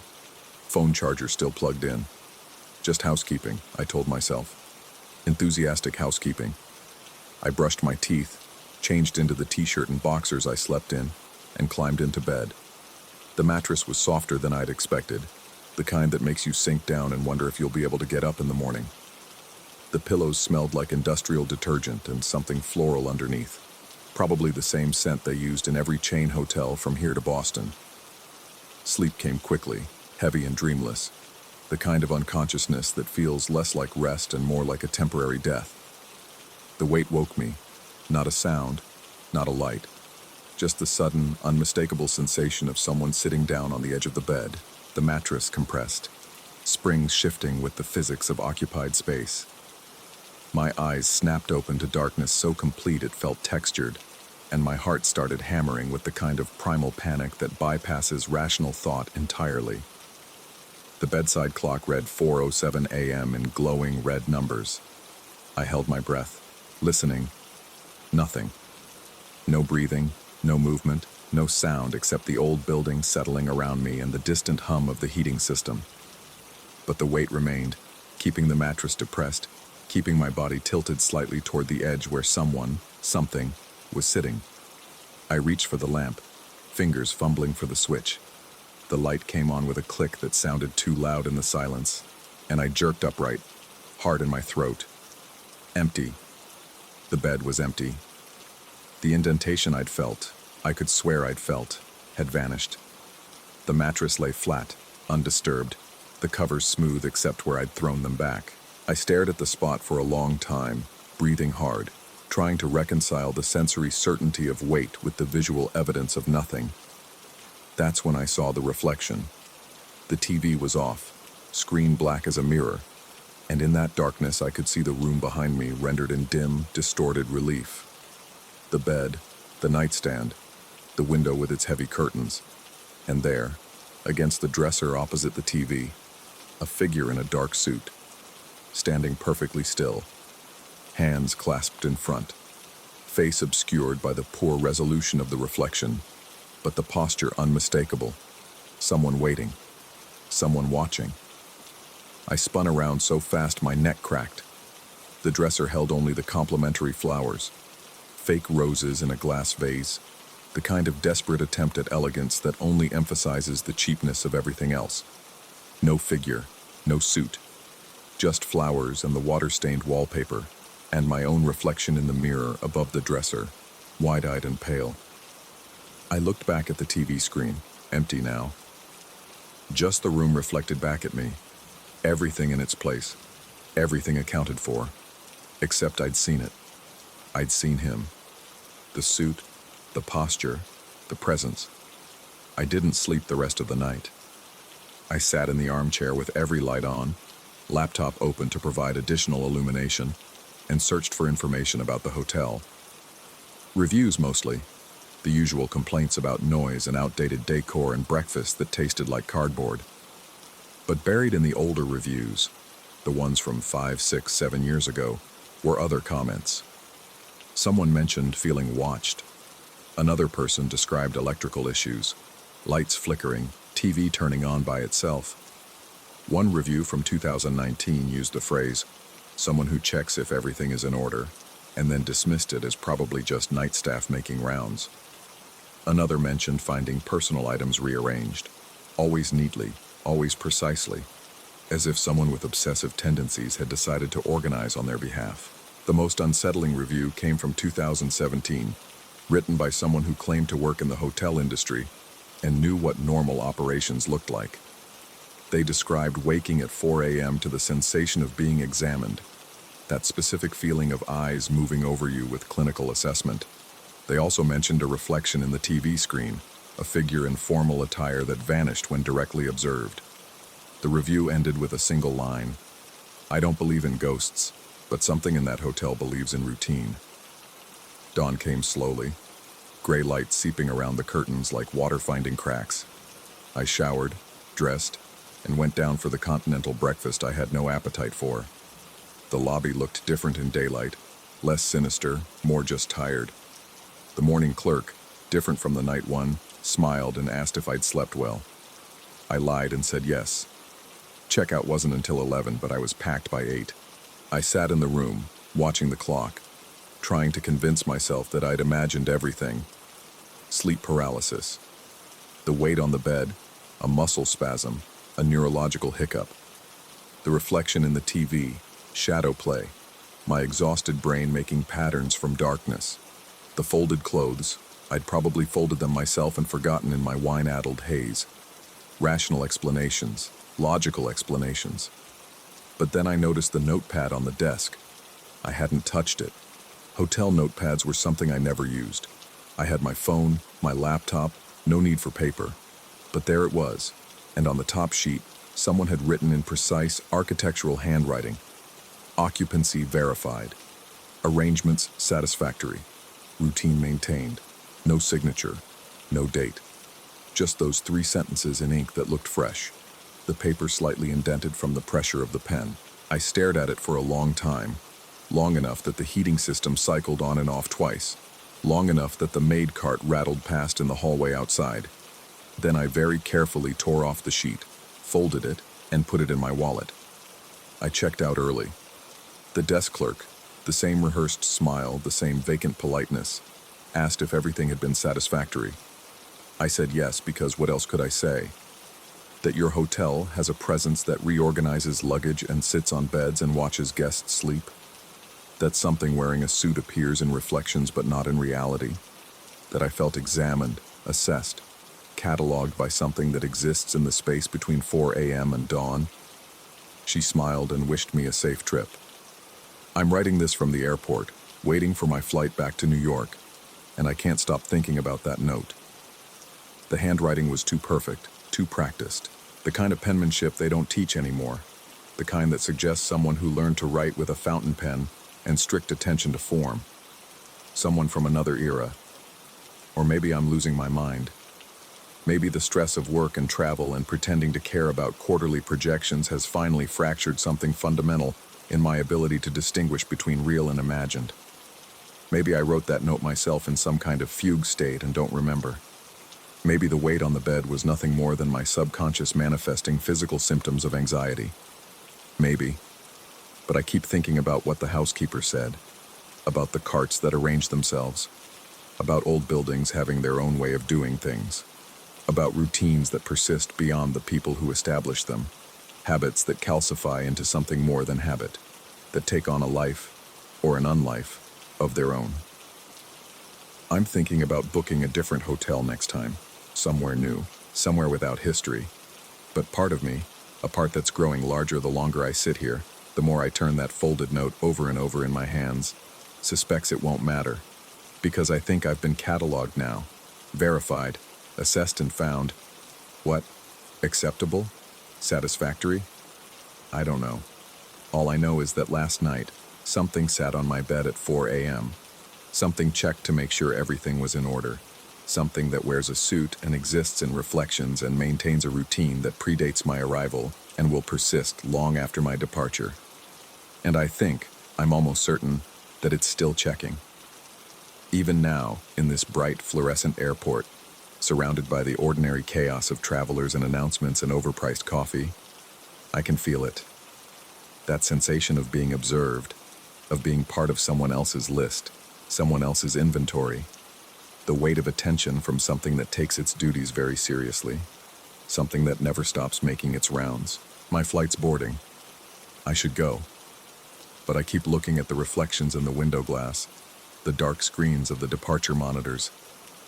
Phone charger still plugged in. Just housekeeping, I told myself. Enthusiastic housekeeping. I brushed my teeth, changed into the t-shirt and boxers I slept in, and climbed into bed. The mattress was softer than I'd expected, the kind that makes you sink down and wonder if you'll be able to get up in the morning. The pillows smelled like industrial detergent and something floral underneath, probably the same scent they used in every chain hotel from here to Boston. Sleep came quickly, heavy and dreamless, the kind of unconsciousness that feels less like rest and more like a temporary death. The weight woke me, not a sound, not a light, just the sudden, unmistakable sensation of someone sitting down on the edge of the bed, the mattress compressed, springs shifting with the physics of occupied space. My eyes snapped open to darkness so complete it felt textured, and my heart started hammering with the kind of primal panic that bypasses rational thought entirely. The bedside clock read 4:07 a.m. in glowing red numbers. I held my breath, listening. Nothing. No breathing, no movement, no sound except the old building settling around me and the distant hum of the heating system. But the weight remained, keeping the mattress depressed, keeping my body tilted slightly toward the edge where someone, something, was sitting. I reached for the lamp, fingers fumbling for the switch. The light came on with a click that sounded too loud in the silence, and I jerked upright, heart in my throat. Empty. The bed was empty. The indentation I could swear I'd felt, had vanished. The mattress lay flat, undisturbed, the covers smooth except where I'd thrown them back. I stared at the spot for a long time, breathing hard, trying to reconcile the sensory certainty of weight with the visual evidence of nothing. That's when I saw the reflection. The TV was off, screen black as a mirror, and in that darkness I could see the room behind me rendered in dim, distorted relief. The bed, the nightstand, the window with its heavy curtains, and there, against the dresser opposite the TV, a figure in a dark suit, standing perfectly still, hands clasped in front, face obscured by the poor resolution of the reflection, but the posture unmistakable. Someone waiting, someone watching. I spun around so fast my neck cracked. The dresser held only the complimentary flowers, fake roses in a glass vase, the kind of desperate attempt at elegance that only emphasizes the cheapness of everything else. No figure, no suit, just flowers and the water-stained wallpaper, and my own reflection in the mirror above the dresser, wide-eyed and pale. I looked back at the TV screen, empty now. Just the room reflected back at me, everything in its place, everything accounted for, except I'd seen it. I'd seen him. The suit, the posture, the presence. I didn't sleep the rest of the night. I sat in the armchair with every light on, laptop open to provide additional illumination, and searched for information about the hotel. Reviews mostly, the usual complaints about noise and outdated decor and breakfast that tasted like cardboard. But buried in the older reviews, the ones from 5, 6, 7 years ago, were other comments. Someone mentioned feeling watched. Another person described electrical issues, lights flickering, TV turning on by itself. One review from 2019 used the phrase, "someone who checks if everything is in order," and then dismissed it as probably just night staff making rounds. Another mentioned finding personal items rearranged, always neatly, always precisely, as if someone with obsessive tendencies had decided to organize on their behalf. The most unsettling review came from 2017, written by someone who claimed to work in the hotel industry and knew what normal operations looked like. They described waking at 4 a.m. to the sensation of being examined, that specific feeling of eyes moving over you with clinical assessment. They also mentioned a reflection in the TV screen, a figure in formal attire that vanished when directly observed. The review ended with a single line, "I don't believe in ghosts, but something in that hotel believes in routine." Dawn came slowly, gray light seeping around the curtains like water finding cracks. I showered, dressed, and went down for the continental breakfast I had no appetite for. The lobby looked different in daylight, less sinister, more just tired. The morning clerk, different from the night one, smiled and asked if I'd slept well. I lied and said yes. Checkout wasn't until 11, but I was packed by 8. I sat in the room, watching the clock, trying to convince myself that I'd imagined everything. Sleep paralysis, the weight on the bed, a muscle spasm, a neurological hiccup. The reflection in the TV, shadow play, my exhausted brain making patterns from darkness. The folded clothes, I'd probably folded them myself and forgotten in my wine-addled haze. Rational explanations, logical explanations. But then I noticed the notepad on the desk. I hadn't touched it. Hotel notepads were something I never used. I had my phone, my laptop, no need for paper. But there it was, and on the top sheet, someone had written in precise architectural handwriting, occupancy verified, arrangements satisfactory, routine maintained, no signature, no date. Just those 3 sentences in ink that looked fresh, the paper slightly indented from the pressure of the pen. I stared at it for a long time, long enough that the heating system cycled on and off twice, long enough that the maid cart rattled past in the hallway outside. Then I very carefully tore off the sheet, folded it, and put it in my wallet. I checked out early. The desk clerk, the same rehearsed smile, the same vacant politeness, asked if everything had been satisfactory. I said yes, because what else could I say? That your hotel has a presence that reorganizes luggage and sits on beds and watches guests sleep? That something wearing a suit appears in reflections but not in reality? That I felt examined, assessed, cataloged by something that exists in the space between 4 a.m. and dawn? She smiled and wished me a safe trip. I'm writing this from the airport, waiting for my flight back to New York, and I can't stop thinking about that note. The handwriting was too perfect, too practiced, the kind of penmanship they don't teach anymore, the kind that suggests someone who learned to write with a fountain pen and strict attention to form. Someone from another era. Or maybe I'm losing my mind. Maybe the stress of work and travel and pretending to care about quarterly projections has finally fractured something fundamental in my ability to distinguish between real and imagined. Maybe I wrote that note myself in some kind of fugue state and don't remember. Maybe the weight on the bed was nothing more than my subconscious manifesting physical symptoms of anxiety. Maybe. But I keep thinking about what the housekeeper said, about the carts that arrange themselves, about old buildings having their own way of doing things, about routines that persist beyond the people who establish them, habits that calcify into something more than habit, that take on a life, or an unlife, of their own. I'm thinking about booking a different hotel next time, somewhere new, somewhere without history. But part of me, a part that's growing larger the longer I sit here, the more I turn that folded note over and over in my hands, suspects it won't matter. Because I think I've been cataloged now, verified, assessed and found. What? Acceptable? Satisfactory? I don't know. All I know is that last night, something sat on my bed at 4 a.m. Something checked to make sure everything was in order. Something that wears a suit and exists in reflections and maintains a routine that predates my arrival and will persist long after my departure. And I think, I'm almost certain, that it's still checking. Even now, in this bright, fluorescent airport, surrounded by the ordinary chaos of travelers and announcements and overpriced coffee, I can feel it. That sensation of being observed, of being part of someone else's list, someone else's inventory, the weight of attention from something that takes its duties very seriously, something that never stops making its rounds. My flight's boarding. I should go. But I keep looking at the reflections in the window glass, the dark screens of the departure monitors,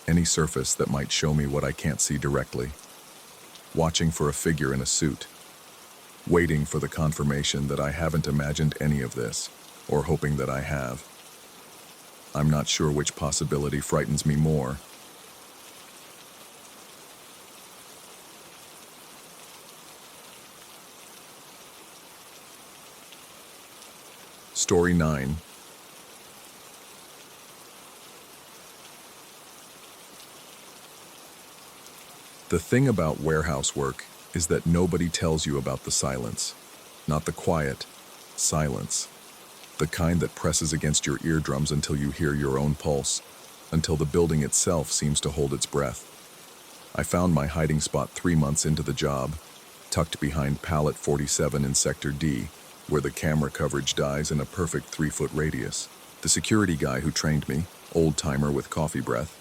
any surface that might show me what I can't see directly, watching for a figure in a suit, waiting for the confirmation that I haven't imagined any of this, or hoping that I have. I'm not sure which possibility frightens me more. Story 9. The thing about warehouse work is that nobody tells you about the silence. Not the quiet, silence. The kind that presses against your eardrums until you hear your own pulse, until the building itself seems to hold its breath. I found my hiding spot 3 months into the job, tucked behind pallet 47 in Sector D, where the camera coverage dies in a perfect 3-foot radius. The security guy who trained me, old-timer with coffee breath,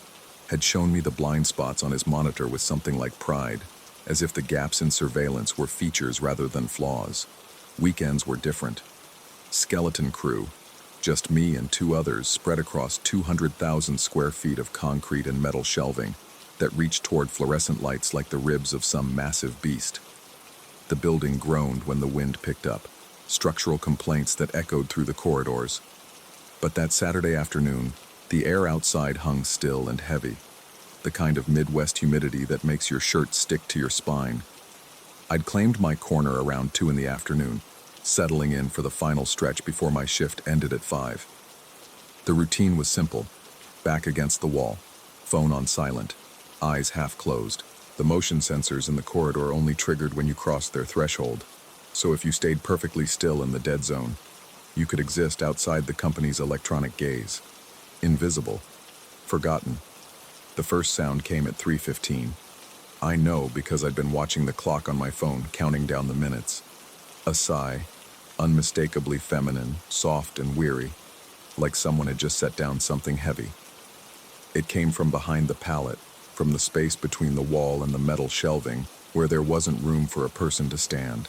had shown me the blind spots on his monitor with something like pride, as if the gaps in surveillance were features rather than flaws. Weekends were different. Skeleton crew, just me and 2 others spread across 200,000 square feet of concrete and metal shelving that reached toward fluorescent lights like the ribs of some massive beast. The building groaned when the wind picked up, structural complaints that echoed through the corridors. But that Saturday afternoon, the air outside hung still and heavy, the kind of Midwest humidity that makes your shirt stick to your spine. I'd claimed my corner around 2 in the afternoon, settling in for the final stretch before my shift ended at 5. The routine was simple: back against the wall, phone on silent, eyes half closed. The motion sensors in the corridor only triggered when you crossed their threshold, so if you stayed perfectly still in the dead zone, you could exist outside the company's electronic gaze. Invisible. Forgotten. The first sound came at 3:15. I know because I'd been watching the clock on my phone, counting down the minutes. A sigh, unmistakably feminine, soft and weary, like someone had just set down something heavy. It came from behind the pallet, from the space between the wall and the metal shelving, where there wasn't room for a person to stand.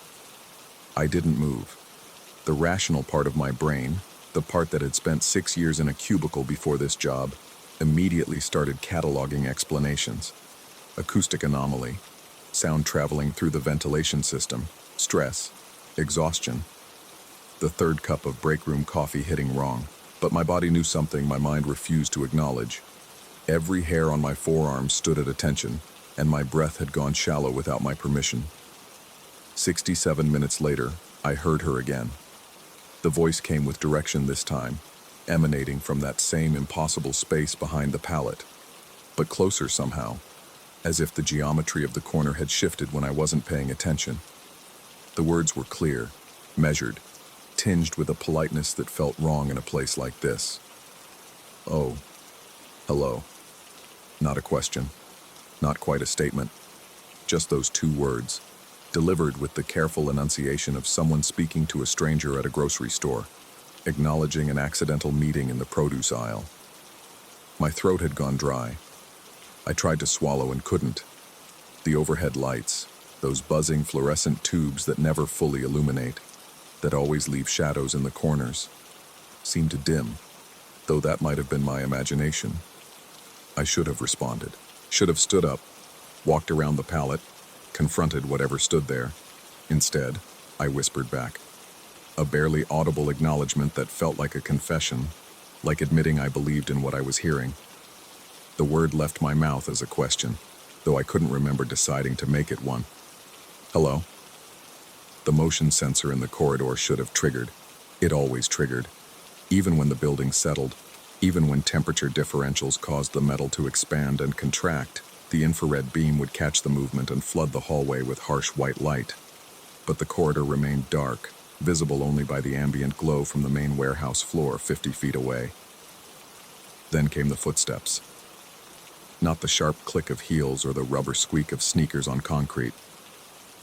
I didn't move. The rational part of my brain, the part that had spent 6 years in a cubicle before this job, immediately started cataloging explanations. Acoustic anomaly, sound traveling through the ventilation system, stress, exhaustion. The third cup of break room coffee hitting wrong, but my body knew something my mind refused to acknowledge. Every hair on my forearm stood at attention, and my breath had gone shallow without my permission. 67 minutes later, I heard her again. The voice came with direction this time, emanating from that same impossible space behind the pallet, but closer somehow, as if the geometry of the corner had shifted when I wasn't paying attention. The words were clear, measured, tinged with a politeness that felt wrong in a place like this. "Oh, hello." Not a question, not quite a statement, just those 2 words, delivered with the careful enunciation of someone speaking to a stranger at a grocery store, acknowledging an accidental meeting in the produce aisle. My throat had gone dry. I tried to swallow and couldn't. The overhead lights, those buzzing fluorescent tubes that never fully illuminate, that always leave shadows in the corners, seemed to dim, though that might have been my imagination. I should have responded, should have stood up, walked around the pallet, confronted whatever stood there. Instead, I whispered back, a barely audible acknowledgement that felt like a confession, like admitting I believed in what I was hearing. The word left my mouth as a question, though I couldn't remember deciding to make it one. "Hello?" The motion sensor in the corridor should have triggered. It always triggered. Even when the building settled, even when temperature differentials caused the metal to expand and contract, the infrared beam would catch the movement and flood the hallway with harsh white light. But the corridor remained dark, visible only by the ambient glow from the main warehouse floor 50 feet away. Then came the footsteps. Not the sharp click of heels or the rubber squeak of sneakers on concrete,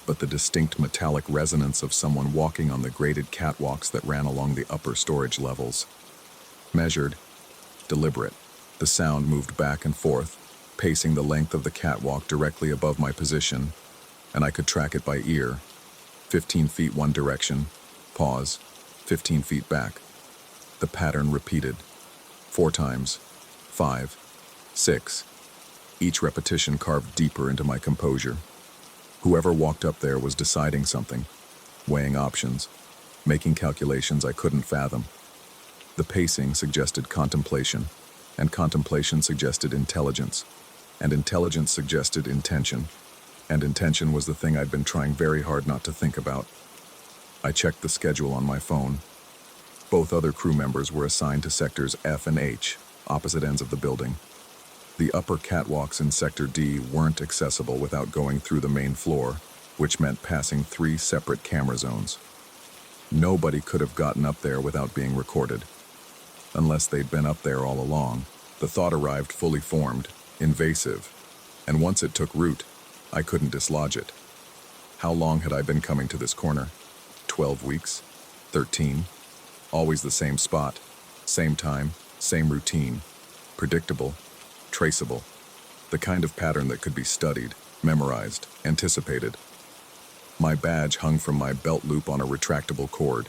but the distinct metallic resonance of someone walking on the graded catwalks that ran along the upper storage levels. Measured, deliberate, the sound moved back and forth, pacing the length of the catwalk directly above my position, and I could track it by ear. 15 feet one direction, pause, 15 feet back. The pattern repeated. 4 times, 5, 6. Each repetition carved deeper into my composure. Whoever walked up there was deciding something, weighing options, making calculations I couldn't fathom. The pacing suggested contemplation, and contemplation suggested intelligence, and intelligence suggested intention, and intention was the thing I'd been trying very hard not to think about. I checked the schedule on my phone. Both other crew members were assigned to sectors F and H, opposite ends of the building. The upper catwalks in Sector D weren't accessible without going through the main floor, which meant passing 3 separate camera zones. Nobody could have gotten up there without being recorded. Unless they'd been up there all along. The thought arrived fully formed, invasive. And once it took root, I couldn't dislodge it. How long had I been coming to this corner? 12 weeks? 13? Always the same spot, same time, same routine. Predictable, traceable. The kind of pattern that could be studied, memorized, anticipated. My badge hung from my belt loop on a retractable cord.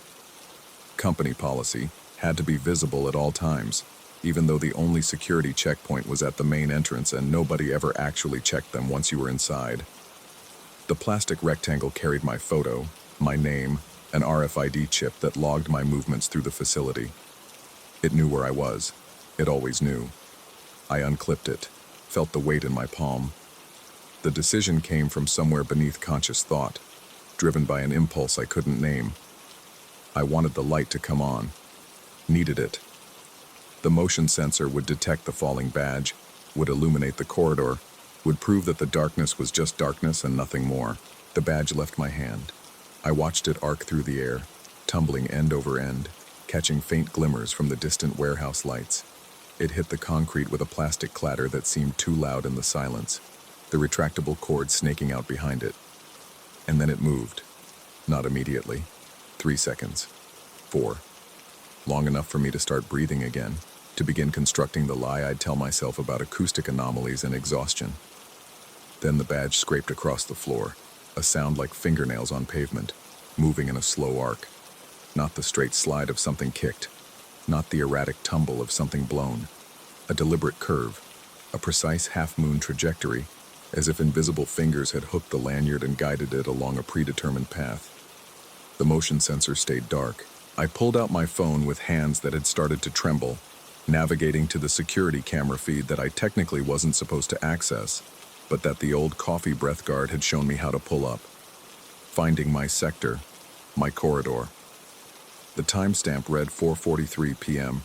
Company policy had to be visible at all times, even though the only security checkpoint was at the main entrance and nobody ever actually checked them once you were inside. The plastic rectangle carried my photo, my name, an RFID chip that logged my movements through the facility. It knew where I was. It always knew. I unclipped it, felt the weight in my palm. The decision came from somewhere beneath conscious thought, driven by an impulse I couldn't name. I wanted the light to come on. Needed it. The motion sensor would detect the falling badge, would illuminate the corridor, would prove that the darkness was just darkness and nothing more. The badge left my hand. I watched it arc through the air, tumbling end over end, catching faint glimmers from the distant warehouse lights. It hit the concrete with a plastic clatter that seemed too loud in the silence, the retractable cord snaking out behind it. And then it moved. Not immediately. 3 seconds. 4. Long enough for me to start breathing again, to begin constructing the lie I'd tell myself about acoustic anomalies and exhaustion. Then the badge scraped across the floor, a sound like fingernails on pavement, moving in a slow arc. Not the straight slide of something kicked, not the erratic tumble of something blown. A deliberate curve, a precise half-moon trajectory, as if invisible fingers had hooked the lanyard and guided it along a predetermined path. The motion sensor stayed dark. I pulled out my phone with hands that had started to tremble, navigating to the security camera feed that I technically wasn't supposed to access, but that the old coffee breath guard had shown me how to pull up. Finding my sector, my corridor. The timestamp read 4:43 p.m.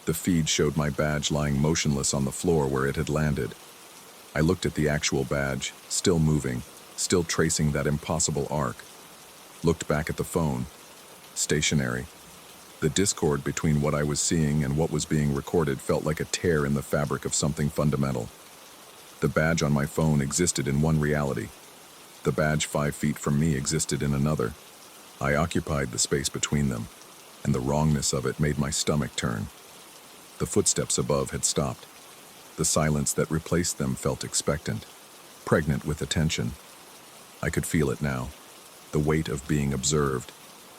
The feed showed my badge lying motionless on the floor where it had landed. I looked at the actual badge, still moving, still tracing that impossible arc. Looked back at the phone. Stationary. The discord between what I was seeing and what was being recorded felt like a tear in the fabric of something fundamental. The badge on my phone existed in one reality. The badge 5 feet from me existed in another. I occupied the space between them, and the wrongness of it made my stomach turn. The footsteps above had stopped. The silence that replaced them felt expectant, pregnant with attention. I could feel it now, the weight of being observed,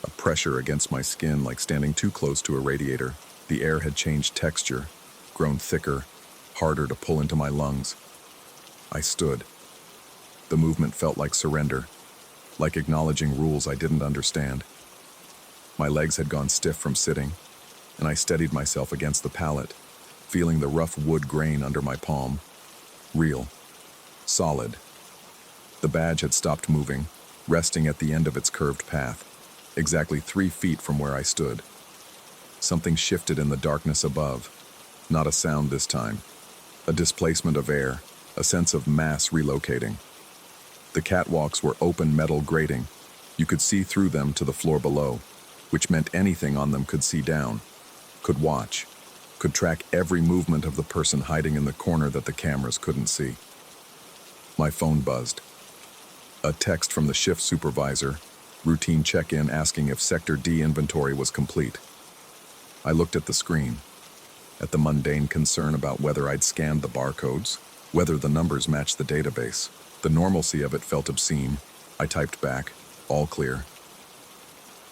a pressure against my skin like standing too close to a radiator. The air had changed texture, grown thicker, harder to pull into my lungs. I stood. The movement felt like surrender, like acknowledging rules I didn't understand. My legs had gone stiff from sitting, and I steadied myself against the pallet, feeling the rough wood grain under my palm. Real. Solid. The badge had stopped moving, resting at the end of its curved path, exactly 3 feet from where I stood. Something shifted in the darkness above. Not a sound this time. A displacement of air, a sense of mass relocating. The catwalks were open metal grating. You could see through them to the floor below, which meant anything on them could see down, could watch, could track every movement of the person hiding in the corner that the cameras couldn't see. My phone buzzed. A text from the shift supervisor, routine check-in asking if Sector D inventory was complete. I looked at the screen, at the mundane concern about whether I'd scanned the barcodes, whether the numbers matched the database. The normalcy of it felt obscene. I typed back, all clear.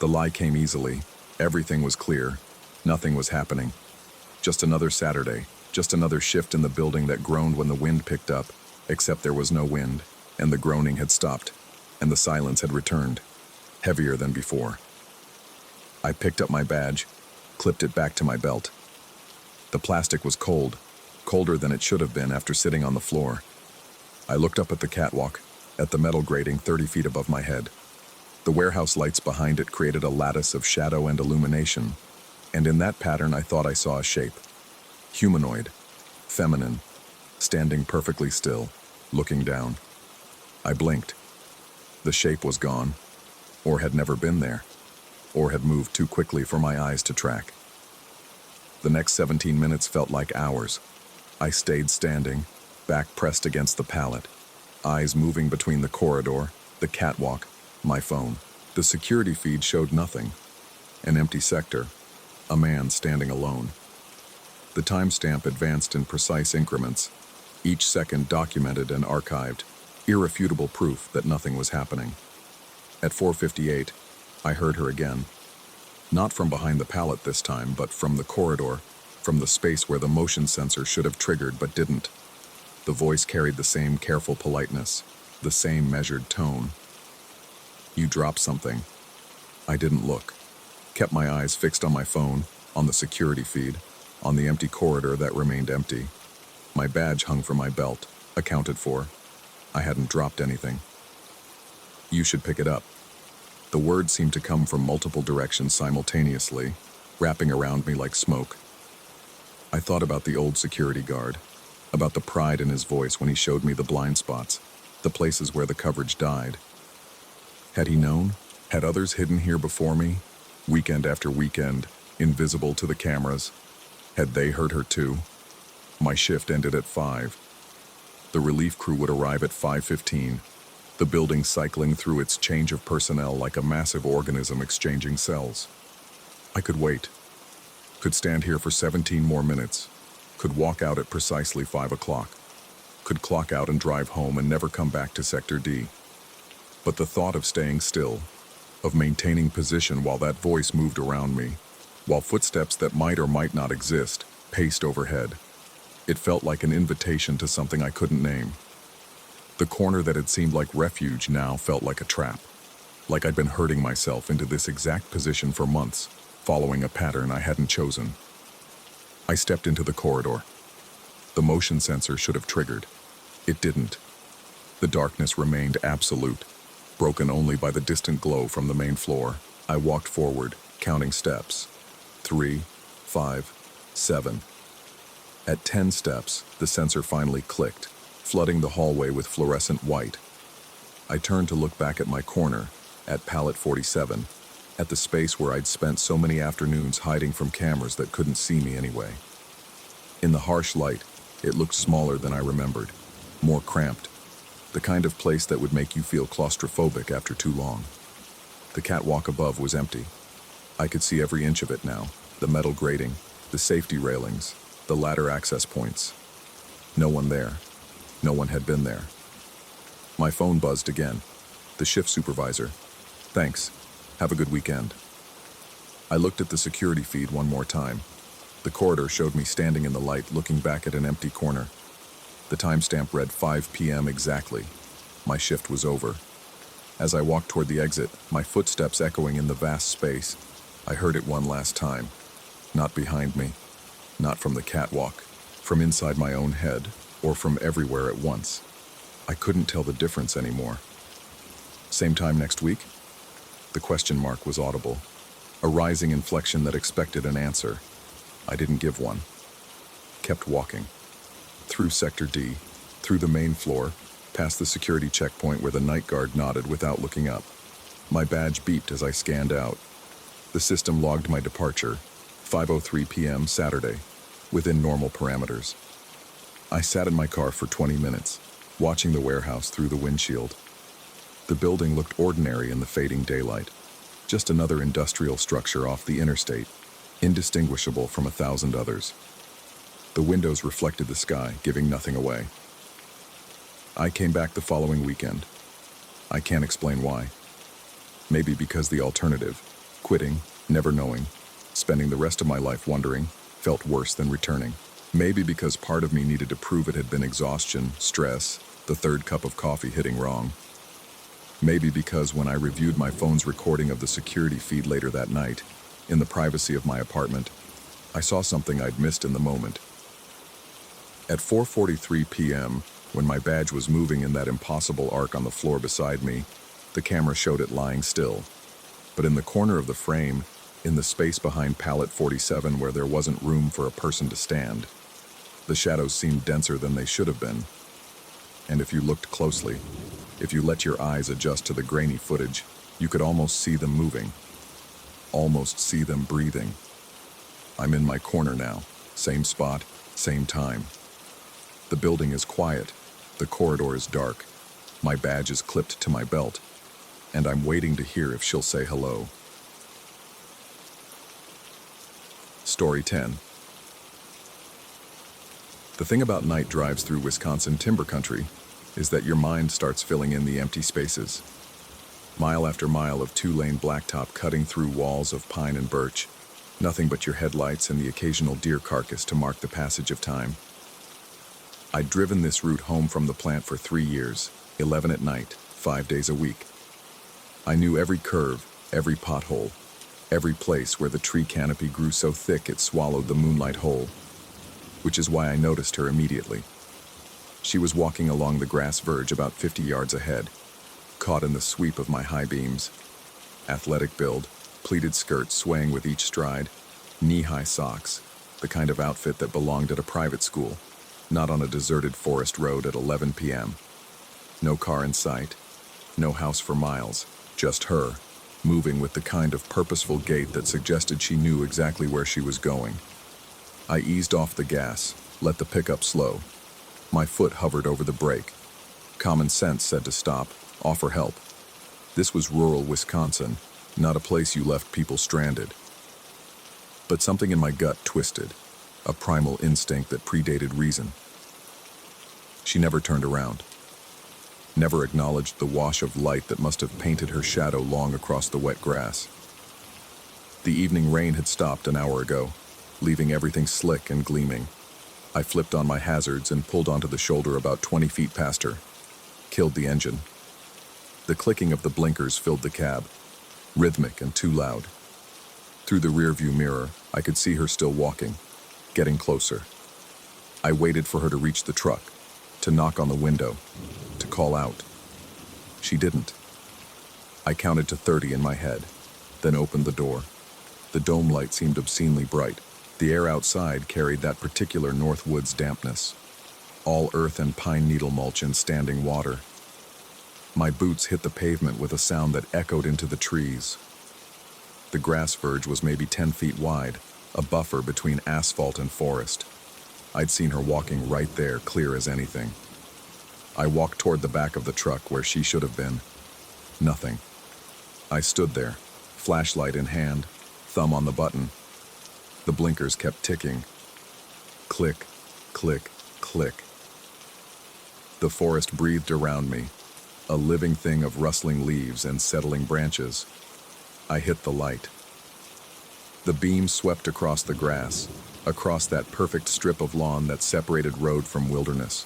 The lie came easily. Everything was clear. Nothing was happening. Just another Saturday, just another shift in the building that groaned when the wind picked up, except there was no wind, and the groaning had stopped, and the silence had returned, heavier than before. I picked up my badge, clipped it back to my belt. The plastic was cold, colder than it should have been after sitting on the floor. I looked up at the catwalk, at the metal grating 30 feet above my head. The warehouse lights behind it created a lattice of shadow and illumination, and in that pattern I thought I saw a shape. Humanoid, feminine, standing perfectly still, looking down. I blinked. The shape was gone, or had never been there, or had moved too quickly for my eyes to track. The next 17 minutes felt like hours. I stayed standing, back pressed against the pallet, eyes moving between the corridor, the catwalk, my phone. The security feed showed nothing. An empty sector, a man standing alone. The timestamp advanced in precise increments, each second documented and archived, irrefutable proof that nothing was happening. At 4:58, I heard her again. Not from behind the pallet this time, but from the corridor, from the space where the motion sensor should have triggered but didn't. The voice carried the same careful politeness, the same measured tone. "You dropped something." I didn't look. Kept my eyes fixed on my phone, on the security feed, on the empty corridor that remained empty. My badge hung from my belt, accounted for. I hadn't dropped anything. "You should pick it up." The words seemed to come from multiple directions simultaneously, wrapping around me like smoke. I thought about the old security guard, about the pride in his voice when he showed me the blind spots, the places where the coverage died. Had he known? Had others hidden here before me, weekend after weekend, invisible to the cameras? Had they heard her too? My shift ended at 5. The relief crew would arrive at 5:15, the building cycling through its change of personnel like a massive organism exchanging cells. I could wait. Could stand here for 17 more minutes. Could walk out at precisely 5 o'clock. Could clock out and drive home and never come back to Sector D. But the thought of staying still, of maintaining position while that voice moved around me, while footsteps that might or might not exist paced overhead, it felt like an invitation to something I couldn't name. The corner that had seemed like refuge now felt like a trap, like I'd been hurting myself into this exact position for months, following a pattern I hadn't chosen. I stepped into the corridor. The motion sensor should have triggered. It didn't. The darkness remained absolute, broken only by the distant glow from the main floor. I walked forward, counting steps. 3, 5, 7. At 10 steps, the sensor finally clicked, flooding the hallway with fluorescent white. I turned to look back at my corner, at pallet 47, at the space where I'd spent so many afternoons hiding from cameras that couldn't see me anyway. In the harsh light, it looked smaller than I remembered, more cramped, the kind of place that would make you feel claustrophobic after too long. The catwalk above was empty. I could see every inch of it now, the metal grating, the safety railings, the ladder access points. No one there. No one had been there. My phone buzzed again. The shift supervisor. "Thanks. Have a good weekend." I looked at the security feed one more time. The corridor showed me standing in the light looking back at an empty corner. The timestamp read 5 p.m. exactly. My shift was over. As I walked toward the exit, my footsteps echoing in the vast space, I heard it one last time. Not behind me. Not from the catwalk. From inside my own head. Or from everywhere at once. I couldn't tell the difference anymore. "Same time next week?" The question mark was audible. A rising inflection that expected an answer. I didn't give one. Kept walking. Through Sector D, through the main floor, past the security checkpoint where the night guard nodded without looking up. My badge beeped as I scanned out. The system logged my departure, 5:03 p.m. Saturday, within normal parameters. I sat in my car for 20 minutes, watching the warehouse through the windshield. The building looked ordinary in the fading daylight, just another industrial structure off the interstate, indistinguishable from 1,000 others. The windows reflected the sky, giving nothing away. I came back the following weekend. I can't explain why. Maybe because the alternative, quitting, never knowing, spending the rest of my life wondering, felt worse than returning. Maybe because part of me needed to prove it had been exhaustion, stress, the third cup of coffee hitting wrong. Maybe because when I reviewed my phone's recording of the security feed later that night, in the privacy of my apartment, I saw something I'd missed in the moment. At 4:43 p.m., when my badge was moving in that impossible arc on the floor beside me, the camera showed it lying still. But in the corner of the frame, in the space behind pallet 47 where there wasn't room for a person to stand, the shadows seemed denser than they should have been. And if you looked closely, if you let your eyes adjust to the grainy footage, you could almost see them moving. Almost see them breathing. I'm in my corner now. Same spot, same time. The building is quiet, the corridor is dark, my badge is clipped to my belt, and I'm waiting to hear if she'll say hello. Story 10. The thing about night drives through Wisconsin timber country is that your mind starts filling in the empty spaces. Mile after mile of two-lane blacktop cutting through walls of pine and birch, nothing but your headlights and the occasional deer carcass to mark the passage of time. I'd driven this route home from the plant for 3 years, 11 at night, 5 days a week. I knew every curve, every pothole, every place where the tree canopy grew so thick it swallowed the moonlight whole, which is why I noticed her immediately. She was walking along the grass verge about 50 yards ahead, caught in the sweep of my high beams. Athletic build, pleated skirt swaying with each stride, knee-high socks, the kind of outfit that belonged at a private school, not on a deserted forest road at 11 p.m. No car in sight, no house for miles, just her, moving with the kind of purposeful gait that suggested she knew exactly where she was going. I eased off the gas, let the pickup slow. My foot hovered over the brake. Common sense said to stop, offer help. This was rural Wisconsin, not a place you left people stranded. But something in my gut twisted, a primal instinct that predated reason. She never turned around, never acknowledged the wash of light that must have painted her shadow long across the wet grass. The evening rain had stopped an hour ago, leaving everything slick and gleaming. I flipped on my hazards and pulled onto the shoulder about 20 feet past her, killed the engine. The clicking of the blinkers filled the cab, rhythmic and too loud. Through the rearview mirror, I could see her still walking, getting closer. I waited for her to reach the truck, to knock on the window, to call out. She didn't. I counted to 30 in my head, then opened the door. The dome light seemed obscenely bright. The air outside carried that particular North Woods dampness, all earth and pine needle mulch and standing water. My boots hit the pavement with a sound that echoed into the trees. The grass verge was maybe 10 feet wide, a buffer between asphalt and forest. I'd seen her walking right there, clear as anything. I walked toward the back of the truck where she should have been. Nothing. I stood there, flashlight in hand, thumb on the button. The blinkers kept ticking. Click, click, click. The forest breathed around me, a living thing of rustling leaves and settling branches. I hit the light. The beam swept across the grass, across that perfect strip of lawn that separated road from wilderness.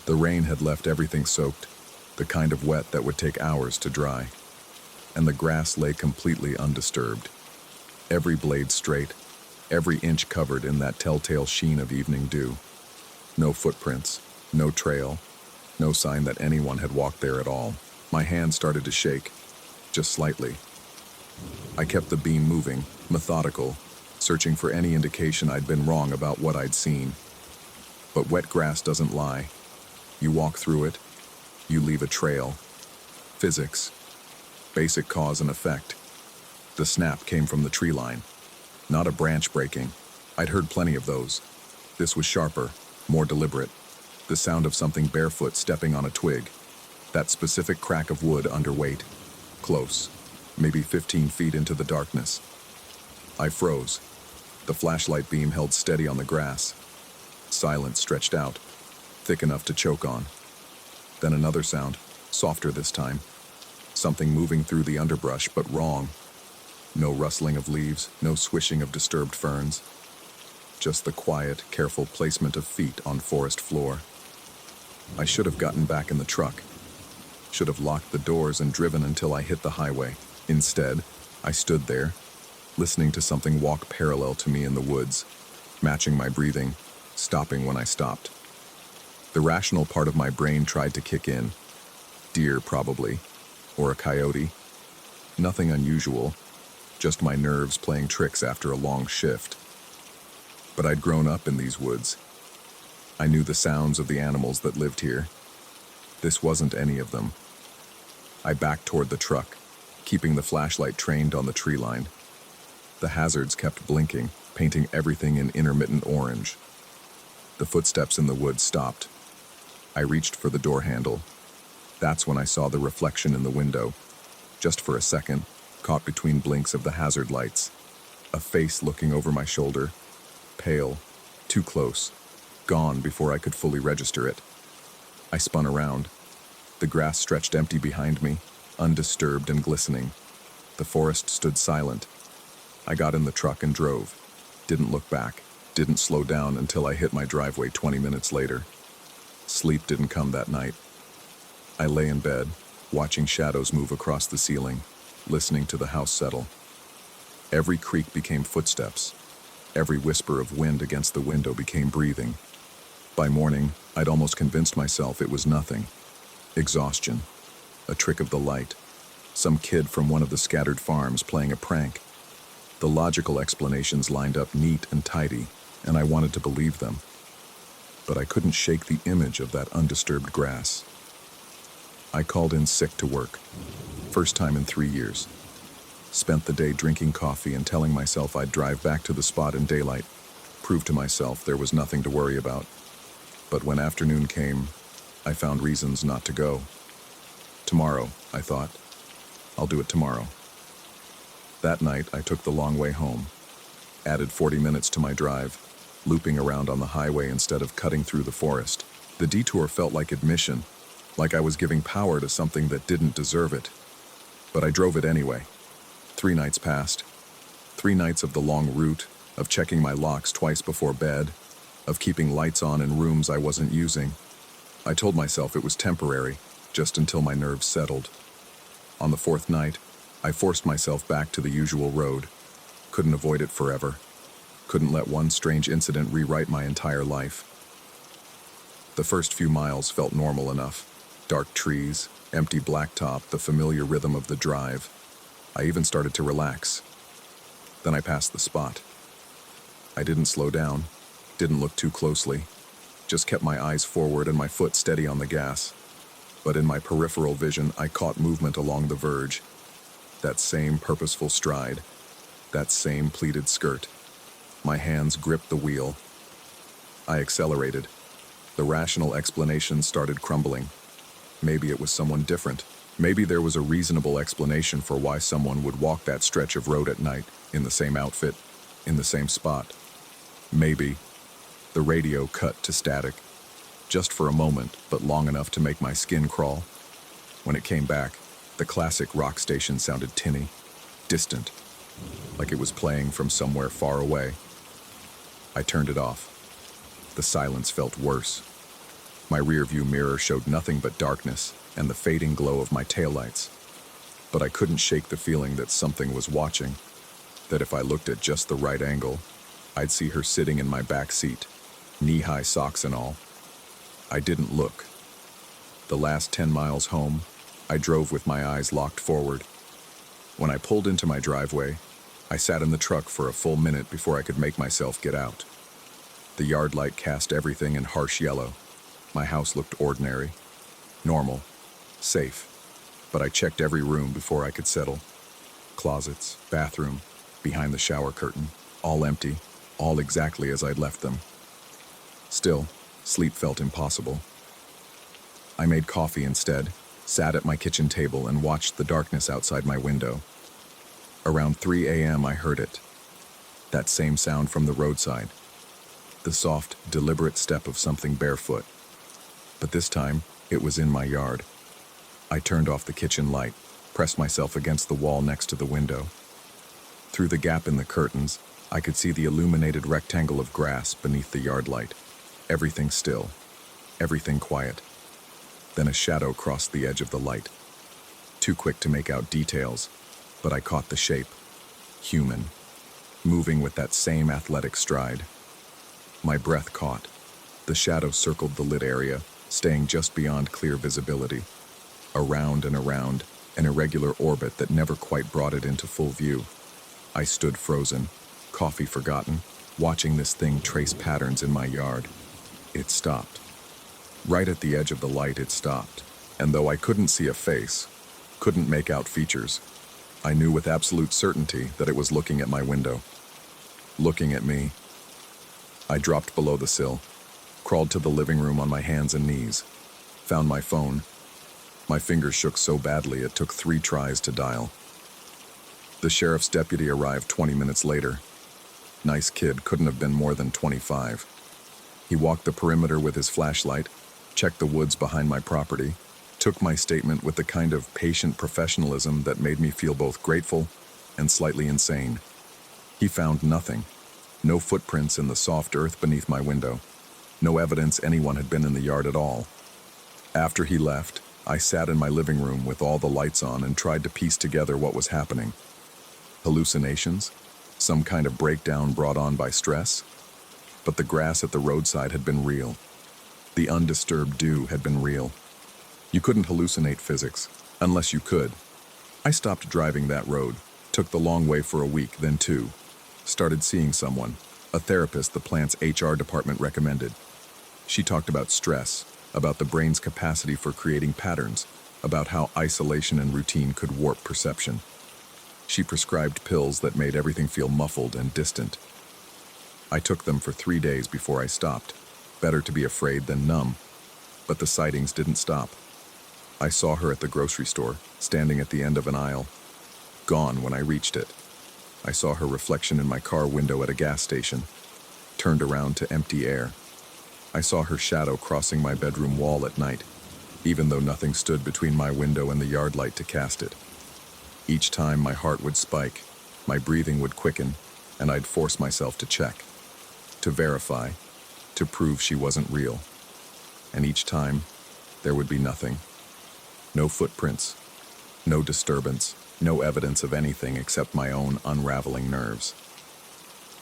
The rain had left everything soaked, the kind of wet that would take hours to dry, and the grass lay completely undisturbed. Every blade straight, every inch covered in that telltale sheen of evening dew. No footprints, no trail, no sign that anyone had walked there at all. My hand started to shake, just slightly. I kept the beam moving, methodical, searching for any indication I'd been wrong about what I'd seen. But wet grass doesn't lie. You walk through it, you leave a trail. Physics. Basic cause and effect. The snap came from the tree line, not a branch breaking. I'd heard plenty of those. This was sharper, more deliberate. The sound of something barefoot stepping on a twig. That specific crack of wood underweight. Close, maybe 15 feet into the darkness. I froze. The flashlight beam held steady on the grass. Silence stretched out, thick enough to choke on. Then another sound, softer this time. Something moving through the underbrush, but wrong. No rustling of leaves, no swishing of disturbed ferns. Just the quiet, careful placement of feet on forest floor. I should have gotten back in the truck. Should have locked the doors and driven until I hit the highway. Instead, I stood there, listening to something walk parallel to me in the woods, matching my breathing, stopping when I stopped. The rational part of my brain tried to kick in. Deer, probably. Or a coyote. Nothing unusual, just my nerves playing tricks after a long shift. But I'd grown up in these woods. I knew the sounds of the animals that lived here. This wasn't any of them. I backed toward the truck, keeping the flashlight trained on the tree line. The hazards kept blinking, painting everything in intermittent orange. The footsteps in the woods stopped. I reached for the door handle. That's when I saw the reflection in the window, just for a second, caught between blinks of the hazard lights. A face looking over my shoulder, pale, too close, gone before I could fully register it. I spun around. The grass stretched empty behind me, undisturbed and glistening. The forest stood silent. I got in the truck and drove. Didn't look back, didn't slow down until I hit my driveway 20 minutes later. Sleep didn't come that night. I lay in bed, watching shadows move across the ceiling, listening to the house settle. Every creak became footsteps. Every whisper of wind against the window became breathing. By morning, I'd almost convinced myself it was nothing. Exhaustion. A trick of the light. Some kid from one of the scattered farms playing a prank. The logical explanations lined up neat and tidy, and I wanted to believe them. But I couldn't shake the image of that undisturbed grass. I called in sick to work. First time in 3 years. Spent the day drinking coffee and telling myself I'd drive back to the spot in daylight, prove to myself there was nothing to worry about. But when afternoon came, I found reasons not to go. Tomorrow, I thought. I'll do it tomorrow. That night, I took the long way home. Added 40 minutes to my drive, looping around on the highway instead of cutting through the forest. The detour felt like admission, like I was giving power to something that didn't deserve it. But I drove it anyway. 3 nights passed. 3 nights of the long route, of checking my locks twice before bed, of keeping lights on in rooms I wasn't using. I told myself it was temporary, just until my nerves settled. On the 4th night, I forced myself back to the usual road. Couldn't avoid it forever. Couldn't let one strange incident rewrite my entire life. The first few miles felt normal enough. Dark trees, empty blacktop, the familiar rhythm of the drive. I even started to relax. Then I passed the spot. I didn't slow down, didn't look too closely, just kept my eyes forward and my foot steady on the gas. But in my peripheral vision, I caught movement along the verge. That same purposeful stride, that same pleated skirt. My hands gripped the wheel. I accelerated. The rational explanation started crumbling. Maybe it was someone different. Maybe there was a reasonable explanation for why someone would walk that stretch of road at night, in the same outfit, in the same spot. Maybe. The radio cut to static. Just for a moment, but long enough to make my skin crawl. When it came back, the classic rock station sounded tinny, distant, like it was playing from somewhere far away. I turned it off. The silence felt worse. My rearview mirror showed nothing but darkness and the fading glow of my taillights. But I couldn't shake the feeling that something was watching, that if I looked at just the right angle, I'd see her sitting in my back seat, knee-high socks and all. I didn't look. The last 10 miles home, I drove with my eyes locked forward. When I pulled into my driveway, I sat in the truck for a full minute before I could make myself get out. The yard light cast everything in harsh yellow. My house looked ordinary, normal, safe, but I checked every room before I could settle. Closets, bathroom, behind the shower curtain, all empty, all exactly as I'd left them. Still, sleep felt impossible. I made coffee instead, sat at my kitchen table and watched the darkness outside my window. Around 3 a.m. I heard it. That same sound from the roadside. The soft, deliberate step of something barefoot. But this time, it was in my yard. I turned off the kitchen light, pressed myself against the wall next to the window. Through the gap in the curtains, I could see the illuminated rectangle of grass beneath the yard light. Everything still, everything quiet. Then a shadow crossed the edge of the light. Too quick to make out details, but I caught the shape. Human, moving with that same athletic stride. My breath caught. The shadow circled the lit area, staying just beyond clear visibility. Around and around, an irregular orbit that never quite brought it into full view. I stood frozen, coffee forgotten, watching this thing trace patterns in my yard. It stopped. Right at the edge of the light, it stopped. And though I couldn't see a face, couldn't make out features, I knew with absolute certainty that it was looking at my window. Looking at me. I dropped below the sill. Crawled to the living room on my hands and knees. Found my phone. My fingers shook so badly it took 3 tries to dial. The sheriff's deputy arrived 20 minutes later. Nice kid, couldn't have been more than 25. He walked the perimeter with his flashlight, checked the woods behind my property, took my statement with the kind of patient professionalism that made me feel both grateful and slightly insane. He found nothing. No footprints in the soft earth beneath my window. No evidence anyone had been in the yard at all. After he left, I sat in my living room with all the lights on and tried to piece together what was happening. Hallucinations? Some kind of breakdown brought on by stress? But the grass at the roadside had been real. The undisturbed dew had been real. You couldn't hallucinate physics, unless you could. I stopped driving that road, took the long way for a week, then 2. Started seeing someone, a therapist the plant's HR department recommended. She talked about stress, about the brain's capacity for creating patterns, about how isolation and routine could warp perception. She prescribed pills that made everything feel muffled and distant. I took them for 3 days before I stopped. Better to be afraid than numb. But the sightings didn't stop. I saw her at the grocery store, standing at the end of an aisle. Gone when I reached it. I saw her reflection in my car window at a gas station. Turned around to empty air. I saw her shadow crossing my bedroom wall at night, even though nothing stood between my window and the yard light to cast it. Each time my heart would spike, my breathing would quicken, and I'd force myself to check, to verify, to prove she wasn't real. And each time, there would be nothing. No footprints, no disturbance, no evidence of anything except my own unraveling nerves.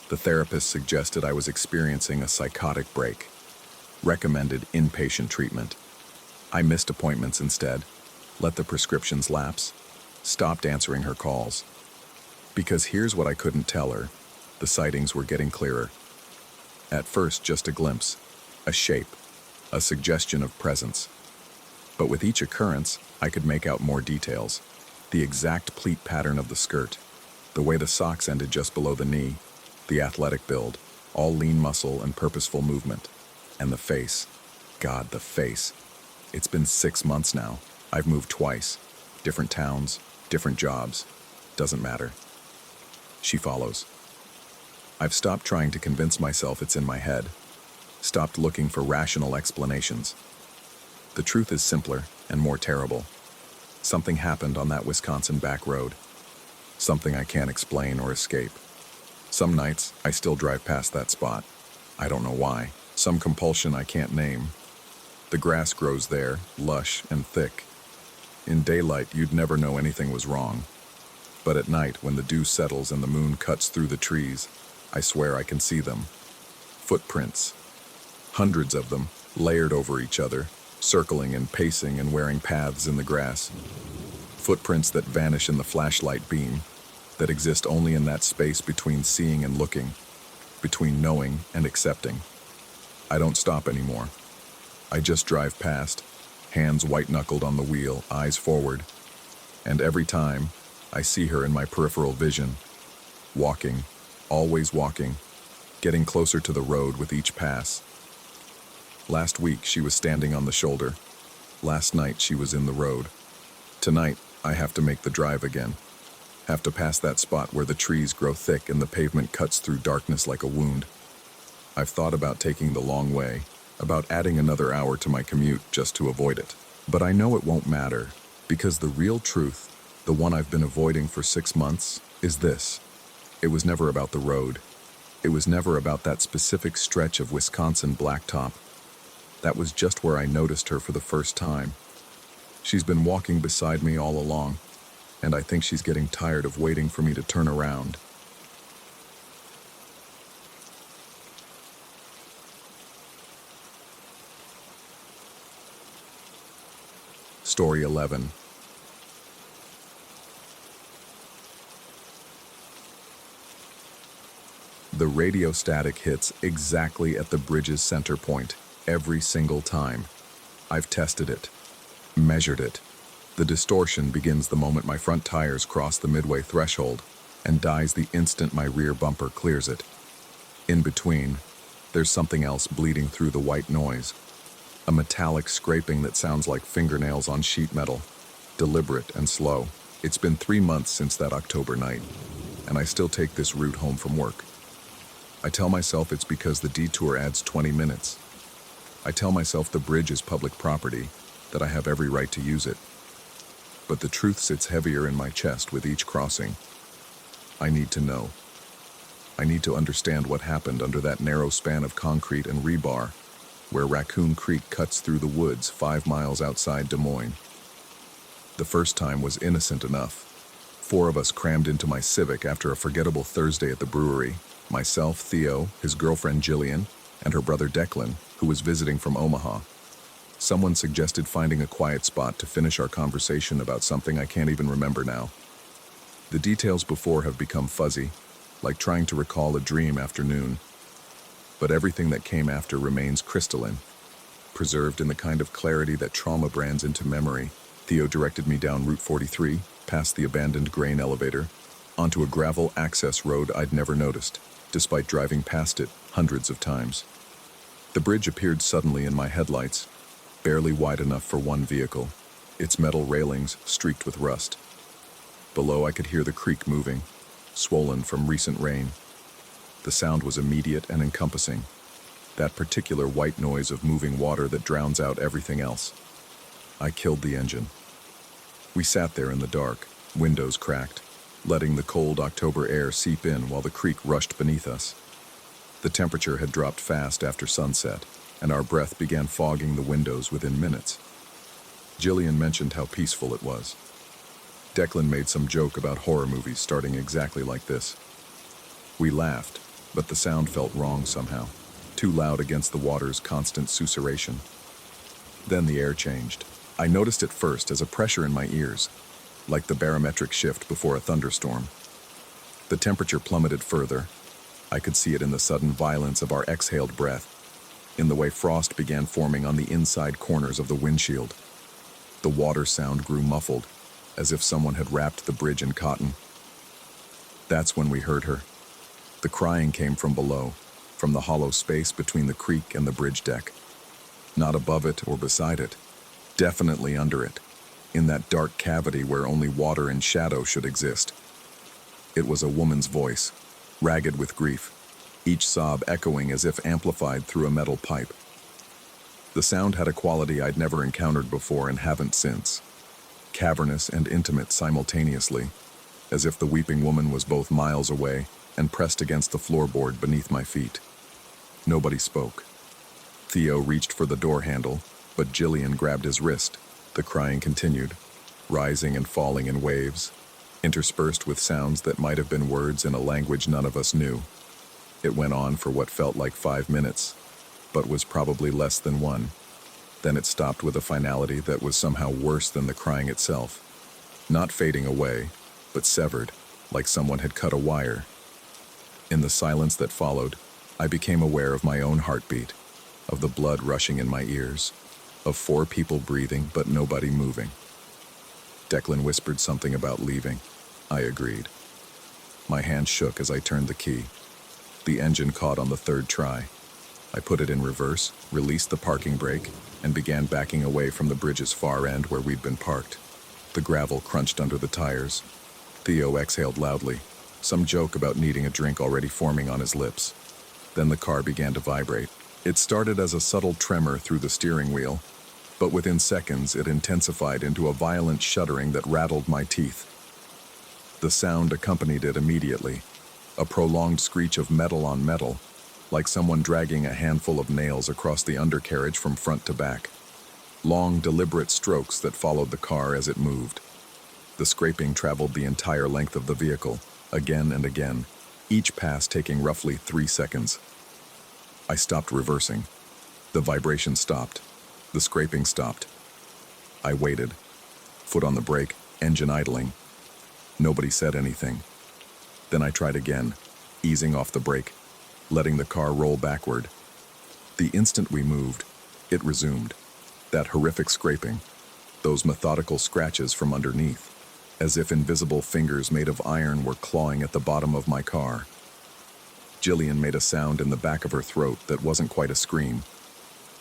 The therapist suggested I was experiencing a psychotic break, recommended inpatient treatment. I missed appointments instead, let the prescriptions lapse, stopped answering her calls. Because here's what I couldn't tell her: the sightings were getting clearer. At first, just a glimpse, a shape, a suggestion of presence. But with each occurrence, I could make out more details. The exact pleat pattern of the skirt, the way the socks ended just below the knee, the athletic build, all lean muscle and purposeful movement. And the face. God, the face. It's been 6 months now. I've moved twice. Different towns, different jobs. Doesn't matter. She follows. I've stopped trying to convince myself it's in my head. Stopped looking for rational explanations. The truth is simpler and more terrible. Something happened on that Wisconsin back road. Something I can't explain or escape. Some nights, I still drive past that spot. I don't know why. Some compulsion I can't name. The grass grows there, lush and thick. In daylight, you'd never know anything was wrong. But at night, when the dew settles and the moon cuts through the trees, I swear I can see them. Footprints. Hundreds of them, layered over each other, circling and pacing and wearing paths in the grass. Footprints that vanish in the flashlight beam, that exist only in that space between seeing and looking, between knowing and accepting. I don't stop anymore. I just drive past, hands white-knuckled on the wheel, eyes forward. And every time, I see her in my peripheral vision, walking, always walking, getting closer to the road with each pass. Last week, she was standing on the shoulder. Last night, she was in the road. Tonight, I have to make the drive again. Have to pass that spot where the trees grow thick and the pavement cuts through darkness like a wound. I've thought about taking the long way, about adding another hour to my commute just to avoid it. But I know it won't matter, because the real truth, the one I've been avoiding for 6 months, is this. It was never about the road. It was never about that specific stretch of Wisconsin blacktop. That was just where I noticed her for the first time. She's been walking beside me all along, and I think she's getting tired of waiting for me to turn around. Story 11. The radio static hits exactly at the bridge's center point, every single time. I've tested it, measured it. The distortion begins the moment my front tires cross the midway threshold and dies the instant my rear bumper clears it. In between, There's something else bleeding through the white noise. A metallic scraping that sounds like fingernails on sheet metal. Deliberate and slow. It's been 3 months since that October night, and I still take this route home from work. I tell myself it's because the detour adds 20 minutes. I tell myself the bridge is public property, that I have every right to use it. But the truth sits heavier in my chest with each crossing. I need to know. I need to understand what happened under that narrow span of concrete and rebar, where Raccoon Creek cuts through the woods 5 miles outside Des Moines. The first time was innocent enough. 4 of us crammed into my Civic after a forgettable Thursday at the brewery. Myself, Theo, his girlfriend Jillian, and her brother Declan, who was visiting from Omaha. Someone suggested finding a quiet spot to finish our conversation about something I can't even remember now. The details before have become fuzzy, like trying to recall a dream afternoon. But everything that came after remains crystalline, preserved in the kind of clarity that trauma brands into memory. Theo directed me down Route 43, past the abandoned grain elevator, onto a gravel access road I'd never noticed, despite driving past it hundreds of times. The bridge appeared suddenly in my headlights, barely wide enough for one vehicle, its metal railings streaked with rust. Below I could hear the creek moving, swollen from recent rain. The sound was immediate and encompassing, that particular white noise of moving water that drowns out everything else. I killed the engine. We sat there in the dark, windows cracked, letting the cold October air seep in while the creek rushed beneath us. The temperature had dropped fast after sunset, and our breath began fogging the windows within minutes. Jillian mentioned how peaceful it was. Declan made some joke about horror movies starting exactly like this. We laughed, but the sound felt wrong somehow, too loud against the water's constant susurration. Then the air changed. I noticed it first as a pressure in my ears, like the barometric shift before a thunderstorm. The temperature plummeted further. I could see it in the sudden violence of our exhaled breath, in the way frost began forming on the inside corners of the windshield. The water sound grew muffled, as if someone had wrapped the bridge in cotton. That's when we heard her. The crying came from below, from the hollow space between the creek and the bridge deck. Not above it or beside it, definitely under it, in that dark cavity where only water and shadow should exist. It was a woman's voice, ragged with grief, each sob echoing as if amplified through a metal pipe. The sound had a quality I'd never encountered before and haven't since. Cavernous and intimate simultaneously, as if the weeping woman was both miles away and pressed against the floorboard beneath my feet. Nobody spoke. Theo reached for the door handle, but Jillian grabbed his wrist. The crying continued, rising and falling in waves, interspersed with sounds that might have been words in a language none of us knew. It went on for what felt like 5 minutes, but was probably less than one. Then it stopped with a finality that was somehow worse than the crying itself. Not fading away, but severed, like someone had cut a wire. In the silence that followed, I became aware of my own heartbeat, of the blood rushing in my ears, of 4 people breathing but nobody moving. Declan whispered something about leaving. I agreed. My hand shook as I turned the key. The engine caught on the 3rd try. I put it in reverse, released the parking brake, and began backing away from the bridge's far end where we'd been parked. The gravel crunched under the tires. Theo exhaled loudly, some joke about needing a drink already forming on his lips. Then the car began to vibrate. It started as a subtle tremor through the steering wheel, but within seconds it intensified into a violent shuddering that rattled my teeth. The sound accompanied it immediately, a prolonged screech of metal on metal, like someone dragging a handful of nails across the undercarriage from front to back. Long, deliberate strokes that followed the car as it moved. The scraping traveled the entire length of the vehicle, again and again, each pass taking roughly 3 seconds. I stopped reversing. The vibration stopped. The scraping stopped. I waited, foot on the brake, engine idling. Nobody said anything. Then I tried again, easing off the brake, letting the car roll backward. The instant we moved, it resumed. That horrific scraping, those methodical scratches from underneath, as if invisible fingers made of iron were clawing at the bottom of my car. Jillian made a sound in the back of her throat that wasn't quite a scream.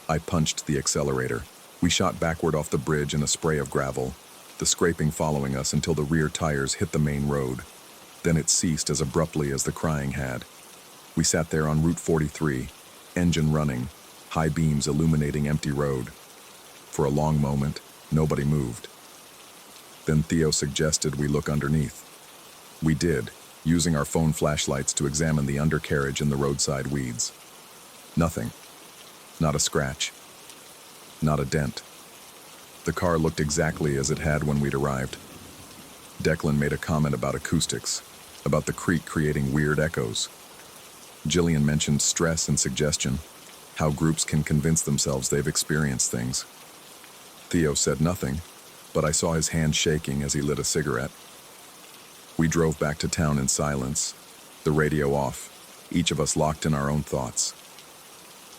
I punched the accelerator. We shot backward off the bridge in a spray of gravel, the scraping following us until the rear tires hit the main road. Then it ceased as abruptly as the crying had. We sat there on Route 43, engine running, high beams illuminating empty road. For a long moment, nobody moved. Then Theo suggested we look underneath. We did, using our phone flashlights to examine the undercarriage and the roadside weeds. Nothing. Not a scratch. Not a dent. The car looked exactly as it had when we'd arrived. Declan made a comment about acoustics, about the creek creating weird echoes. Jillian mentioned stress and suggestion, how groups can convince themselves they've experienced things. Theo said nothing, but I saw his hand shaking as he lit a cigarette. We drove back to town in silence, the radio off, each of us locked in our own thoughts.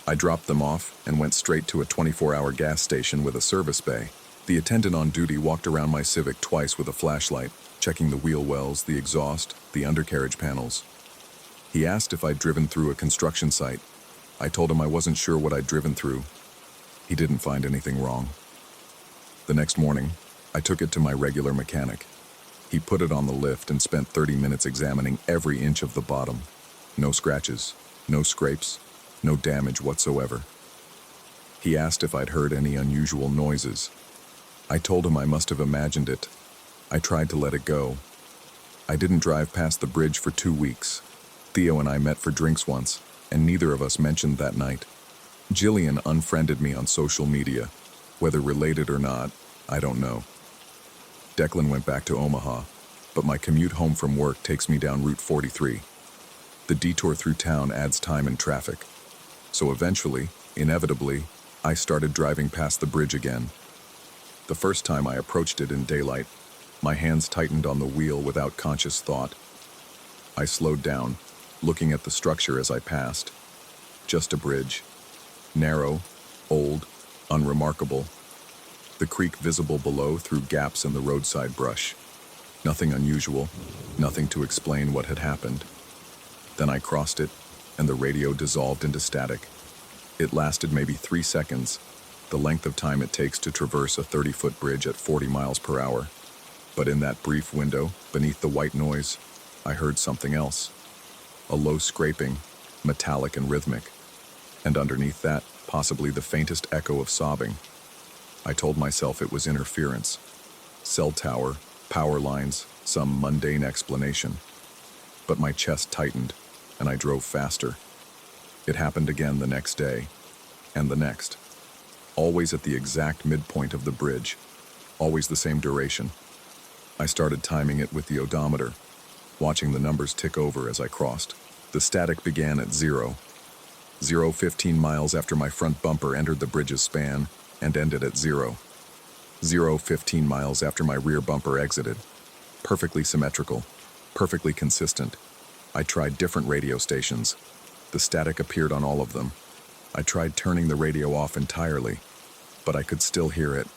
I dropped them off and went straight to a 24-hour gas station with a service bay. The attendant on duty walked around my Civic twice with a flashlight, checking the wheel wells, the exhaust, the undercarriage panels. He asked if I'd driven through a construction site. I told him I wasn't sure what I'd driven through. He didn't find anything wrong. The next morning, I took it to my regular mechanic. He put it on the lift and spent 30 minutes examining every inch of the bottom. No scratches, no scrapes, no damage whatsoever. He asked if I'd heard any unusual noises. I told him I must have imagined it. I tried to let it go. I didn't drive past the bridge for 2 weeks. Theo and I met for drinks once, and neither of us mentioned that night. Jillian unfriended me on social media. Whether related or not, I don't know. Declan went back to Omaha, but my commute home from work takes me down Route 43. The detour through town adds time and traffic. So eventually, inevitably, I started driving past the bridge again. The first time I approached it in daylight, my hands tightened on the wheel without conscious thought. I slowed down, looking at the structure as I passed. Just a bridge. Narrow, old, unremarkable. The creek visible below through gaps in the roadside brush. Nothing unusual, nothing to explain what had happened. Then I crossed it, and the radio dissolved into static. It lasted maybe 3 seconds, the length of time it takes to traverse a 30-foot bridge at 40 miles per hour. But in that brief window, beneath the white noise, I heard something else. A low scraping, metallic and rhythmic. And underneath that, possibly the faintest echo of sobbing. I told myself it was interference. Cell tower, power lines, some mundane explanation. But my chest tightened, and I drove faster. It happened again the next day, and the next. Always at the exact midpoint of the bridge. Always the same duration. I started timing it with the odometer, watching the numbers tick over as I crossed. The static began at 0. 15 miles after my front bumper entered the bridge's span, and ended at 0. 15 miles after my rear bumper exited. Perfectly symmetrical, perfectly consistent. I tried different radio stations. The static appeared on all of them. I tried turning the radio off entirely, but I could still hear it.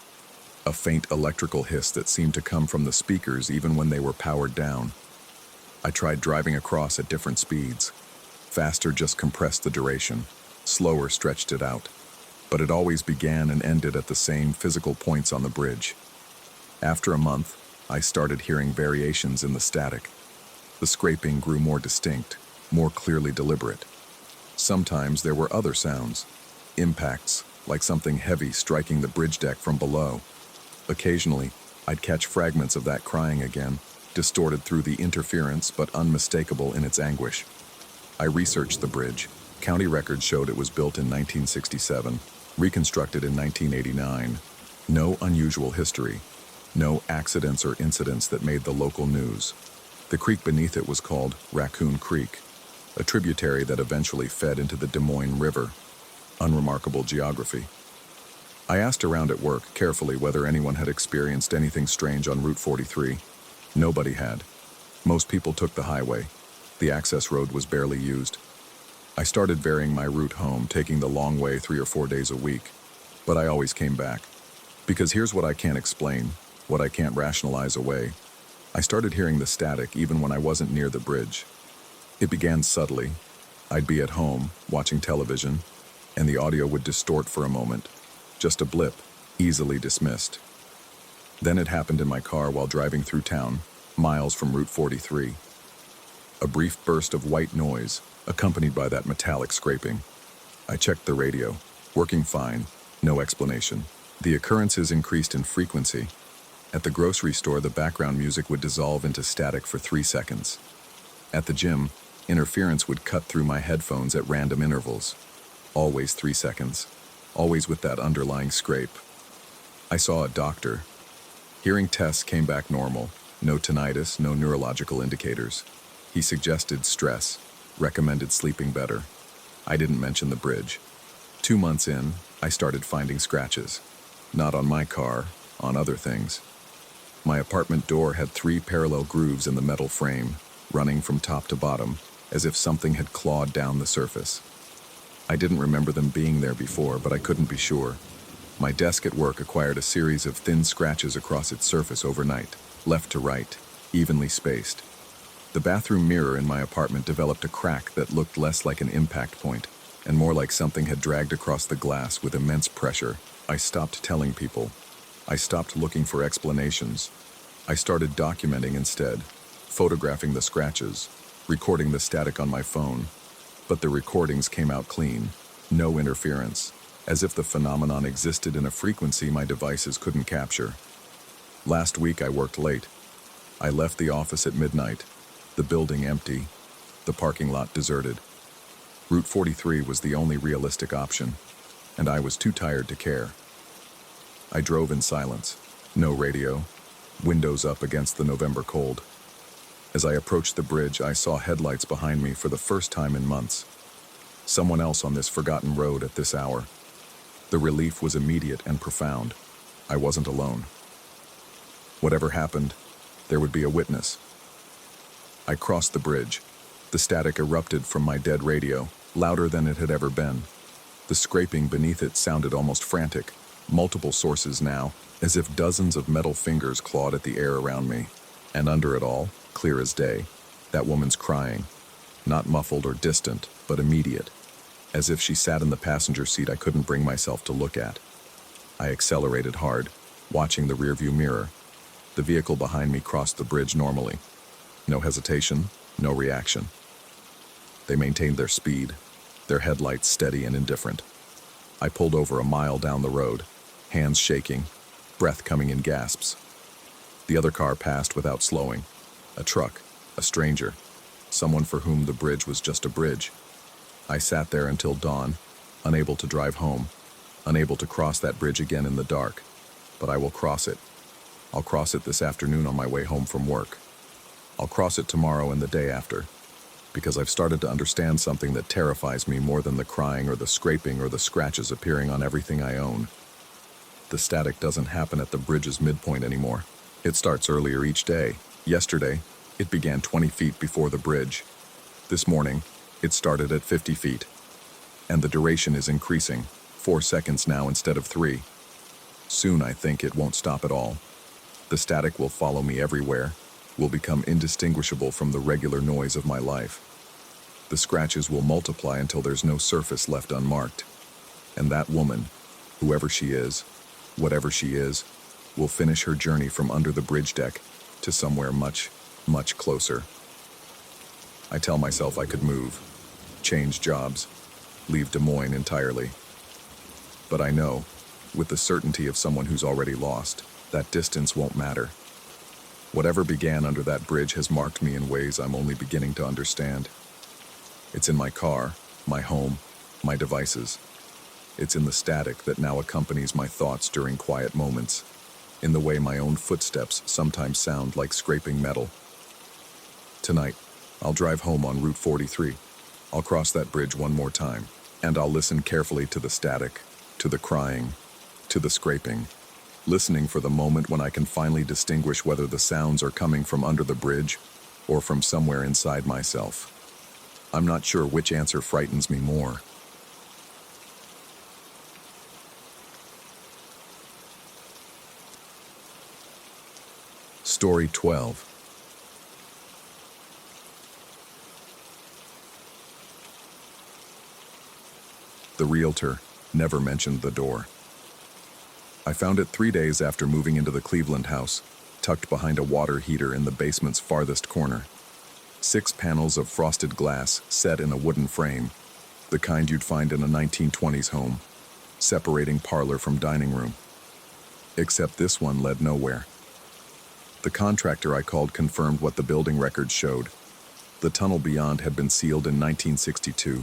A faint electrical hiss that seemed to come from the speakers even when they were powered down. I tried driving across at different speeds. Faster just compressed the duration. Slower stretched it out. But it always began and ended at the same physical points on the bridge. After a month, I started hearing variations in the static. The scraping grew more distinct, more clearly deliberate. Sometimes there were other sounds, impacts, like something heavy striking the bridge deck from below. Occasionally, I'd catch fragments of that crying again, distorted through the interference but unmistakable in its anguish. I researched the bridge. County records showed it was built in 1967, reconstructed in 1989. No unusual history, no accidents or incidents that made the local news. The creek beneath it was called Raccoon Creek, a tributary that eventually fed into the Des Moines River. Unremarkable geography. I asked around at work carefully whether anyone had experienced anything strange on Route 43. Nobody had. Most people took the highway. The access road was barely used. I started varying my route home, taking the long way 3 or 4 days a week. But I always came back. Because here's what I can't explain, what I can't rationalize away. I started hearing the static even when I wasn't near the bridge. It began subtly, I'd be at home, watching television, and the audio would distort for a moment. Just a blip, easily dismissed. Then it happened in my car while driving through town, miles from Route 43. A brief burst of white noise, accompanied by that metallic scraping. I checked the radio, working fine, no explanation. The occurrences increased in frequency. At the grocery store, the background music would dissolve into static for 3 seconds. At the gym, interference would cut through my headphones at random intervals. Always 3 seconds. Always with that underlying scrape. I saw a doctor. Hearing tests came back normal. No tinnitus, no neurological indicators. He suggested stress, recommended sleeping better. I didn't mention the bridge. 2 months in, I started finding scratches. Not on my car, on other things. My apartment door had 3 parallel grooves in the metal frame, running from top to bottom, as if something had clawed down the surface. I didn't remember them being there before, but I couldn't be sure. My desk at work acquired a series of thin scratches across its surface overnight, left to right, evenly spaced. The bathroom mirror in my apartment developed a crack that looked less like an impact point, and more like something had dragged across the glass with immense pressure. I stopped telling people. I stopped looking for explanations. I started documenting instead, photographing the scratches, recording the static on my phone. But the recordings came out clean, no interference, as if the phenomenon existed in a frequency my devices couldn't capture. Last week I worked late. I left the office at midnight, the building empty, the parking lot deserted. Route 43 was the only realistic option, and I was too tired to care. I drove in silence, no radio, windows up against the November cold. As I approached the bridge, I saw headlights behind me for the first time in months. Someone else on this forgotten road at this hour. The relief was immediate and profound. I wasn't alone. Whatever happened, there would be a witness. I crossed the bridge. The static erupted from my dead radio, louder than it had ever been. The scraping beneath it sounded almost frantic. Multiple sources now, as if dozens of metal fingers clawed at the air around me. And under it all, clear as day, that woman's crying. Not muffled or distant, but immediate. As if she sat in the passenger seat I couldn't bring myself to look at. I accelerated hard, watching the rearview mirror. The vehicle behind me crossed the bridge normally. No hesitation, no reaction. They maintained their speed, their headlights steady and indifferent. I pulled over a mile down the road, hands shaking, breath coming in gasps. The other car passed without slowing. A truck, a stranger, someone for whom the bridge was just a bridge. I sat there until dawn, unable to drive home, unable to cross that bridge again in the dark. But I will cross it. I'll cross it this afternoon on my way home from work. I'll cross it tomorrow and the day after, because I've started to understand something that terrifies me more than the crying or the scraping or the scratches appearing on everything I own. The static doesn't happen at the bridge's midpoint anymore. It starts earlier each day. Yesterday, it began 20 feet before the bridge. This morning, it started at 50 feet. And the duration is increasing, 4 seconds now instead of 3. Soon, I think, it won't stop at all. The static will follow me everywhere, will become indistinguishable from the regular noise of my life. The scratches will multiply until there's no surface left unmarked. And that woman, whoever she is, whatever she is, will finish her journey from under the bridge deck to somewhere much, much closer. I tell myself I could move, change jobs, leave Des Moines entirely. But I know, with the certainty of someone who's already lost, that distance won't matter. Whatever began under that bridge has marked me in ways I'm only beginning to understand. It's in my car, my home, my devices. It's in the static that now accompanies my thoughts during quiet moments, in the way my own footsteps sometimes sound like scraping metal. Tonight, I'll drive home on Route 43. I'll cross that bridge one more time, and I'll listen carefully to the static, to the crying, to the scraping, listening for the moment when I can finally distinguish whether the sounds are coming from under the bridge or from somewhere inside myself. I'm not sure which answer frightens me more. Story 12. The realtor never mentioned the door. I found it 3 days after moving into the Cleveland house, tucked behind a water heater in the basement's farthest corner. 6 panels of frosted glass set in a wooden frame, the kind you'd find in a 1920s home, separating parlor from dining room. Except this one led nowhere. The contractor I called confirmed what the building records showed. The tunnel beyond had been sealed in 1962,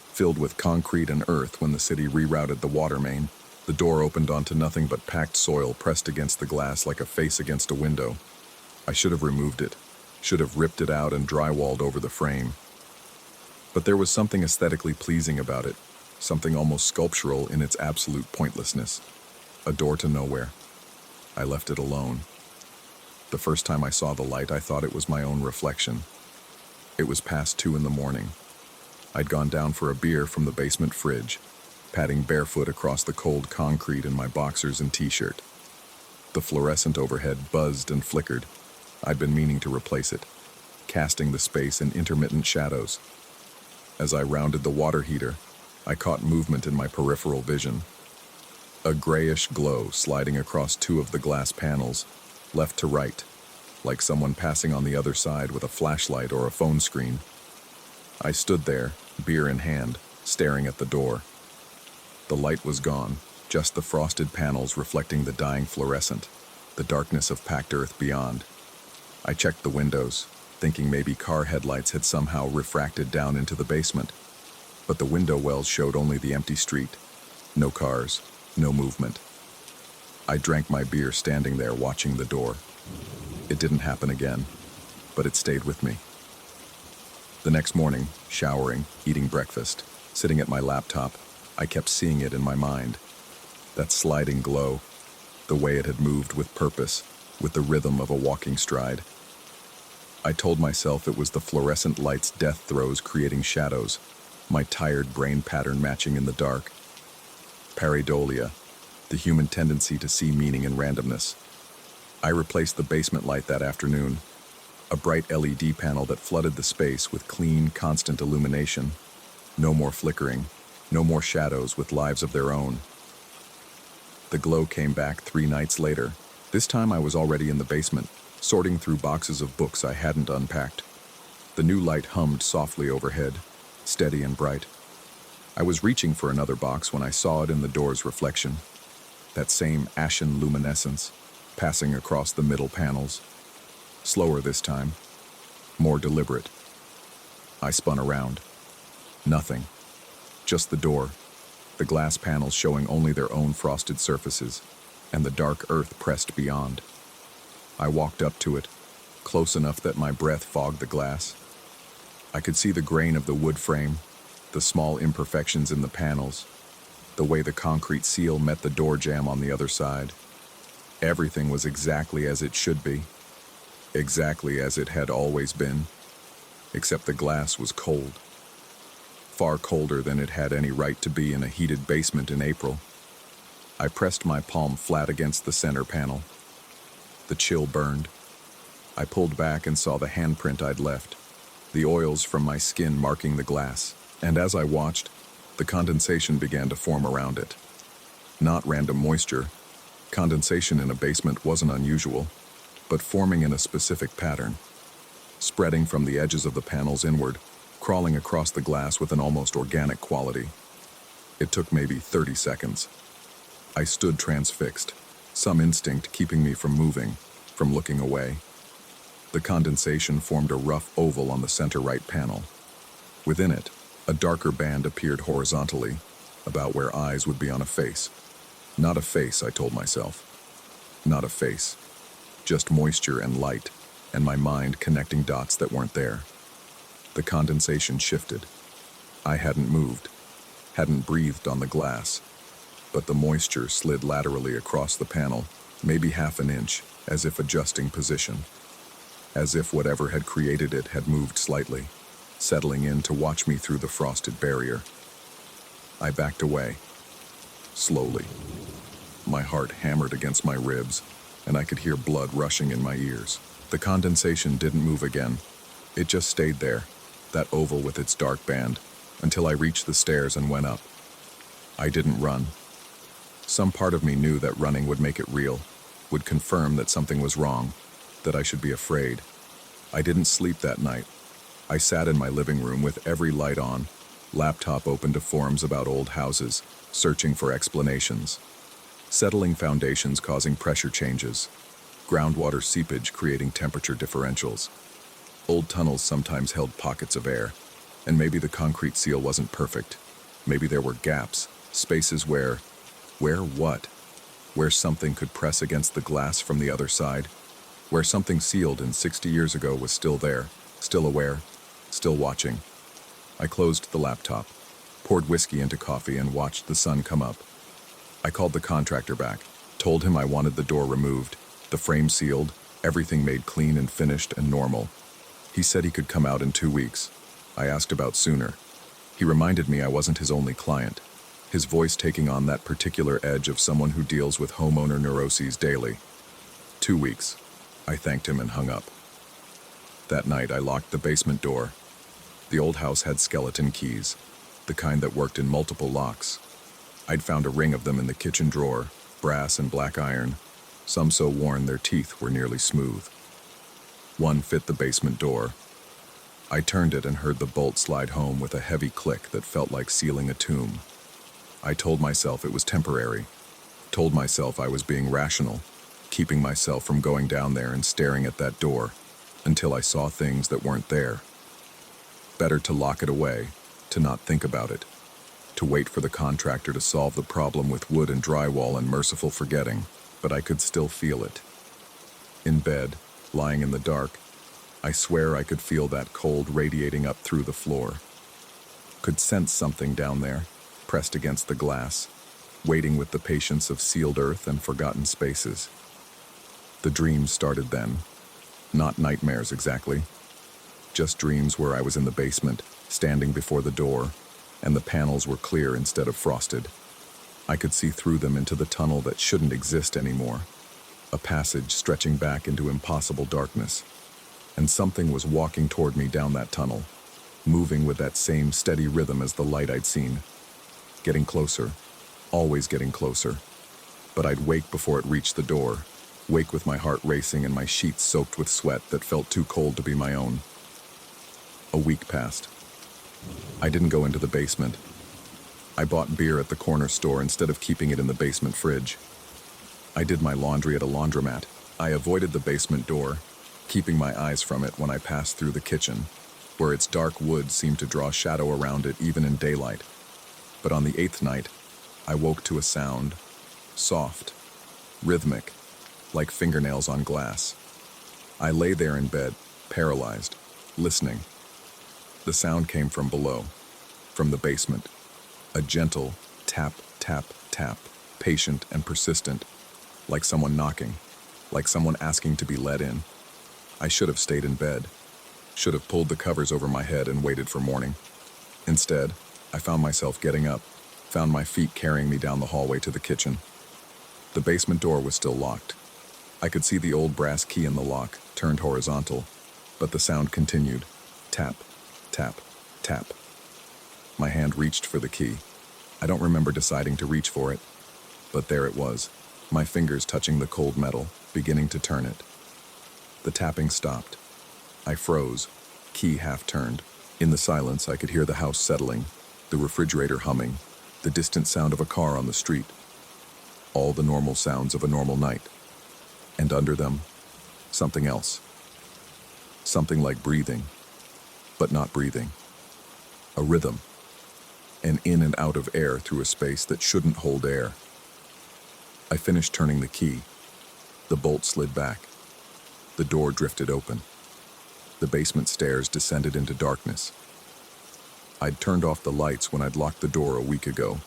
filled with concrete and earth when the city rerouted the water main. The door opened onto nothing but packed soil pressed against the glass like a face against a window. I should have removed it, should have ripped it out and drywalled over the frame. But there was something aesthetically pleasing about it, something almost sculptural in its absolute pointlessness. A door to nowhere. I left it alone. The first time I saw the light, I thought it was my own reflection. It was past 2 in the morning. I'd gone down for a beer from the basement fridge, padding barefoot across the cold concrete in my boxers and t-shirt. The fluorescent overhead buzzed and flickered. I'd been meaning to replace it, casting the space in intermittent shadows. As I rounded the water heater, I caught movement in my peripheral vision. A grayish glow sliding across 2 of the glass panels, left to right, like someone passing on the other side with a flashlight or a phone screen. I stood there, beer in hand, staring at the door. The light was gone, just the frosted panels reflecting the dying fluorescent, the darkness of packed earth beyond. I checked the windows, thinking maybe car headlights had somehow refracted down into the basement. But the window wells showed only the empty street. No cars, no movement. I drank my beer standing there watching the door. It didn't happen again, but it stayed with me. The next morning, showering, eating breakfast, sitting at my laptop, I kept seeing it in my mind. That sliding glow, the way it had moved with purpose, with the rhythm of a walking stride. I told myself it was the fluorescent light's death throes creating shadows, my tired brain pattern matching in the dark. Pareidolia, the human tendency to see meaning in randomness. I replaced the basement light that afternoon, a bright LED panel that flooded the space with clean, constant illumination. No more flickering, no more shadows with lives of their own. The glow came back 3 nights later. This time I was already in the basement, sorting through boxes of books I hadn't unpacked. The new light hummed softly overhead, steady and bright. I was reaching for another box when I saw it in the door's reflection. That same ashen luminescence, passing across the middle panels. Slower this time, more deliberate. I spun around. Nothing. Just the door, the glass panels showing only their own frosted surfaces, and the dark earth pressed beyond. I walked up to it, close enough that my breath fogged the glass. I could see the grain of the wood frame, the small imperfections in the panels, the way the concrete seal met the door jamb on the other side. Everything was exactly as it should be, exactly as it had always been, except the glass was cold. Far colder than it had any right to be in a heated basement in April. I pressed my palm flat against the center panel. The chill burned. I pulled back and saw the handprint I'd left, the oils from my skin marking the glass, and as I watched, the condensation began to form around it. Not random moisture. Condensation in a basement wasn't unusual, but forming in a specific pattern, spreading from the edges of the panels inward, crawling across the glass with an almost organic quality. It took maybe 30 seconds. I stood transfixed, some instinct keeping me from moving, from looking away. The condensation formed a rough oval on the center right panel. Within it, a darker band appeared horizontally, about where eyes would be on a face. Not a face, I told myself. Not a face. Just moisture and light, and my mind connecting dots that weren't there. The condensation shifted. I hadn't moved, hadn't breathed on the glass, but the moisture slid laterally across the panel, maybe half an inch, as if adjusting position. As if whatever had created it had moved slightly, settling in to watch me through the frosted barrier. I backed away, slowly. My heart hammered against my ribs, and I could hear blood rushing in my ears. The condensation didn't move again. It just stayed there, that oval with its dark band, until I reached the stairs and went up. I didn't run. Some part of me knew that running would make it real, would confirm that something was wrong, that I should be afraid. I didn't sleep that night. I sat in my living room with every light on, laptop open to forums about old houses, searching for explanations. Settling foundations causing pressure changes. Groundwater seepage creating temperature differentials. Old tunnels sometimes held pockets of air, and maybe the concrete seal wasn't perfect. Maybe there were gaps, spaces where what? Where something could press against the glass from the other side? Where something sealed in 60 years ago was still there, still aware, still watching. I closed the laptop, poured whiskey into coffee and watched the sun come up. I called the contractor back, told him I wanted the door removed, the frame sealed, everything made clean and finished and normal. He said he could come out in 2 weeks. I asked about sooner. He reminded me I wasn't his only client, his voice taking on that particular edge of someone who deals with homeowner neuroses daily. 2 weeks. I thanked him and hung up. That night I locked the basement door. The old house had skeleton keys, the kind that worked in multiple locks. I'd found a ring of them in the kitchen drawer, brass and black iron, some so worn their teeth were nearly smooth. One fit the basement door. I turned it and heard the bolt slide home with a heavy click that felt like sealing a tomb. I told myself it was temporary, told myself I was being rational, keeping myself from going down there and staring at that door until I saw things that weren't there. Better to lock it away, to not think about it, to wait for the contractor to solve the problem with wood and drywall and merciful forgetting, but I could still feel it. In bed, lying in the dark, I swear I could feel that cold radiating up through the floor. Could sense something down there, pressed against the glass, waiting with the patience of sealed earth and forgotten spaces. The dreams started then. Not nightmares exactly. Just dreams where I was in the basement, standing before the door, and the panels were clear instead of frosted. I could see through them into the tunnel that shouldn't exist anymore. A passage stretching back into impossible darkness. And something was walking toward me down that tunnel, moving with that same steady rhythm as the light I'd seen. Getting closer, always getting closer. But I'd wake before it reached the door, wake with my heart racing and my sheets soaked with sweat that felt too cold to be my own. A week passed. I didn't go into the basement. I bought beer at the corner store instead of keeping it in the basement fridge. I did my laundry at a laundromat. I avoided the basement door, keeping my eyes from it when I passed through the kitchen, where its dark wood seemed to draw shadow around it even in daylight. But on the 8th night, I woke to a sound, soft, rhythmic, like fingernails on glass. I lay there in bed, paralyzed, listening. The sound came from below, from the basement. A gentle tap, tap, tap, patient and persistent, like someone knocking, like someone asking to be let in. I should have stayed in bed, should have pulled the covers over my head and waited for morning. Instead, I found myself getting up, found my feet carrying me down the hallway to the kitchen. The basement door was still locked. I could see the old brass key in the lock, turned horizontal, but the sound continued. Tap, tap, tap. My hand reached for the key. I don't remember deciding to reach for it, but there it was, my fingers touching the cold metal, beginning to turn it. The tapping stopped. I froze, key half turned. In the silence, I could hear the house settling, the refrigerator humming, the distant sound of a car on the street. All the normal sounds of a normal night. And under them, something else. Something like breathing, but not breathing. A rhythm. An in and out of air through a space that shouldn't hold air. I finished turning the key. The bolt slid back. The door drifted open. The basement stairs descended into darkness. I'd turned off the lights when I'd locked the door a week ago,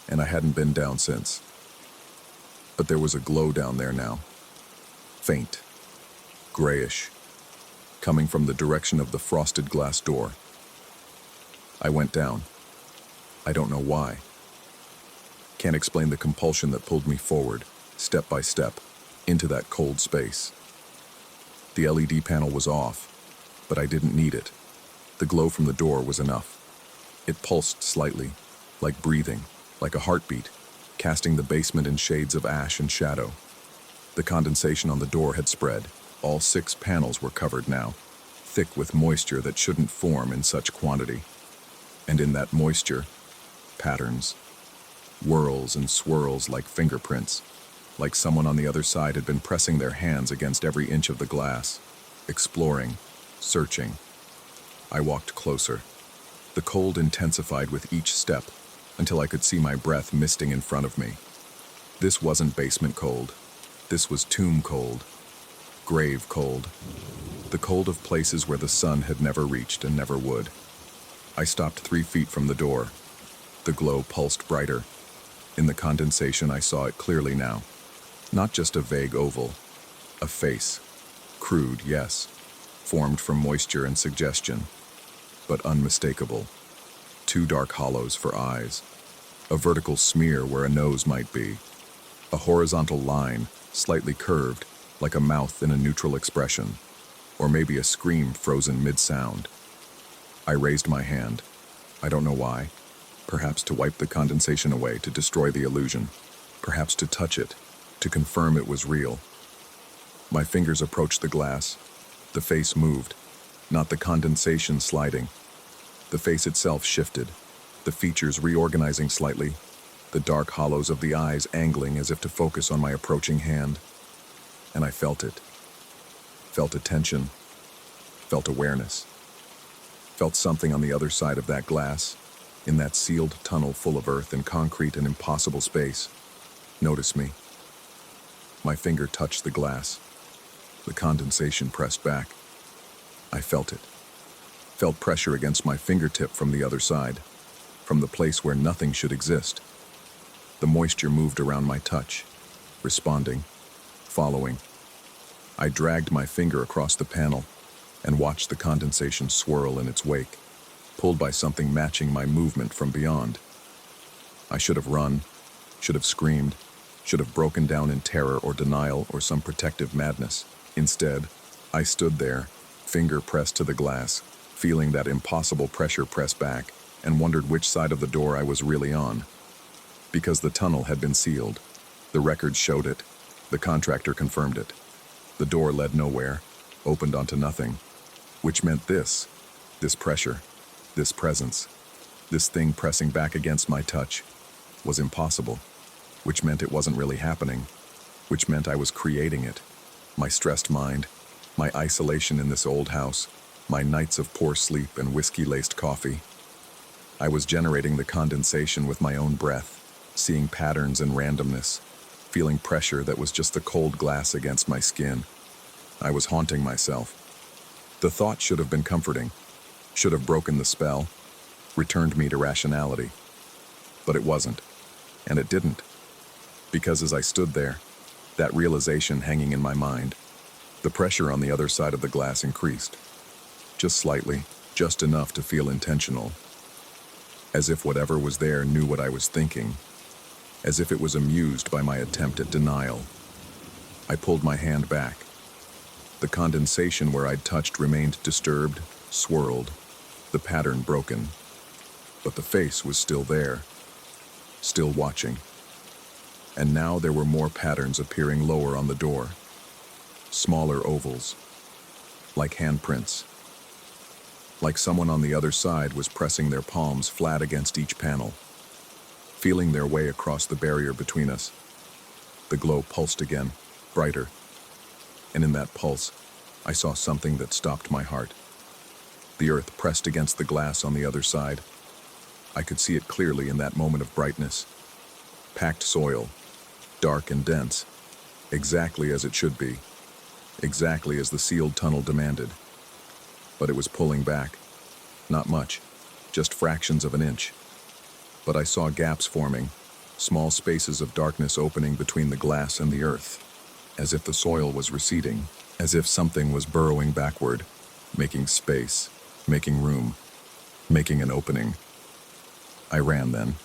and I hadn't been down since. But there was a glow down there now. Faint. Grayish. Coming from the direction of the frosted glass door. I went down. I don't know why. Can't explain the compulsion that pulled me forward, step by step, into that cold space. The LED panel was off, but I didn't need it. The glow from the door was enough. It pulsed slightly, like breathing, like a heartbeat, casting the basement in shades of ash and shadow. The condensation on the door had spread. All 6 panels were covered now, thick with moisture that shouldn't form in such quantity. And in that moisture, patterns, whirls and swirls like fingerprints, like someone on the other side had been pressing their hands against every inch of the glass, exploring, searching. I walked closer. The cold intensified with each step until I could see my breath misting in front of me. This wasn't basement cold. This was tomb cold, grave cold, the cold of places where the sun had never reached and never would. I stopped 3 feet from the door. The glow pulsed brighter. In the condensation, I saw it clearly now. Not just a vague oval, a face. Crude, yes, formed from moisture and suggestion, but unmistakable. 2 dark hollows for eyes, a vertical smear where a nose might be, a horizontal line, slightly curved, like a mouth in a neutral expression, or maybe a scream frozen mid-sound. I raised my hand. I don't know why. Perhaps to wipe the condensation away, to destroy the illusion. Perhaps to touch it, to confirm it was real. My fingers approached the glass. The face moved, not the condensation sliding. The face itself shifted, the features reorganizing slightly, the dark hollows of the eyes angling as if to focus on my approaching hand. And I felt it. Felt attention. Felt awareness. Felt something on the other side of that glass, in that sealed tunnel full of earth and concrete and impossible space. Notice me. My finger touched the glass. The condensation pressed back. I felt it. Felt pressure against my fingertip from the other side, from the place where nothing should exist. The moisture moved around my touch, responding, following. I dragged my finger across the panel and watched the condensation swirl in its wake, pulled by something matching my movement from beyond. I should have run, should have screamed, should have broken down in terror or denial or some protective madness. Instead, I stood there, finger pressed to the glass, feeling that impossible pressure press back, and wondered which side of the door I was really on. Because the tunnel had been sealed. The records showed it. The contractor confirmed it. The door led nowhere, opened onto nothing, which meant this pressure, this presence, this thing pressing back against my touch, was impossible, which meant it wasn't really happening, which meant I was creating it. My stressed mind, my isolation in this old house, my nights of poor sleep and whiskey-laced coffee. I was generating the condensation with my own breath, seeing patterns and randomness, feeling pressure that was just the cold glass against my skin. I was haunting myself. The thought should have been comforting, should have broken the spell, returned me to rationality. But it wasn't, and it didn't. Because as I stood there, that realization hanging in my mind, the pressure on the other side of the glass increased. Just slightly, just enough to feel intentional. As if whatever was there knew what I was thinking. As if it was amused by my attempt at denial. I pulled my hand back. The condensation where I'd touched remained disturbed, swirled, the pattern broken. But the face was still there, still watching. And now there were more patterns appearing lower on the door. Smaller ovals, like handprints. Like someone on the other side was pressing their palms flat against each panel, feeling their way across the barrier between us. The glow pulsed again, brighter. And in that pulse, I saw something that stopped my heart. The earth pressed against the glass on the other side. I could see it clearly in that moment of brightness. Packed soil, dark and dense, exactly as it should be, exactly as the sealed tunnel demanded. But it was pulling back. Not much, just fractions of an inch. But I saw gaps forming, small spaces of darkness opening between the glass and the earth, as if the soil was receding, as if something was burrowing backward, making space, making room, making an opening. I ran then.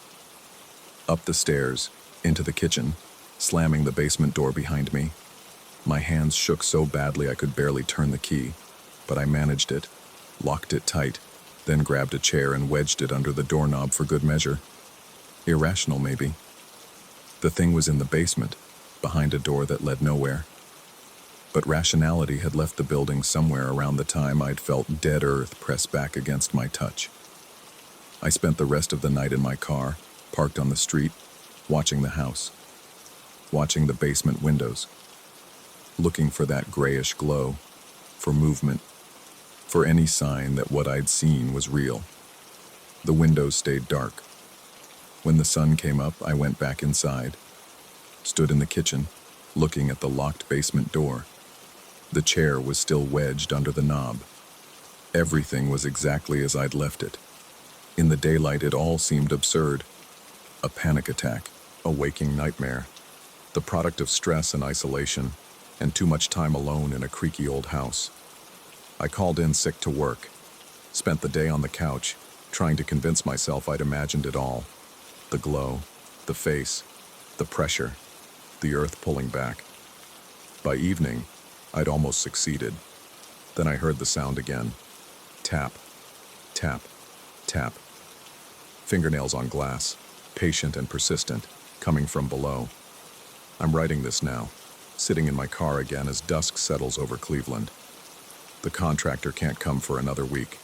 Up the stairs, into the kitchen, slamming the basement door behind me. My hands shook so badly I could barely turn the key, but I managed it, locked it tight, then grabbed a chair and wedged it under the doorknob for good measure. Irrational, maybe. The thing was in the basement, behind a door that led nowhere. But rationality had left the building somewhere around the time I'd felt dead earth press back against my touch. I spent the rest of the night in my car, parked on the street, watching the house, watching the basement windows, looking for that grayish glow, for movement, for any sign that what I'd seen was real. The windows stayed dark. When the sun came up, I went back inside, stood in the kitchen, looking at the locked basement door. The chair was still wedged under the knob. Everything was exactly as I'd left it. In the daylight, it all seemed absurd. A panic attack, a waking nightmare, the product of stress and isolation, and too much time alone in a creaky old house. I called in sick to work, spent the day on the couch, trying to convince myself I'd imagined it all. The glow, the face, the pressure, the earth pulling back. By evening, I'd almost succeeded. Then I heard the sound again. Tap, tap, tap. Fingernails on glass, patient and persistent, coming from below. I'm writing this now, sitting in my car again as dusk settles over Cleveland. The contractor can't come for another week.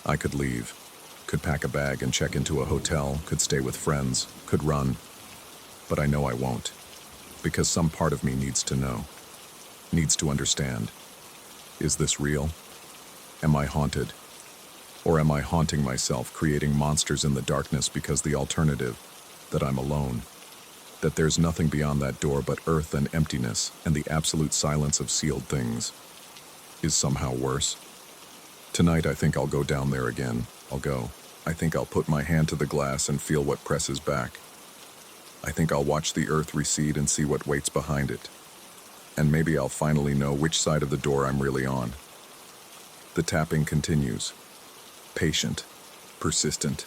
I could leave, could pack a bag and check into a hotel, could stay with friends, could run. But I know I won't, because some part of me needs to know, needs to understand. Is this real? Am I haunted? Or am I haunting myself, creating monsters in the darkness because the alternative, that I'm alone, that there's nothing beyond that door but earth and emptiness and the absolute silence of sealed things, is somehow worse? Tonight I think I'll go down there again. I think I'll put my hand to the glass and feel what presses back. I think I'll watch the earth recede and see what waits behind it. And maybe I'll finally know which side of the door I'm really on. The tapping continues. Patient, persistent,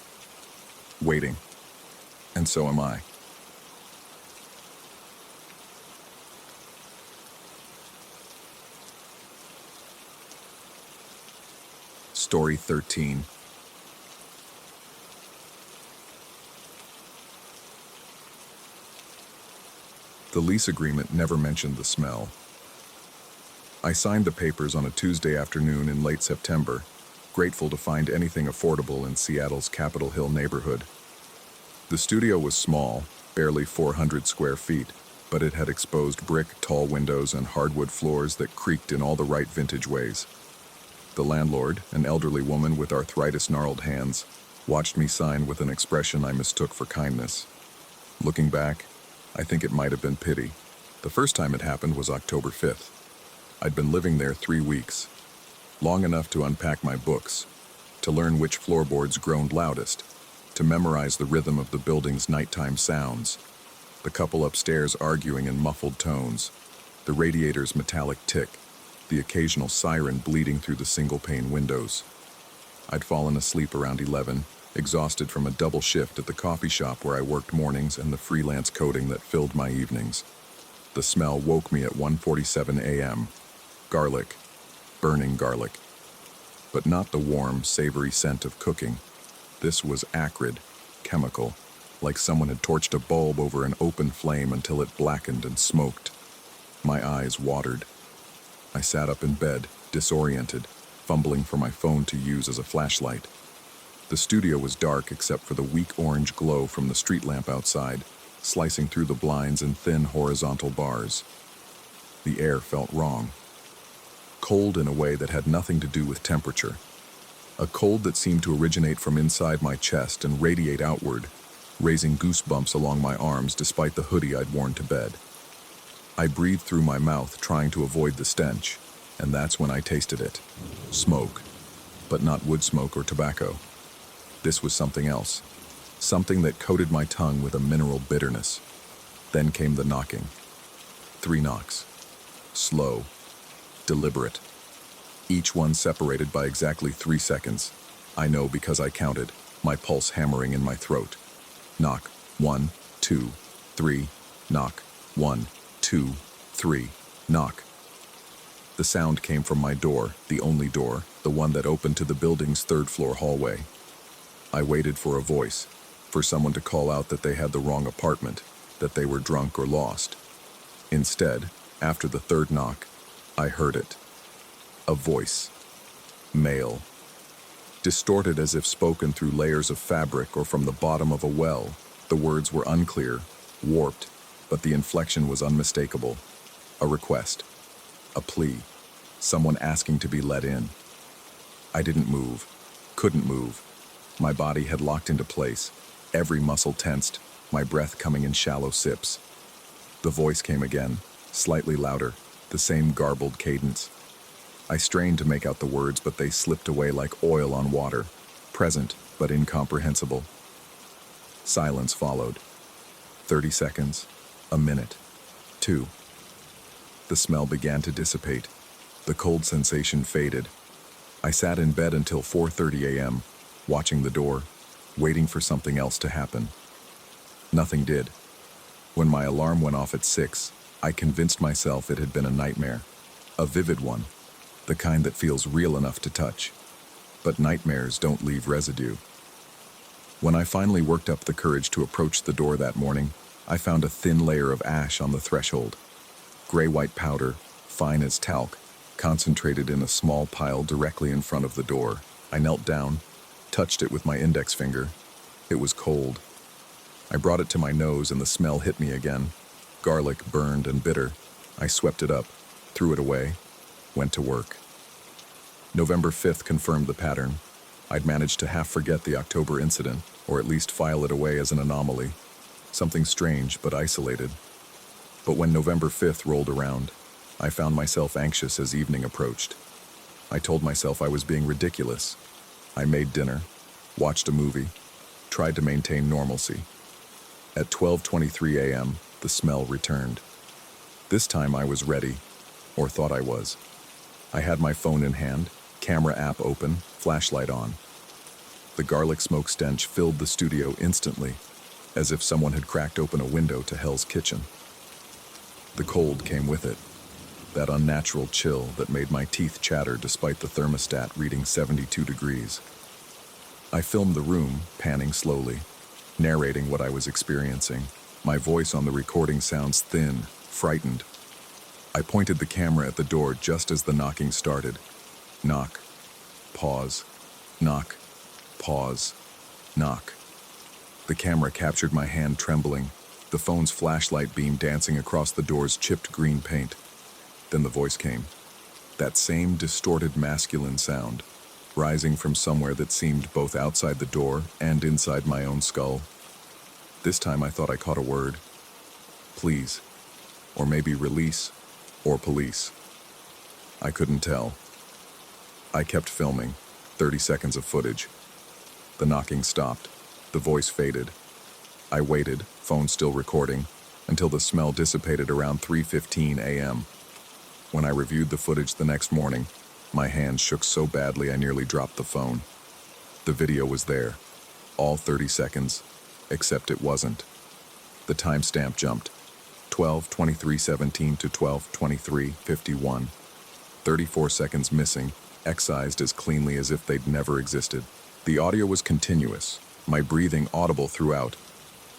waiting. And so am I. Story 13. The lease agreement never mentioned the smell. I signed the papers on a Tuesday afternoon in late September, grateful to find anything affordable in Seattle's Capitol Hill neighborhood. The studio was small, barely 400 square feet, but it had exposed brick, tall windows, and hardwood floors that creaked in all the right vintage ways. The landlord, an elderly woman with arthritis-gnarled hands, watched me sign with an expression I mistook for kindness. Looking back, I think it might have been pity. The first time it happened was October 5th. I'd been living there 3 weeks, long enough to unpack my books, to learn which floorboards groaned loudest, to memorize the rhythm of the building's nighttime sounds, the couple upstairs arguing in muffled tones, the radiator's metallic tick, the occasional siren bleeding through the single-pane windows. I'd fallen asleep around 11, exhausted from a double shift at the coffee shop where I worked mornings and the freelance coding that filled my evenings. The smell woke me at 1:47 a.m. Garlic, burning garlic. But not the warm, savory scent of cooking. This was acrid, chemical, like someone had torched a bulb over an open flame until it blackened and smoked. My eyes watered. I sat up in bed, disoriented, fumbling for my phone to use as a flashlight. The studio was dark except for the weak orange glow from the street lamp outside, slicing through the blinds in thin horizontal bars. The air felt wrong. Cold in a way that had nothing to do with temperature. A cold that seemed to originate from inside my chest and radiate outward, raising goosebumps along my arms despite the hoodie I'd worn to bed. I breathed through my mouth, trying to avoid the stench, and that's when I tasted it. Smoke, but not wood smoke or tobacco. This was something else, something that coated my tongue with a mineral bitterness. Then came the knocking. 3 knocks. Slow, deliberate. Each one separated by exactly 3 seconds. I know because I counted, my pulse hammering in my throat. Knock, 1, 2, 3, knock, 1, 2, 3, knock. The sound came from my door, the only door, the one that opened to the building's 3rd-floor hallway. I waited for a voice, for someone to call out that they had the wrong apartment, that they were drunk or lost. Instead, after the third knock, I heard it. A voice. Male. Distorted as if spoken through layers of fabric or from the bottom of a well, the words were unclear, warped, but the inflection was unmistakable. A request. A plea. Someone asking to be let in. I didn't move. Couldn't move. My body had locked into place, every muscle tensed, my breath coming in shallow sips. The voice came again, slightly louder, the same garbled cadence. I strained to make out the words, but they slipped away like oil on water, present but incomprehensible. Silence followed. 30 seconds, a minute, 2. The smell began to dissipate. The cold sensation faded. I sat in bed until 4:30 a.m., watching the door, waiting for something else to happen. Nothing did. When my alarm went off at 6, I convinced myself it had been a nightmare. A vivid one, the kind that feels real enough to touch. But nightmares don't leave residue. When I finally worked up the courage to approach the door that morning, I found a thin layer of ash on the threshold. Gray-white powder, fine as talc, concentrated in a small pile directly in front of the door. I knelt down, touched it with my index finger. It was cold. I brought it to my nose and the smell hit me again. Garlic, burned and bitter. I swept it up, threw it away, went to work. November 5th confirmed the pattern. I'd managed to half forget the October incident, or at least file it away as an anomaly. Something strange but isolated. But when November 5th rolled around, I found myself anxious as evening approached. I told myself I was being ridiculous. I made dinner, watched a movie, tried to maintain normalcy. At 12:23 a.m., the smell returned. This time I was ready, or thought I was. I had my phone in hand, camera app open, flashlight on. The garlic smoke stench filled the studio instantly, as if someone had cracked open a window to Hell's Kitchen. The cold came with it, that unnatural chill that made my teeth chatter despite the thermostat reading 72 degrees. I filmed the room, panning slowly, narrating what I was experiencing. My voice on the recording sounds thin, frightened. I pointed the camera at the door just as the knocking started. Knock. Pause. Knock. Pause. Knock. The camera captured my hand trembling, the phone's flashlight beam dancing across the door's chipped green paint. Then the voice came. That same distorted masculine sound, rising from somewhere that seemed both outside the door and inside my own skull. This time I thought I caught a word. Please. Or maybe release. Or police. I couldn't tell. I kept filming, 30 seconds of footage. The knocking stopped. The voice faded. I waited, phone still recording, until the smell dissipated around 3:15 a.m. When I reviewed the footage the next morning, my hands shook so badly I nearly dropped the phone. The video was there, all 30 seconds, except it wasn't. The timestamp jumped, 12:23:17 to 12:23:51. 34 seconds missing, excised as cleanly as if they'd never existed. The audio was continuous, my breathing audible throughout,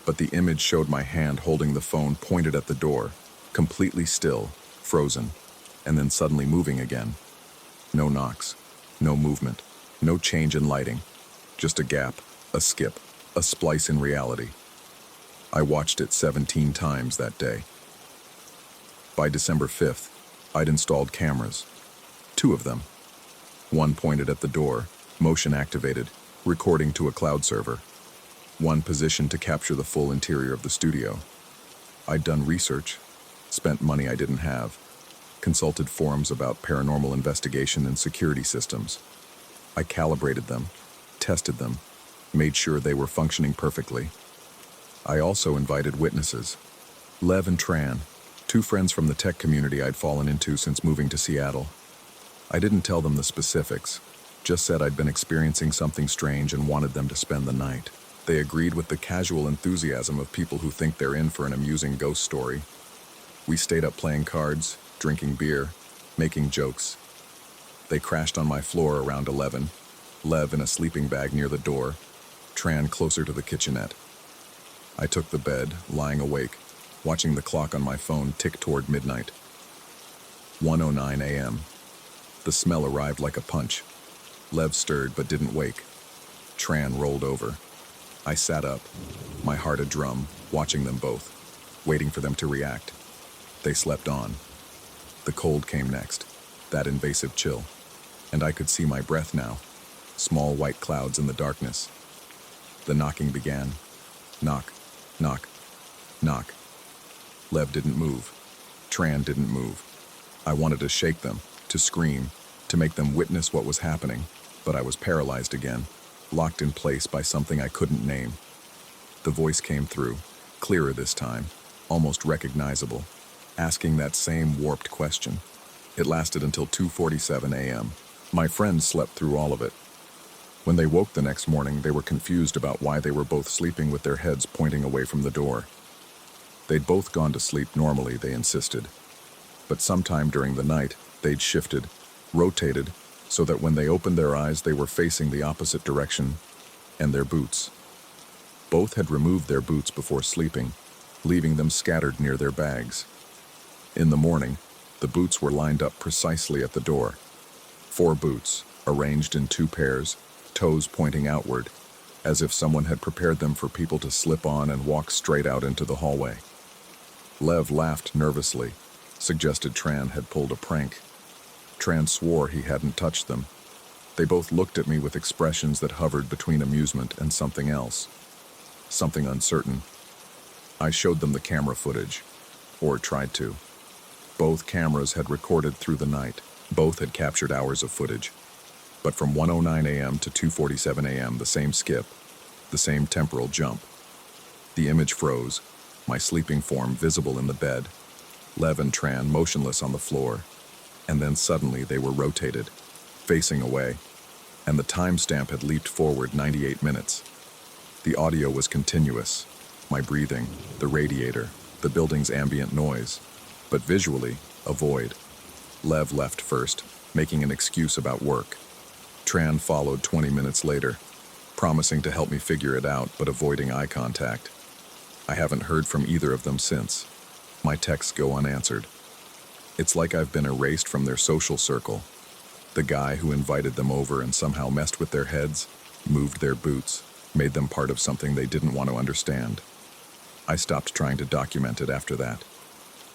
but the image showed my hand holding the phone pointed at the door, completely still, frozen, and then suddenly moving again. No knocks, no movement, no change in lighting, just a gap, a skip, a splice in reality. I watched it 17 times that day. By December 5th, I'd installed cameras. 2 of them. One pointed at the door, motion activated, recording to a cloud server. One positioned to capture the full interior of the studio. I'd done research, spent money I didn't have, consulted forums about paranormal investigation and security systems. I calibrated them, tested them, made sure they were functioning perfectly. I also invited witnesses. Lev and Tran, 2 friends from the tech community I'd fallen into since moving to Seattle. I didn't tell them the specifics, just said I'd been experiencing something strange and wanted them to spend the night. They agreed with the casual enthusiasm of people who think they're in for an amusing ghost story. We stayed up playing cards, drinking beer, making jokes. They crashed on my floor around 11, Lev in a sleeping bag near the door, Tran closer to the kitchenette. I took the bed, lying awake, watching the clock on my phone tick toward midnight. 1:09 a.m. The smell arrived like a punch. Lev stirred but didn't wake. Tran rolled over. I sat up, my heart a drum, watching them both, waiting for them to react. They slept on. The cold came next, that invasive chill, and I could see my breath now, small white clouds in the darkness. The knocking began. Knock, knock, knock. Lev didn't move. Tran didn't move. I wanted to shake them, to scream, to make them witness what was happening, but I was paralyzed again, locked in place by something I couldn't name. The voice came through, clearer this time, almost recognizable, asking that same warped question. It lasted until 2:47 a.m. My friends slept through all of it. When they woke the next morning, they were confused about why they were both sleeping with their heads pointing away from the door. They'd both gone to sleep normally, they insisted. But sometime during the night, they'd shifted, rotated, so that when they opened their eyes, they were facing the opposite direction, and their boots. Both had removed their boots before sleeping, leaving them scattered near their bags. In the morning, the boots were lined up precisely at the door. 4 boots, arranged in 2 pairs, toes pointing outward, as if someone had prepared them for people to slip on and walk straight out into the hallway. Lev laughed nervously, suggested Tran had pulled a prank. Tran swore he hadn't touched them. They both looked at me with expressions that hovered between amusement and something else. Something uncertain. I showed them the camera footage, or tried to. Both cameras had recorded through the night. Both had captured hours of footage. But from 1:09 a.m. to 2:47 a.m., the same skip, the same temporal jump. The image froze, my sleeping form visible in the bed, Lev and Tran motionless on the floor, and then suddenly they were rotated, facing away, and the timestamp had leaped forward 98 minutes. The audio was continuous, my breathing, the radiator, the building's ambient noise, but visually, a void. Lev left first, making an excuse about work. Tran followed 20 minutes later, promising to help me figure it out, but avoiding eye contact. I haven't heard from either of them since. My texts go unanswered. It's like I've been erased from their social circle. The guy who invited them over and somehow messed with their heads, moved their boots, made them part of something they didn't want to understand. I stopped trying to document it after that.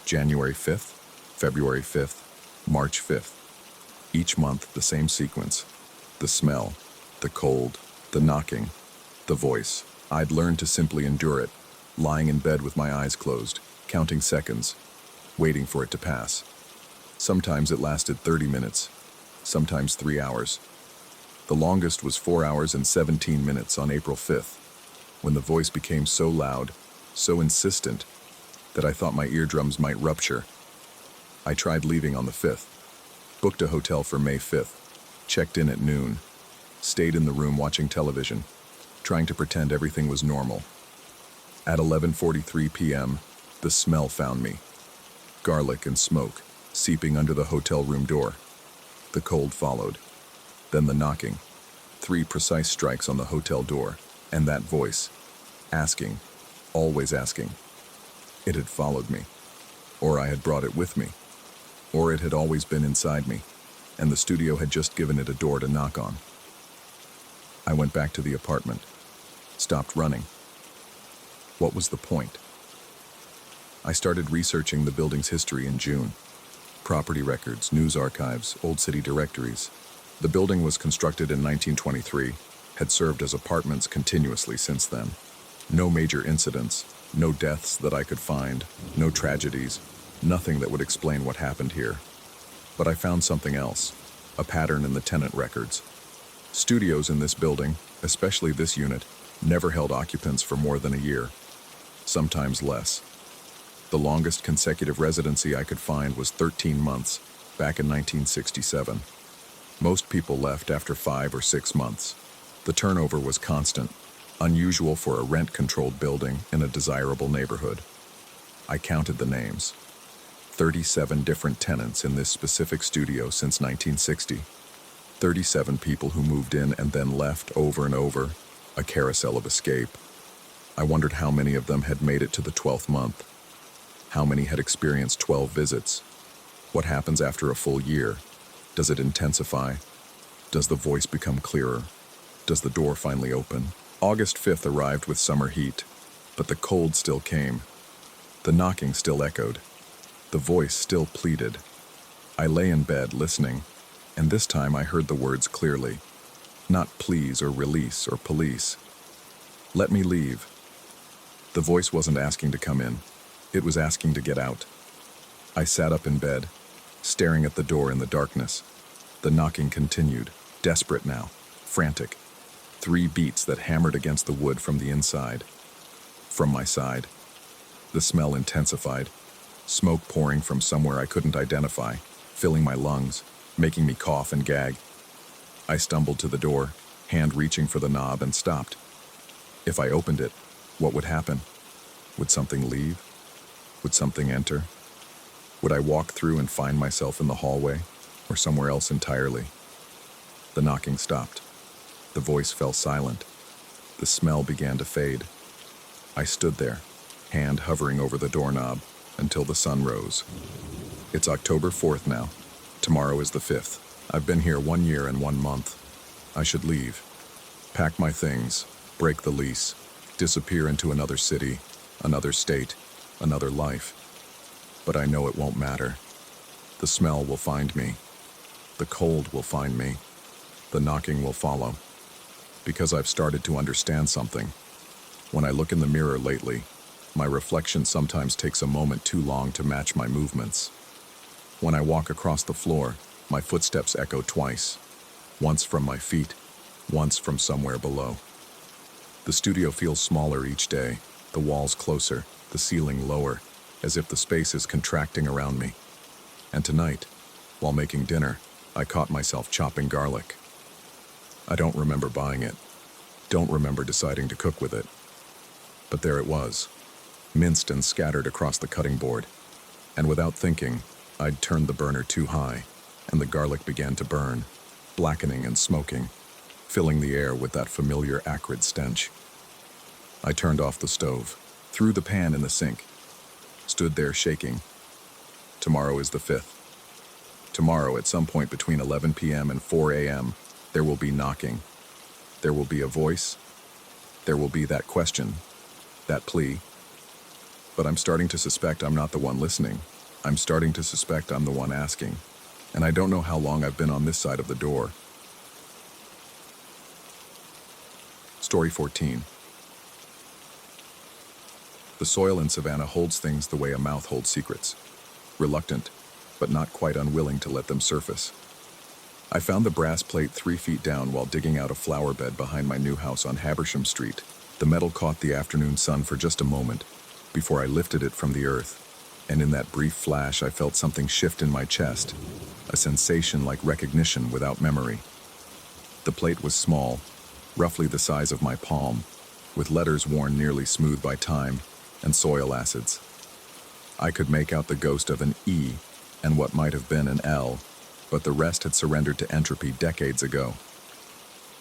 January 5th, February 5th, March 5th. Each month, the same sequence. The smell, the cold, the knocking, the voice. I'd learned to simply endure it, lying in bed with my eyes closed, counting seconds, waiting for it to pass. Sometimes it lasted 30 minutes, sometimes 3 hours. The longest was 4 hours and 17 minutes on April 5th, when the voice became so loud, so insistent, that I thought my eardrums might rupture. I tried leaving on the 5th, booked a hotel for May 5th, checked in at noon, stayed in the room watching television, trying to pretend everything was normal. At 11:43 p.m., the smell found me. Garlic and smoke, seeping under the hotel room door. The cold followed. Then the knocking. 3 precise strikes on the hotel door, and that voice, asking, always asking. It had followed me, or I had brought it with me, or it had always been inside me, and the studio had just given it a door to knock on. I went back to the apartment, stopped running. What was the point? I started researching the building's history in June. Property records, news archives, old city directories. The building was constructed in 1923, had served as apartments continuously since then. No major incidents, no deaths that I could find, no tragedies, nothing that would explain what happened here. But I found something else, a pattern in the tenant records. Studios in this building, especially this unit, never held occupants for more than a year, sometimes less. The longest consecutive residency I could find was 13 months, back in 1967. Most people left after 5 or 6 months. The turnover was constant, unusual for a rent-controlled building in a desirable neighborhood. I counted the names. 37 different tenants in this specific studio since 1960. 37 people who moved in and then left over and over, A carousel of escape. I wondered how many of them had made it to the 12th month. How many had experienced 12 visits? What happens after a full year? Does it intensify? Does the voice become clearer? Does the door finally open? August 5th arrived with summer heat, but the cold still came. The knocking still echoed. The voice still pleaded. I lay in bed listening, and this time I heard the words clearly. Not please or release or police. Let me leave. The voice wasn't asking to come in. It was asking to get out. I sat up in bed, staring at the door in the darkness. The knocking continued, desperate now, frantic. 3 beats that hammered against the wood from the inside. From my side. The smell intensified, smoke pouring from somewhere I couldn't identify, filling my lungs, making me cough and gag. I stumbled to the door, hand reaching for the knob, and stopped. If I opened it, what would happen? Would something leave? Would something enter? Would I walk through and find myself in the hallway, or somewhere else entirely? The knocking stopped. The voice fell silent. The smell began to fade. I stood there, hand hovering over the doorknob, until the sun rose. It's October 4th now. Tomorrow is the 5th. I've been here 1 year and 1 month. I should leave. Pack my things, break the lease, disappear into another city, another state, another life. But I know it won't matter. The smell will find me. The cold will find me. The knocking will follow. Because I've started to understand something. When I look in the mirror lately, my reflection sometimes takes a moment too long to match my movements. When I walk across the floor, my footsteps echo twice. Once from my feet, once from somewhere below. The studio feels smaller each day, the walls closer, the ceiling lower, as if the space is contracting around me. And tonight, while making dinner, I caught myself chopping garlic. I don't remember buying it. Don't remember deciding to cook with it. But there it was, minced and scattered across the cutting board. And without thinking, I'd turned the burner too high, and the garlic began to burn, blackening and smoking, filling the air with that familiar acrid stench. I turned off the stove, threw the pan in the sink, stood there shaking. Tomorrow is the 5th. Tomorrow, at some point between 11 p.m. and 4 a.m., there will be knocking. There will be a voice. There will be that question, that plea. But I'm starting to suspect I'm not the one listening. I'm starting to suspect I'm the one asking. And I don't know how long I've been on this side of the door. Story 14. The soil in Savannah holds things the way a mouth holds secrets. Reluctant, but not quite unwilling to let them surface. I found the brass plate 3 feet down while digging out a flower bed behind my new house on Habersham Street. The metal caught the afternoon sun for just a moment before I lifted it from the earth. And in that brief flash, I felt something shift in my chest, a sensation like recognition without memory. The plate was small, roughly the size of my palm, with letters worn nearly smooth by time and soil acids. I could make out the ghost of an E and what might have been an L, but the rest had surrendered to entropy decades ago.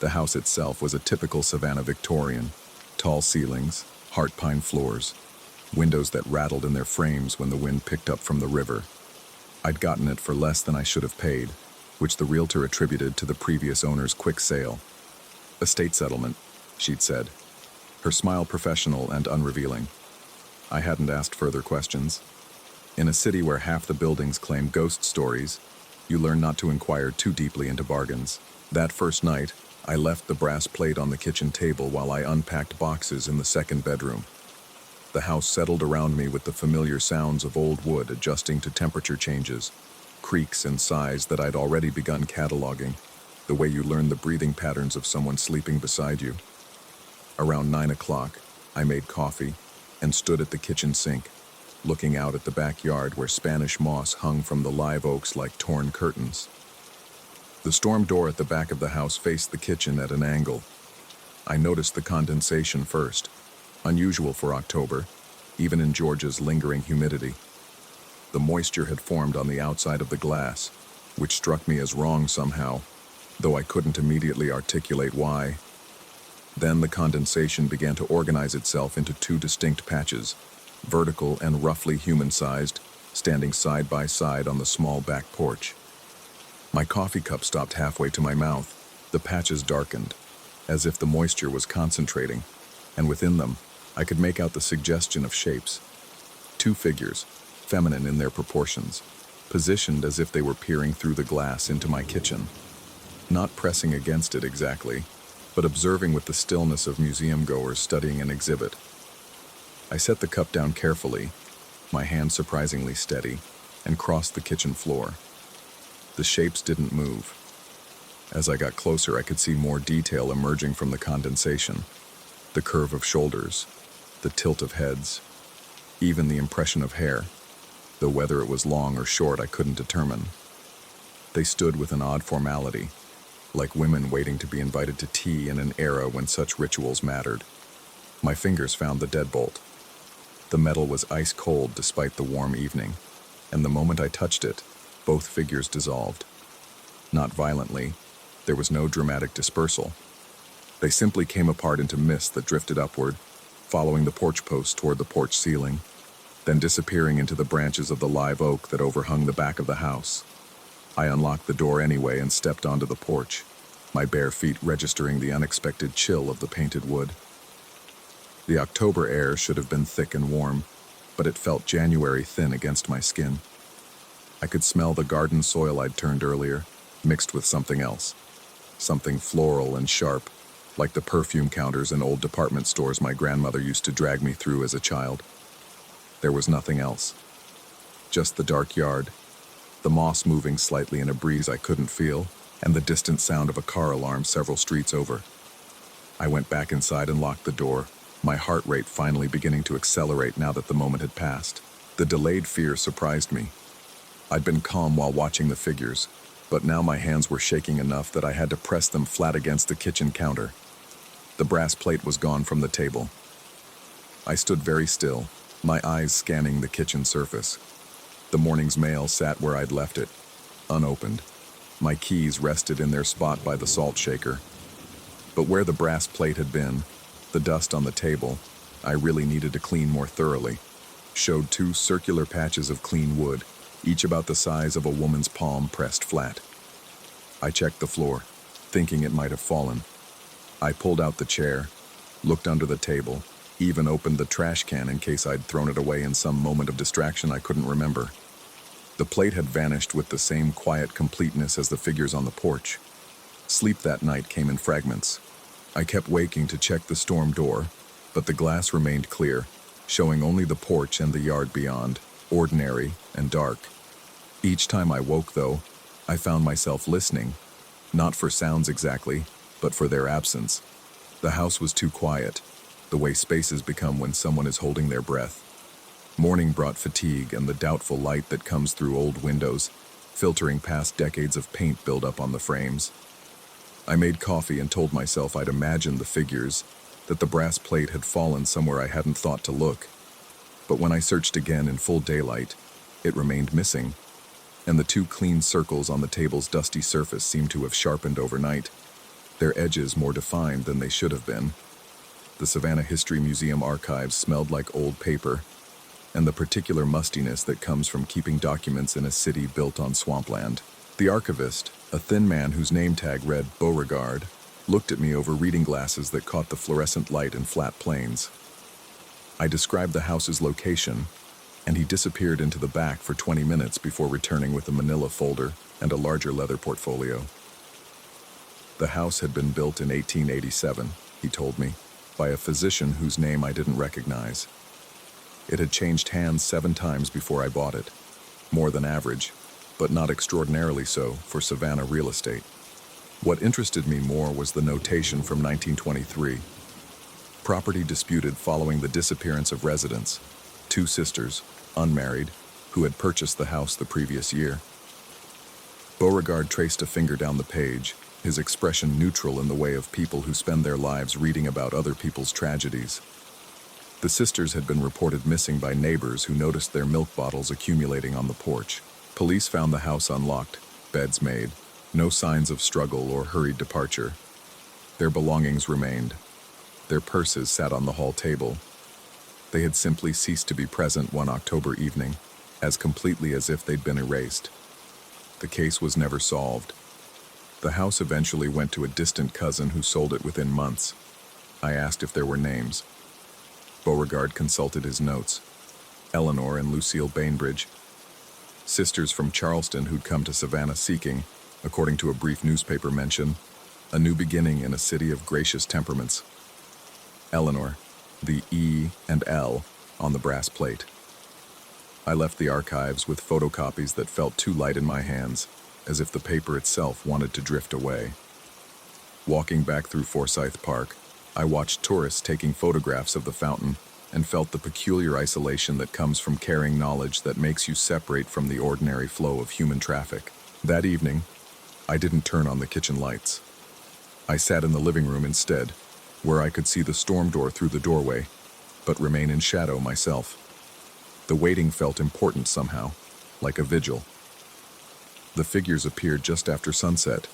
The house itself was a typical Savannah Victorian, tall ceilings, heart pine floors, windows that rattled in their frames when the wind picked up from the river. I'd gotten it for less than I should have paid, which the realtor attributed to the previous owner's quick sale. Estate settlement, she'd said, her smile professional and unrevealing. I hadn't asked further questions. In a city where half the buildings claim ghost stories, you learn not to inquire too deeply into bargains. That first night, I left the brass plate on the kitchen table while I unpacked boxes in the second bedroom. The house settled around me with the familiar sounds of old wood adjusting to temperature changes, creaks and sighs that I'd already begun cataloging, the way you learn the breathing patterns of someone sleeping beside you. Around 9 o'clock, I made coffee and stood at the kitchen sink, looking out at the backyard where Spanish moss hung from the live oaks like torn curtains. The storm door at the back of the house faced the kitchen at an angle. I noticed the condensation first, unusual for October, even in Georgia's lingering humidity. The moisture had formed on the outside of the glass, which struck me as wrong somehow, though I couldn't immediately articulate why. Then the condensation began to organize itself into two distinct patches, vertical and roughly human-sized, standing side by side on the small back porch. My coffee cup stopped halfway to my mouth. The patches darkened, as if the moisture was concentrating, and within them, I could make out the suggestion of shapes. Two figures, feminine in their proportions, positioned as if they were peering through the glass into my kitchen. Not pressing against it exactly, but observing with the stillness of museum-goers studying an exhibit. I set the cup down carefully, my hand surprisingly steady, and crossed the kitchen floor. The shapes didn't move. As I got closer, I could see more detail emerging from the condensation. The curve of shoulders, the tilt of heads, even the impression of hair, though whether it was long or short I couldn't determine. They stood with an odd formality, like women waiting to be invited to tea in an era when such rituals mattered. My fingers found the deadbolt. The metal was ice cold despite the warm evening, and the moment I touched it, both figures dissolved. Not violently, there was no dramatic dispersal. They simply came apart into mist that drifted upward, following the porch post toward the porch ceiling, then disappearing into the branches of the live oak that overhung the back of the house. I unlocked the door anyway and stepped onto the porch, my bare feet registering the unexpected chill of the painted wood. The October air should have been thick and warm, but it felt January thin against my skin. I could smell the garden soil I'd turned earlier, mixed with something else. Something floral and sharp, like the perfume counters in old department stores my grandmother used to drag me through as a child. There was nothing else. Just the dark yard, the moss moving slightly in a breeze I couldn't feel, and the distant sound of a car alarm several streets over. I went back inside and locked the door, my heart rate finally beginning to accelerate now that the moment had passed. The delayed fear surprised me. I'd been calm while watching the figures, but now my hands were shaking enough that I had to press them flat against the kitchen counter. The brass plate was gone from the table. I stood very still, my eyes scanning the kitchen surface. The morning's mail sat where I'd left it, unopened. My keys rested in their spot by the salt shaker. But where the brass plate had been, the dust on the table, I really needed to clean more thoroughly, showed two circular patches of clean wood, each about the size of a woman's palm pressed flat. I checked the floor, thinking it might have fallen. I pulled out the chair, looked under the table, even opened the trash can in case I'd thrown it away in some moment of distraction I couldn't remember. The plate had vanished with the same quiet completeness as the figures on the porch. Sleep that night came in fragments. I kept waking to check the storm door, but the glass remained clear, showing only the porch and the yard beyond, ordinary and dark. Each time I woke, though, I found myself listening, not for sounds exactly, but for their absence. The house was too quiet, the way spaces become when someone is holding their breath. Morning brought fatigue and the doubtful light that comes through old windows, filtering past decades of paint buildup on the frames. I made coffee and told myself I'd imagined the figures, that the brass plate had fallen somewhere I hadn't thought to look. But when I searched again in full daylight, it remained missing, and the two clean circles on the table's dusty surface seemed to have sharpened overnight, their edges more defined than they should have been. The Savannah History Museum archives smelled like old paper, and the particular mustiness that comes from keeping documents in a city built on swampland. The archivist, a thin man whose name tag read Beauregard, looked at me over reading glasses that caught the fluorescent light in flat planes. I described the house's location, and he disappeared into the back for 20 minutes before returning with a manila folder and a larger leather portfolio. The house had been built in 1887, he told me, by a physician whose name I didn't recognize. It had changed hands 7 times before I bought it, more than average, but not extraordinarily so for Savannah real estate. What interested me more was the notation from 1923. Property disputed following the disappearance of residents, 2 sisters, unmarried, who had purchased the house the previous year. Beauregard traced a finger down the page, his expression neutral in the way of people who spend their lives reading about other people's tragedies. The sisters had been reported missing by neighbors who noticed their milk bottles accumulating on the porch. Police found the house unlocked, beds made, no signs of struggle or hurried departure. Their belongings remained, Their purses sat on the hall table. They had simply ceased to be present one October evening, as completely as if they'd been erased. The case was never solved. The house eventually went to a distant cousin who sold it within months. I asked if there were names. Beauregard consulted his notes. Eleanor and Lucille Bainbridge, sisters from Charleston who'd come to Savannah seeking, according to a brief newspaper mention, a new beginning in a city of gracious temperaments. Eleanor, the E and L on the brass plate. I left the archives with photocopies that felt too light in my hands, as if the paper itself wanted to drift away. Walking back through Forsyth Park, I watched tourists taking photographs of the fountain and felt the peculiar isolation that comes from carrying knowledge that makes you separate from the ordinary flow of human traffic. That evening, I didn't turn on the kitchen lights. I sat in the living room instead, where I could see the storm door through the doorway, but remain in shadow myself. The waiting felt important somehow, like a vigil. The figures appeared just after sunset,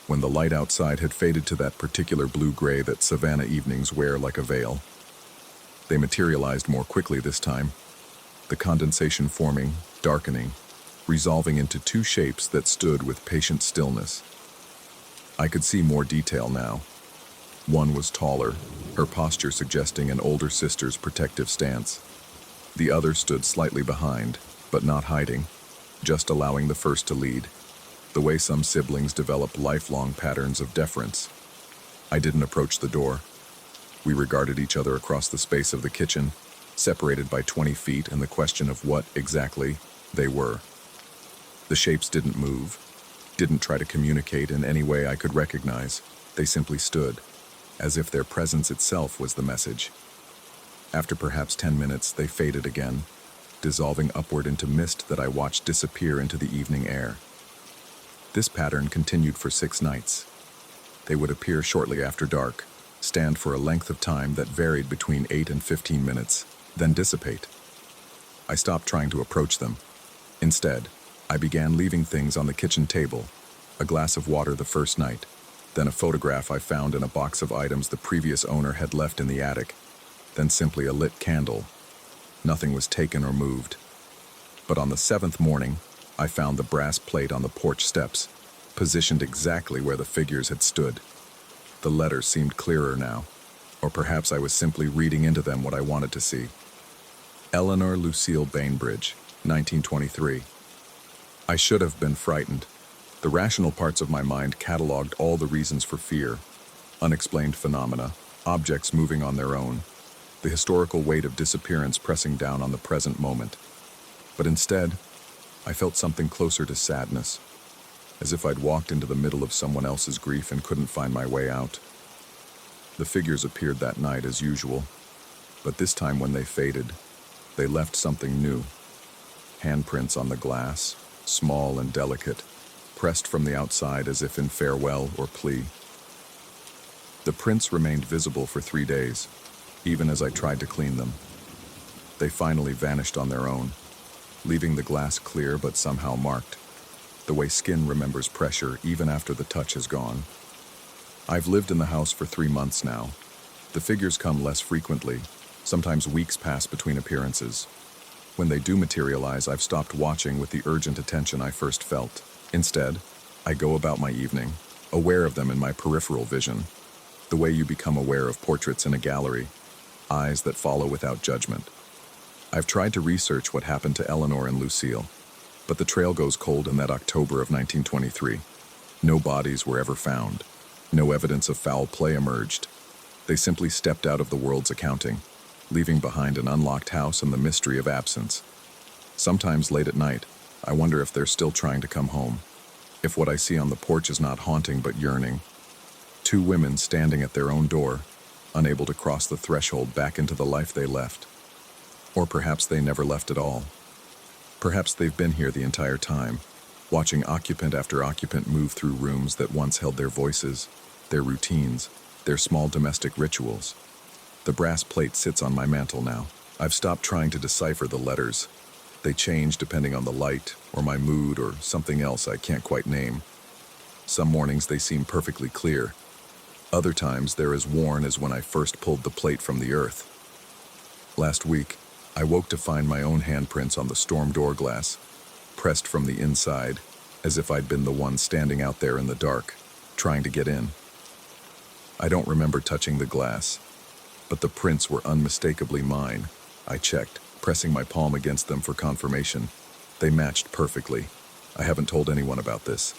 when the light outside had faded to that particular blue-gray that Savannah evenings wear like a veil. They materialized more quickly this time, the condensation forming, darkening, resolving into two shapes that stood with patient stillness. I could see more detail now. One was taller, her posture suggesting an older sister's protective stance. The other stood slightly behind, but not hiding, just allowing the first to lead, the way some siblings develop lifelong patterns of deference. I didn't approach the door. We regarded each other across the space of the kitchen, separated by 20 feet and the question of what, exactly, they were. The shapes didn't move, didn't try to communicate in any way I could recognize. They simply stood, as if their presence itself was the message. After perhaps 10 minutes, they faded again, dissolving upward into mist that I watched disappear into the evening air. This pattern continued for 6 nights. They would appear shortly after dark, stand for a length of time that varied between 8 and 15 minutes, then dissipate. I stopped trying to approach them. Instead, I began leaving things on the kitchen table, a glass of water the first night, then a photograph I found in a box of items the previous owner had left in the attic, then simply a lit candle. Nothing was taken or moved. But on the 7th morning, I found the brass plate on the porch steps, positioned exactly where the figures had stood. The letters seemed clearer now, or perhaps I was simply reading into them what I wanted to see. Eleanor Lucille Bainbridge, 1923. I should have been frightened. The rational parts of my mind cataloged all the reasons for fear: unexplained phenomena, objects moving on their own, the historical weight of disappearance pressing down on the present moment. But instead, I felt something closer to sadness, as if I'd walked into the middle of someone else's grief and couldn't find my way out. The figures appeared that night as usual, but this time when they faded, they left something new. Handprints on the glass, small and delicate, pressed from the outside as if in farewell or plea. The prints remained visible for 3 days, even as I tried to clean them. They finally vanished on their own, leaving the glass clear but somehow marked, the way skin remembers pressure even after the touch is gone. I've lived in the house for 3 months now. The figures come less frequently, sometimes weeks pass between appearances. When they do materialize, I've stopped watching with the urgent attention I first felt. Instead, I go about my evening, aware of them in my peripheral vision, the way you become aware of portraits in a gallery, eyes that follow without judgment. I've tried to research what happened to Eleanor and Lucille, but the trail goes cold in that October of 1923. No bodies were ever found. No evidence of foul play emerged. They simply stepped out of the world's accounting, leaving behind an unlocked house and the mystery of absence. Sometimes late at night, I wonder if they're still trying to come home. If what I see on the porch is not haunting but yearning. 2 women standing at their own door, unable to cross the threshold back into the life they left. Or perhaps they never left at all. Perhaps they've been here the entire time, watching occupant after occupant move through rooms that once held their voices, their routines, their small domestic rituals. The brass plate sits on my mantle now. I've stopped trying to decipher the letters. They change depending on the light, or my mood, or something else I can't quite name. Some mornings they seem perfectly clear. Other times they're as worn as when I first pulled the plate from the earth. Last week, I woke to find my own handprints on the storm door glass, pressed from the inside, as if I'd been the one standing out there in the dark, trying to get in. I don't remember touching the glass, but the prints were unmistakably mine. I checked, pressing my palm against them for confirmation. They matched perfectly. I haven't told anyone about this.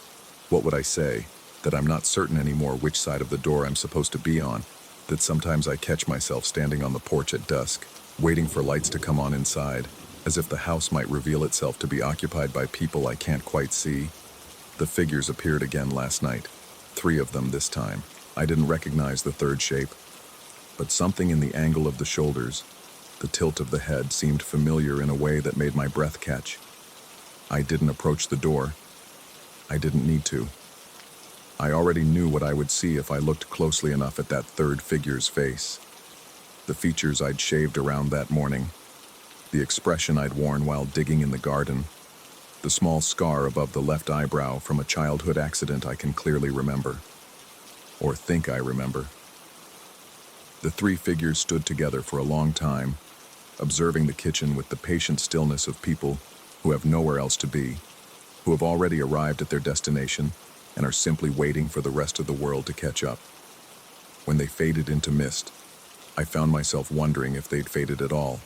What would I say? That I'm not certain anymore which side of the door I'm supposed to be on, that sometimes I catch myself standing on the porch at dusk, waiting for lights to come on inside, as if the house might reveal itself to be occupied by people I can't quite see. The figures appeared again last night, 3 of them this time. I didn't recognize the third shape, but something in the angle of the shoulders, the tilt of the head, seemed familiar in a way that made my breath catch. I didn't approach the door. I didn't need to. I already knew what I would see if I looked closely enough at that third figure's face. The features I'd shaved around that morning, the expression I'd worn while digging in the garden, the small scar above the left eyebrow from a childhood accident I can clearly remember. Or think I remember. The 3 figures stood together for a long time, observing the kitchen with the patient stillness of people who have nowhere else to be, who have already arrived at their destination and are simply waiting for the rest of the world to catch up. When they faded into mist, I found myself wondering if they'd faded at all,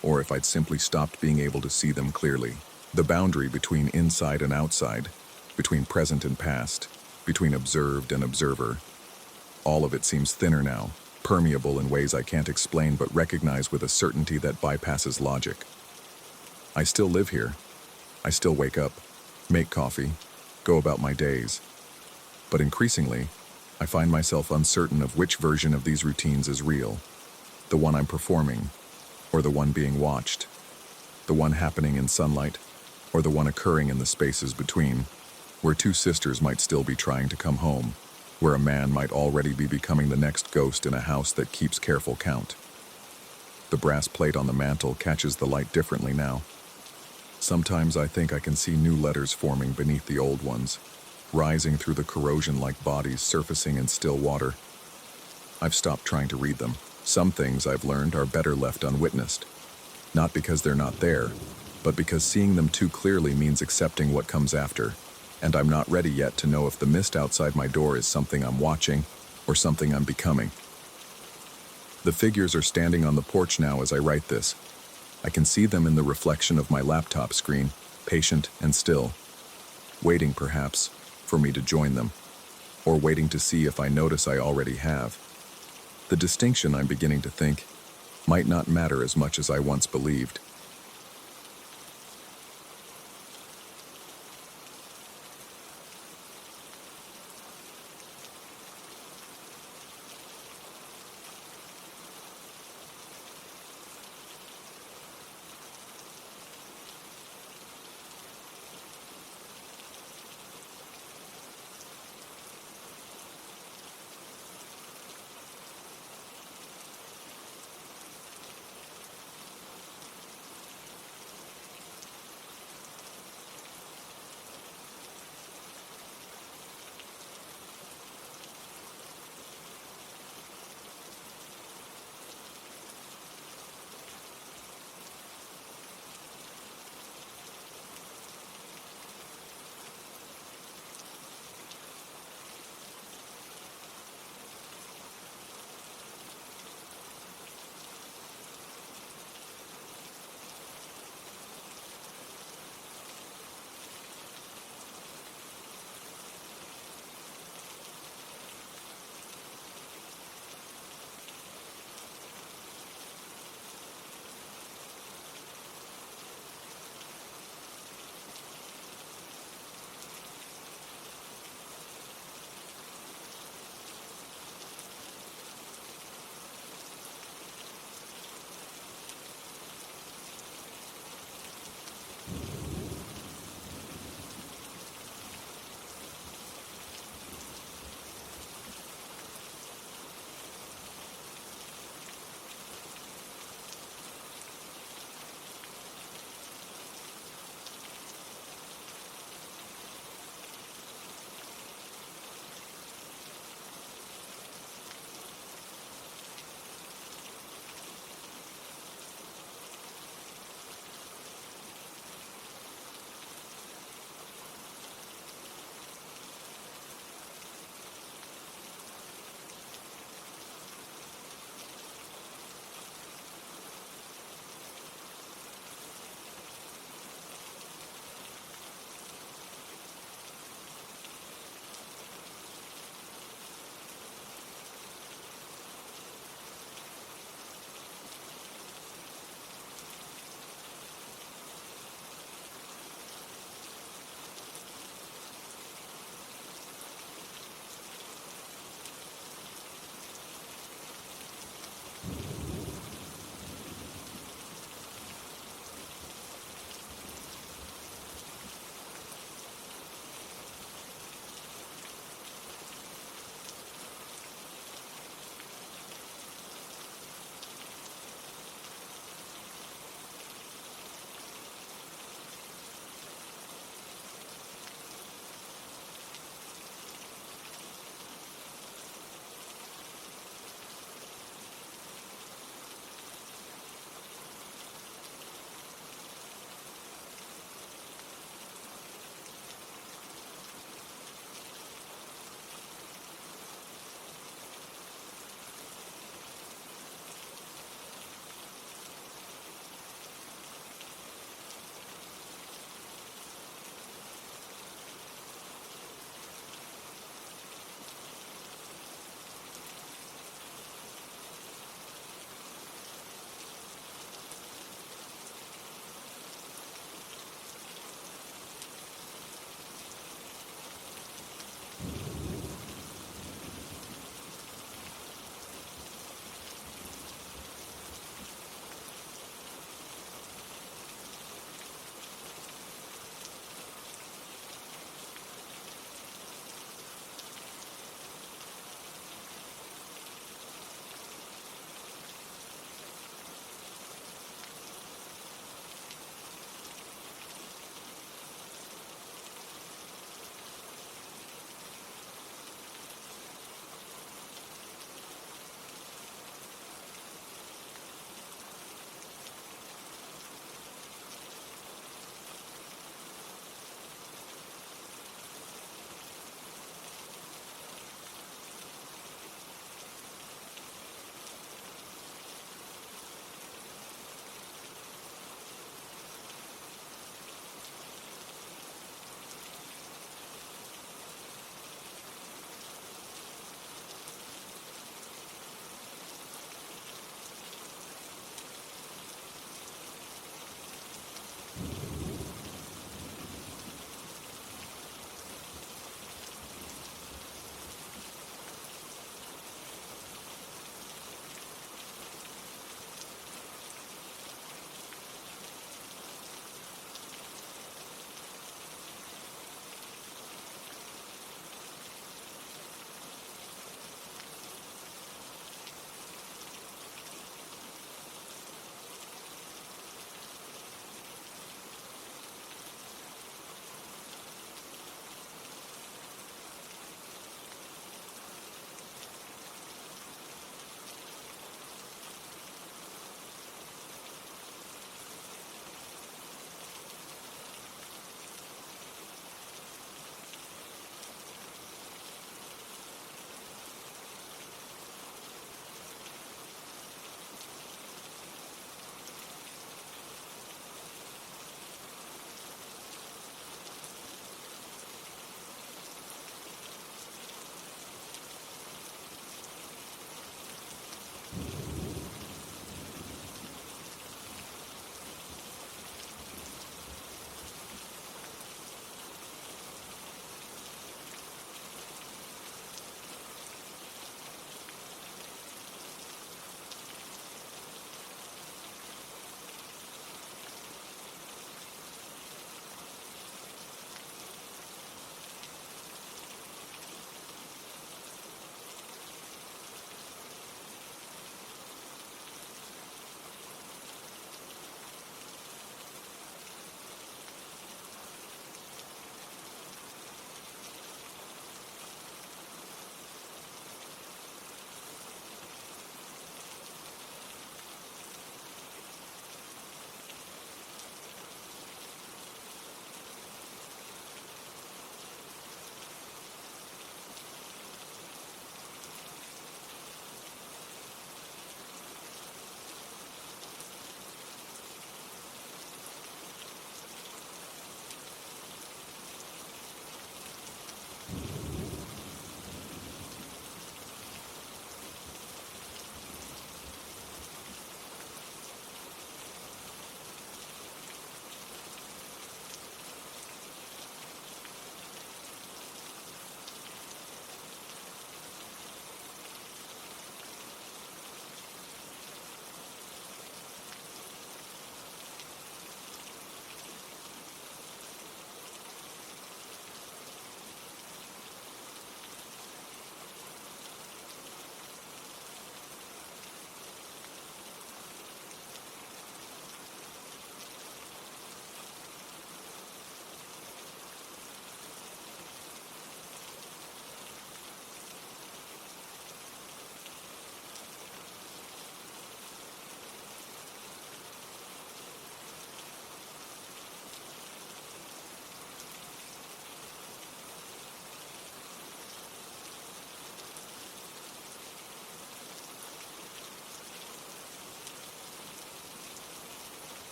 or if I'd simply stopped being able to see them clearly. The boundary between inside and outside, between present and past, between observed and observer, all of it seems thinner now, permeable in ways I can't explain but recognize with a certainty that bypasses logic. I still live here. I still wake up, make coffee, go about my days. But increasingly, I find myself uncertain of which version of these routines is real, the one I'm performing, or the one being watched, the one happening in sunlight, or the one occurring in the spaces between, where 2 sisters might still be trying to come home, where a man might already be becoming the next ghost in a house that keeps careful count. The brass plate on the mantel catches the light differently now. Sometimes I think I can see new letters forming beneath the old ones, rising through the corrosion like bodies surfacing in still water. I've stopped trying to read them. Some things I've learned are better left unwitnessed. Not because they're not there, but because seeing them too clearly means accepting what comes after, and I'm not ready yet to know if the mist outside my door is something I'm watching or something I'm becoming. The figures are standing on the porch now as I write this. I can see them in the reflection of my laptop screen, patient and still, waiting perhaps for me to join them, or waiting to see if I notice I already have. The distinction, I'm beginning to think, might not matter as much as I once believed.